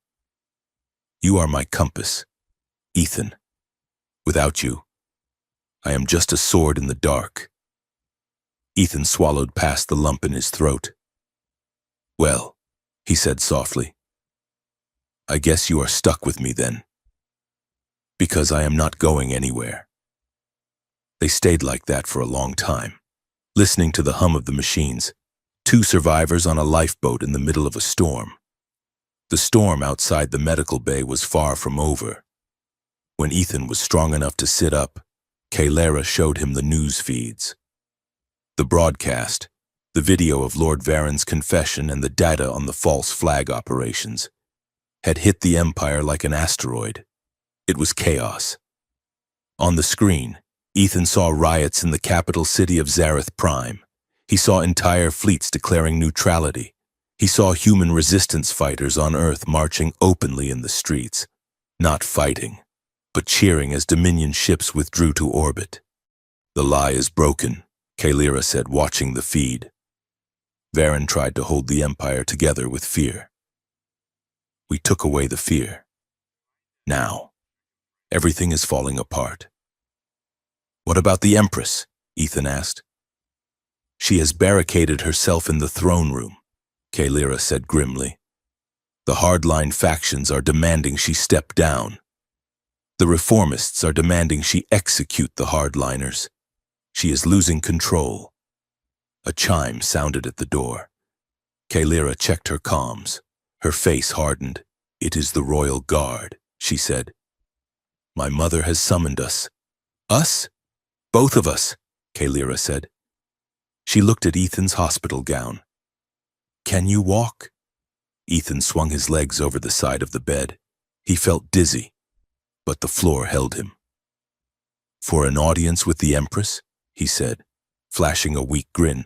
You are my compass, Ethan. Without you, I am just a sword in the dark." Ethan swallowed past the lump in his throat. "Well," he said softly, "I guess you are stuck with me then. Because I am not going anywhere." They stayed like that for a long time, listening to the hum of the machines, two survivors on a lifeboat in the middle of a storm. The storm outside the medical bay was far from over. When Ethan was strong enough to sit up, Kalira showed him the news feeds. The broadcast, the video of Lord Varen's confession and the data on the false flag operations, had hit the Empire like an asteroid. It was chaos. On the screen, Ethan saw riots in the capital city of Zareth Prime. He saw entire fleets declaring neutrality. He saw human resistance fighters on Earth marching openly in the streets, not fighting, but cheering as Dominion ships withdrew to orbit. "The lie is broken," Kalira said, watching the feed. Varen tried to hold the Empire together with fear. "We took away the fear. Now, everything is falling apart." "What about the Empress?" Ethan asked. "She has barricaded herself in the throne room," Kalira said grimly. "The hardline factions are demanding she step down. The reformists are demanding she execute the hardliners. She is losing control." A chime sounded at the door. Kalira checked her comms. Her face hardened. "It is the Royal Guard," she said. "My mother has summoned us." "Us?" "Both of us," Kalira said. She looked at Ethan's hospital gown. "Can you walk?" Ethan swung his legs over the side of the bed. He felt dizzy, but the floor held him. "For an audience with the Empress?" he said, flashing a weak grin.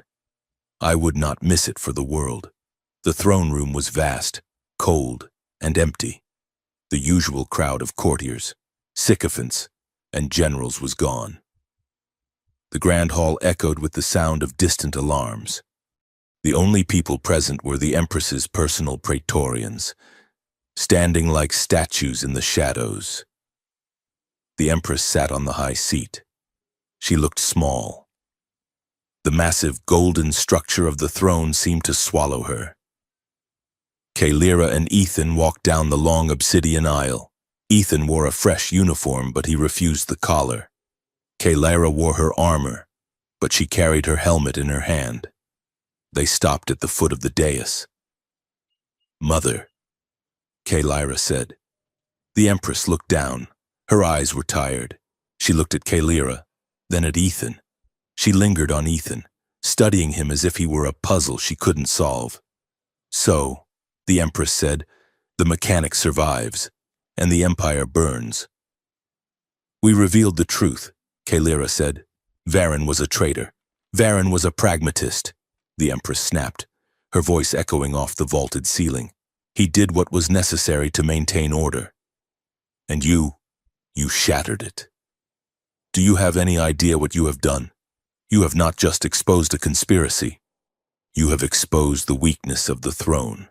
"I would not miss it for the world." The throne room was vast, cold, and empty. The usual crowd of courtiers, sycophants, and generals was gone. The grand hall echoed with the sound of distant alarms. The only people present were the Empress's personal praetorians, standing like statues in the shadows. The Empress sat on the high seat. She looked small. The massive golden structure of the throne seemed to swallow her. Kalyra and Ethan walked down the long obsidian aisle. Ethan wore a fresh uniform, but he refused the collar. Kalyra wore her armor, but she carried her helmet in her hand. They stopped at the foot of the dais. "Mother," Kalyra said. The Empress looked down. Her eyes were tired. She looked at Kalyra, then at Ethan. She lingered on Ethan, studying him as if he were a puzzle she couldn't solve. "So," the Empress said, "the mechanic survives, and the Empire burns." "We revealed the truth," Kalyra said. "Varen was a traitor. Varen was a pragmatist," the Empress snapped, her voice echoing off the vaulted ceiling. "He did what was necessary to maintain order. And you shattered it. Do you have any idea what you have done? You have not just exposed a conspiracy. You have exposed the weakness of the throne."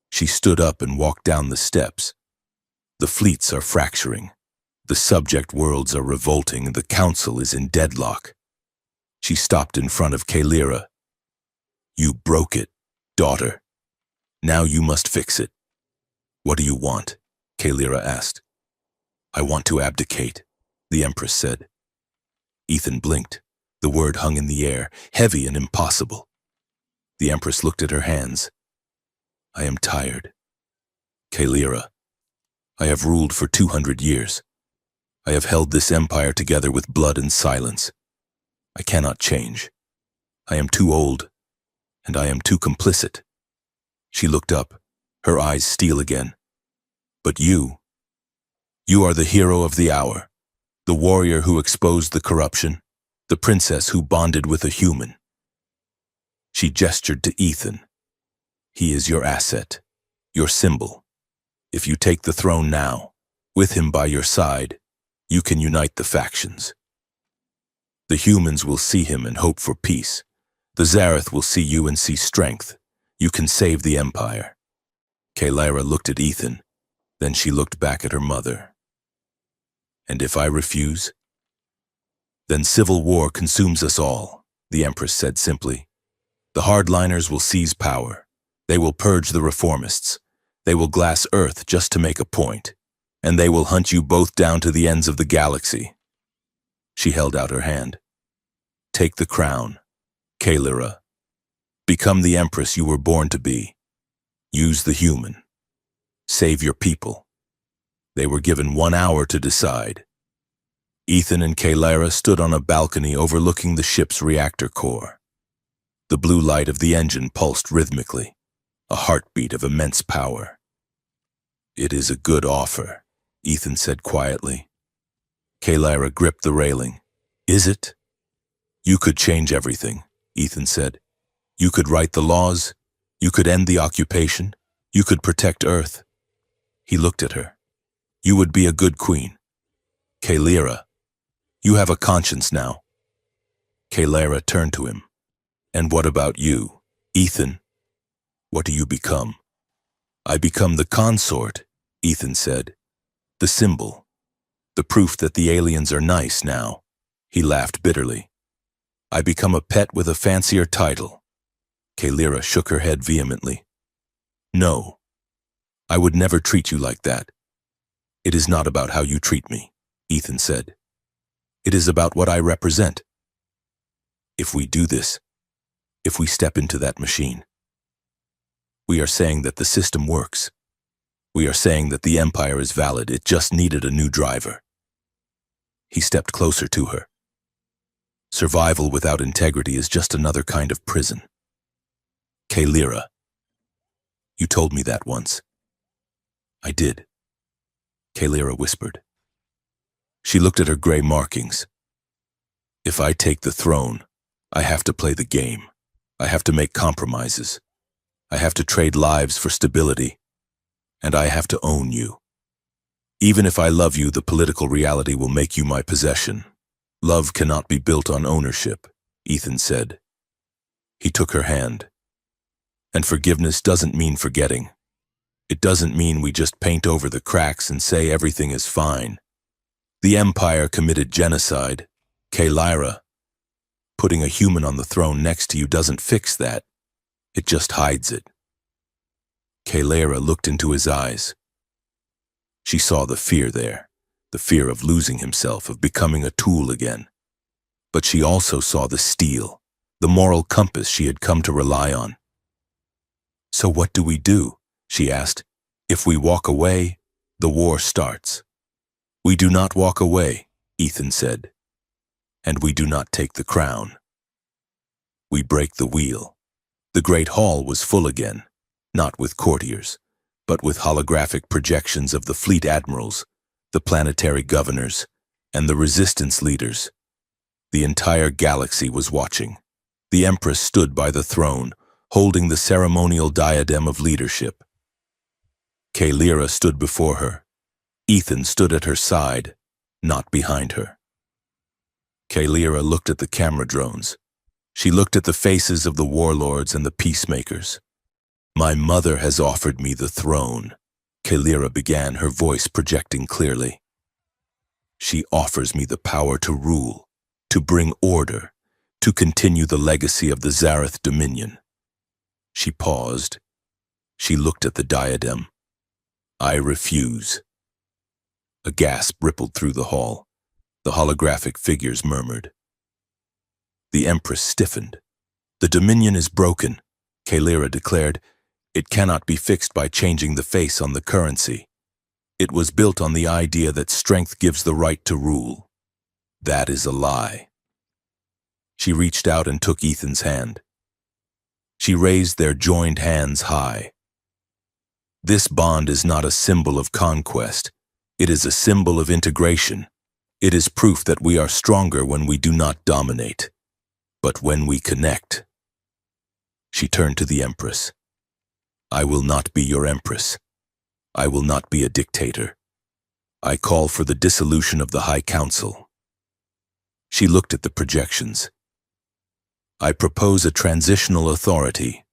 She stood up and walked down the steps. "The fleets are fracturing. The subject worlds are revolting. The council is in deadlock." She stopped in front of Kalyra. "You broke it, daughter. Now you must fix it." "What do you want?" Kalyra asked. "I want to abdicate," the Empress said. Ethan blinked. The word hung in the air, heavy and impossible. The Empress looked at her hands. "I am tired. Kalyra, I have ruled for 200 years. I have held this empire together with blood and silence. I cannot change. I am too old, and I am too complicit." She looked up, her eyes steel again. "But you are the hero of the hour, the warrior who exposed the corruption, the princess who bonded with a human." She gestured to Ethan. "He is your asset, your symbol. If you take the throne now, with him by your side, you can unite the factions. The humans will see him and hope for peace. The Zareth will see you and see strength. You can save the Empire." Kalyra looked at Ethan, then she looked back at her mother. "And if I refuse?" "Then civil war consumes us all," the Empress said simply. "The hardliners will seize power. They will purge the reformists. They will glass Earth just to make a point. And they will hunt you both down to the ends of the galaxy." She held out her hand. "Take the crown, Kalyra. Become the Empress you were born to be. Use the human. Save your people." They were given 1 hour to decide. Ethan and Kalyra stood on a balcony overlooking the ship's reactor core. The blue light of the engine pulsed rhythmically, a heartbeat of immense power. "It is a good offer," Ethan said quietly. Kalyra gripped the railing. "Is it?" "You could change everything," Ethan said. "You could write the laws. You could end the occupation. You could protect Earth." He looked at her. "You would be a good queen. Kalyra, you have a conscience now." Kalyra turned to him. "And what about you, Ethan? What do you become?" "I become the consort," Ethan said. "The symbol. The proof that the aliens are nice now." He laughed bitterly. "I become a pet with a fancier title." Kalyra shook her head vehemently. "No, I would never treat you like that." "It is not about how you treat me," Ethan said. "It is about what I represent. If we do this, if we step into that machine, we are saying that the system works. We are saying that the Empire is valid. It just needed a new driver." He stepped closer to her. "Survival without integrity is just another kind of prison. Kalyra, you told me that once." "I did," Kalyra whispered. She looked at her gray markings. "If I take the throne, I have to play the game. I have to make compromises. I have to trade lives for stability. And I have to own you. Even if I love you, the political reality will make you my possession. Love cannot be built on ownership," Ethan said. He took her hand. "And forgiveness doesn't mean forgetting. It doesn't mean we just paint over the cracks and say everything is fine. The Empire committed genocide. Kalyra, putting a human on the throne next to you doesn't fix that. It just hides it." Kalara looked into his eyes. She saw the fear there, the fear of losing himself, of becoming a tool again. But she also saw the steel, the moral compass she had come to rely on. "So what do we do?" she asked. "If we walk away, the war starts." "We do not walk away," Ethan said. "And we do not take the crown. We break the wheel." The great hall was full again, not with courtiers, but with holographic projections of the fleet admirals, the planetary governors, and the resistance leaders. The entire galaxy was watching. The Empress stood by the throne, holding the ceremonial diadem of leadership. Kalara stood before her. Ethan stood at her side, not behind her. Kalara looked at the camera drones. She looked at the faces of the warlords and the peacemakers. "My mother has offered me the throne," Kalara began, her voice projecting clearly. "She offers me the power to rule, to bring order, to continue the legacy of the Zareth dominion." She paused. She looked at the diadem. "I refuse." A gasp rippled through the hall. The holographic figures murmured. The Empress stiffened. "The dominion is broken," Kalara declared. "It cannot be fixed by changing the face on the currency. It was built on the idea that strength gives the right to rule. That is a lie." She reached out and took Ethan's hand. She raised their joined hands high. "This bond is not a symbol of conquest. It is a symbol of integration. It is proof that we are stronger when we do not dominate, but when we connect." She turned to the Empress. "I will not be your Empress. I will not be a dictator. I call for the dissolution of the High Council." She looked at the projections. "I propose a transitional authority,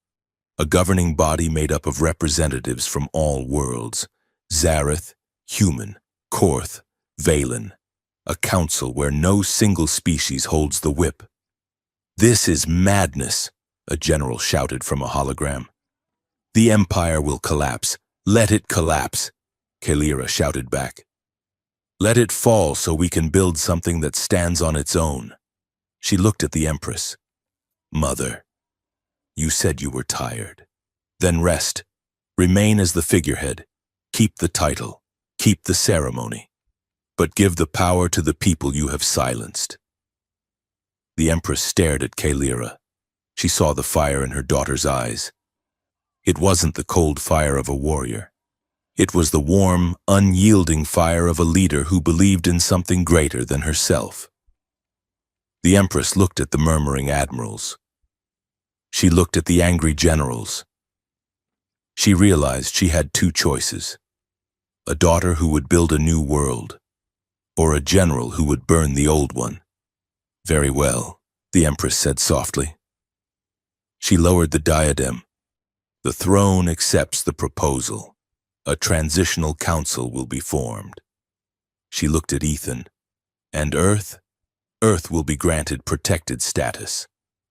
a governing body made up of representatives from all worlds, Zareth, Human, Korth, Valen, a council where no single species holds the whip." "This is madness," a general shouted from a hologram. "The Empire will collapse. Let it collapse," Kalara shouted back. "Let it fall so we can build something that stands on its own." She looked at the Empress. "Mother, you said you were tired. Then rest. Remain as the figurehead. Keep the title. Keep the ceremony. But give the power to the people you have silenced." The Empress stared at Kalara. She saw the fire in her daughter's eyes. It wasn't the cold fire of a warrior. It was the warm, unyielding fire of a leader who believed in something greater than herself. The Empress looked at the murmuring admirals. She looked at the angry generals. She realized she had two choices: a daughter who would build a new world, or a general who would burn the old one. "Very well," the Empress said softly. She lowered the diadem. "The throne accepts the proposal. A transitional council will be formed." She looked at Ethan. "And Earth? Earth will be granted protected status,"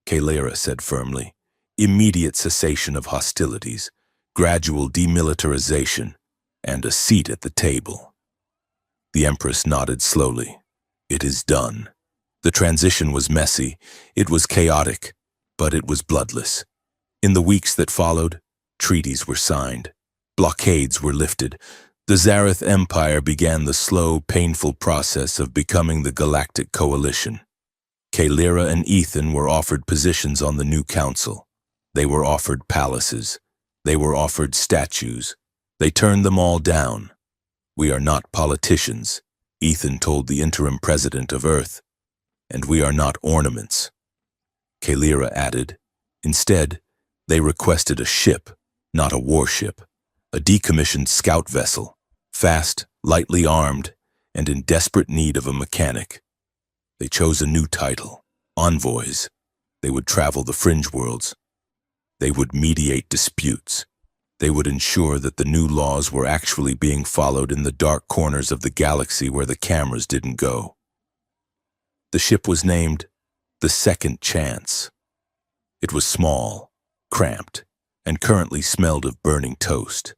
Kalara said firmly. "Immediate cessation of hostilities, gradual demilitarization, and a seat at the table." The Empress nodded slowly. "It is done." The transition was messy, it was chaotic, but it was bloodless. In the weeks that followed, treaties were signed. Blockades were lifted. The Zareth Empire began the slow, painful process of becoming the Galactic Coalition. Kalara and Ethan were offered positions on the new council. They were offered palaces. They were offered statues. They turned them all down. "We are not politicians," Ethan told the interim president of Earth. "And we are not ornaments," Kalara added. Instead, they requested a ship, not a warship, a decommissioned scout vessel, fast, lightly armed, and in desperate need of a mechanic. They chose a new title, envoys. They would travel the fringe worlds. They would mediate disputes. They would ensure that the new laws were actually being followed in the dark corners of the galaxy where the cameras didn't go. The ship was named the Second Chance. It was small, cramped, and currently smelled of burning toast.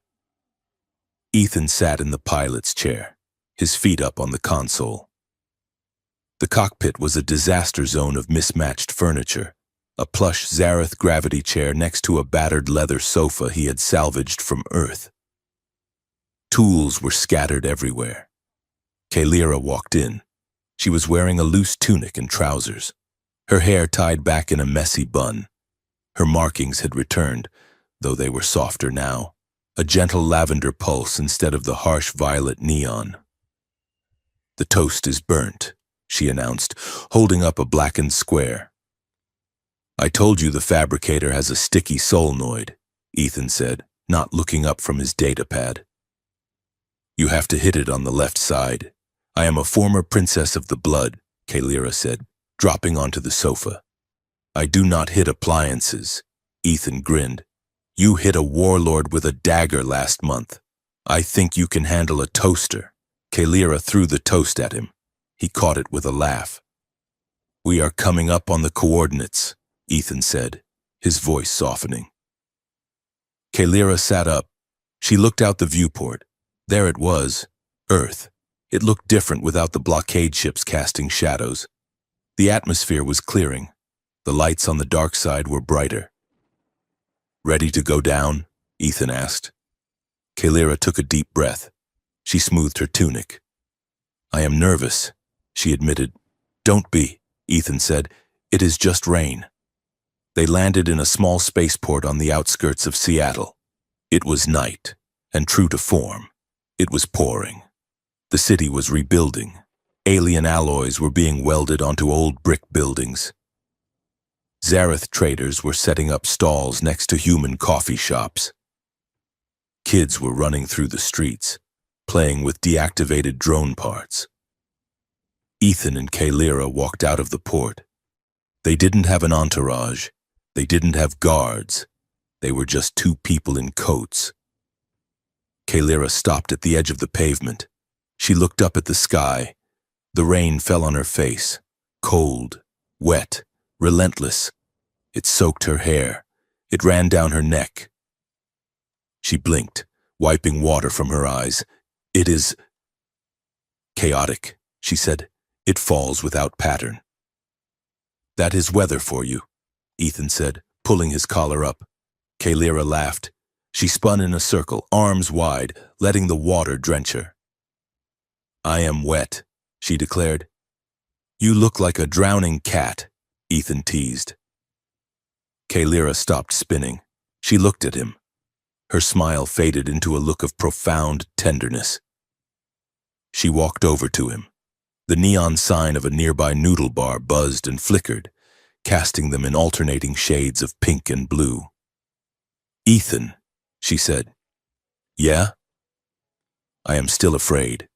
Ethan sat in the pilot's chair, his feet up on the console. The cockpit was a disaster zone of mismatched furniture, a plush Zareth gravity chair next to a battered leather sofa he had salvaged from Earth. Tools were scattered everywhere. Kaylira walked in. She was wearing a loose tunic and trousers, her hair tied back in a messy bun. Her markings had returned, though they were softer now, a gentle lavender pulse instead of the harsh violet neon. "The toast is burnt," she announced, holding up a blackened square. "I told you the fabricator has a sticky solenoid," Ethan said, not looking up from his datapad. "You have to hit it on the left side. I am a former princess of the blood," Kaylira said, dropping onto the sofa. "I do not hit appliances," Ethan grinned. "You hit a warlord with a dagger last month. I think you can handle a toaster." Kaylira threw the toast at him. He caught it with a laugh. "We are coming up on the coordinates," Ethan said, his voice softening. Kaylira sat up. She looked out the viewport. There it was, Earth. It looked different without the blockade ships casting shadows. The atmosphere was clearing. The lights on the dark side were brighter. "Ready to go down?" Ethan asked. Kaylira took a deep breath. She smoothed her tunic. "I am nervous," she admitted. "Don't be," Ethan said. "It is just rain." They landed in a small spaceport on the outskirts of Seattle. It was night, and true to form, it was pouring. The city was rebuilding. Alien alloys were being welded onto old brick buildings. Zareth traders were setting up stalls next to human coffee shops. Kids were running through the streets, playing with deactivated drone parts. Ethan and Kaylira walked out of the port. They didn't have an entourage. They didn't have guards. They were just two people in coats. Kaylira stopped at the edge of the pavement. She looked up at the sky. The rain fell on her face, cold, wet, relentless. It soaked her hair. It ran down her neck. She blinked, wiping water from her eyes. "It is chaotic," she said. "It falls without pattern." "That is weather for you," Ethan said, pulling his collar up. Kaylira laughed. She spun in a circle, arms wide, letting the water drench her. "I am wet," she declared. "You look like a drowning cat," Ethan teased. Kaylira stopped spinning. She looked at him. Her smile faded into a look of profound tenderness. She walked over to him. The neon sign of a nearby noodle bar buzzed and flickered, casting them in alternating shades of pink and blue. "Ethan," she said. "Yeah?" "I am still afraid,"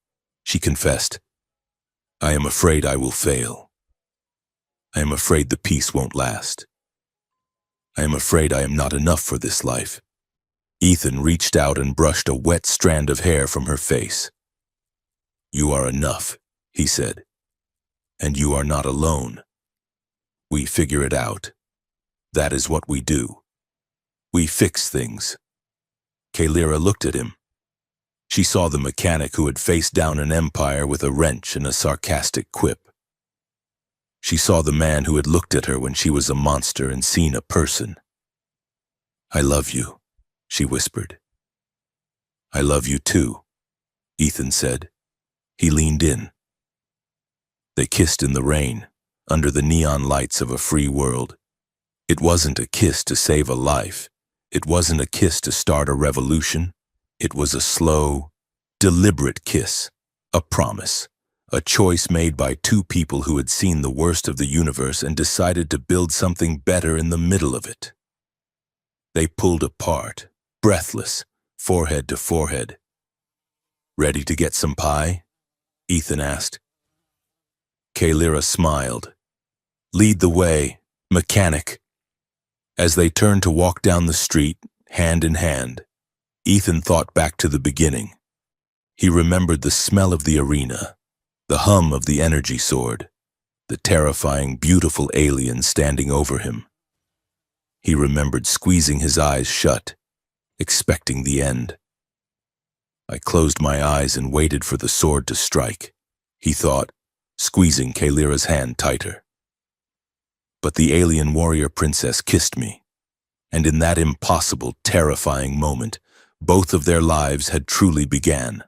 she confessed. "I am afraid I will fail. I am afraid the peace won't last. I am afraid I am not enough for this life." Ethan reached out and brushed a wet strand of hair from her face. "You are enough," he said. "And you are not alone. We figure it out. That is what we do. We fix things." Kaylira looked at him. She saw the mechanic who had faced down an empire with a wrench and a sarcastic quip. She saw the man who had looked at her when she was a monster and seen a person. "I love you," she whispered. "I love you too," Ethan said. He leaned in. They kissed in the rain, under the neon lights of a free world. It wasn't a kiss to save a life. It wasn't a kiss to start a revolution. It was a slow, deliberate kiss, a promise, a choice made by two people who had seen the worst of the universe and decided to build something better in the middle of it. They pulled apart, breathless, forehead to forehead. "Ready to get some pie?" Ethan asked. Kaylira smiled. "Lead the way, mechanic." As they turned to walk down the street, hand in hand, Ethan thought back to the beginning. He remembered the smell of the arena, the hum of the energy sword, the terrifying, beautiful alien standing over him. He remembered squeezing his eyes shut, expecting the end. I closed my eyes and waited for the sword to strike, he thought, squeezing Kalira's hand tighter. But the alien warrior princess kissed me, and in that impossible, terrifying moment, both of their lives had truly began.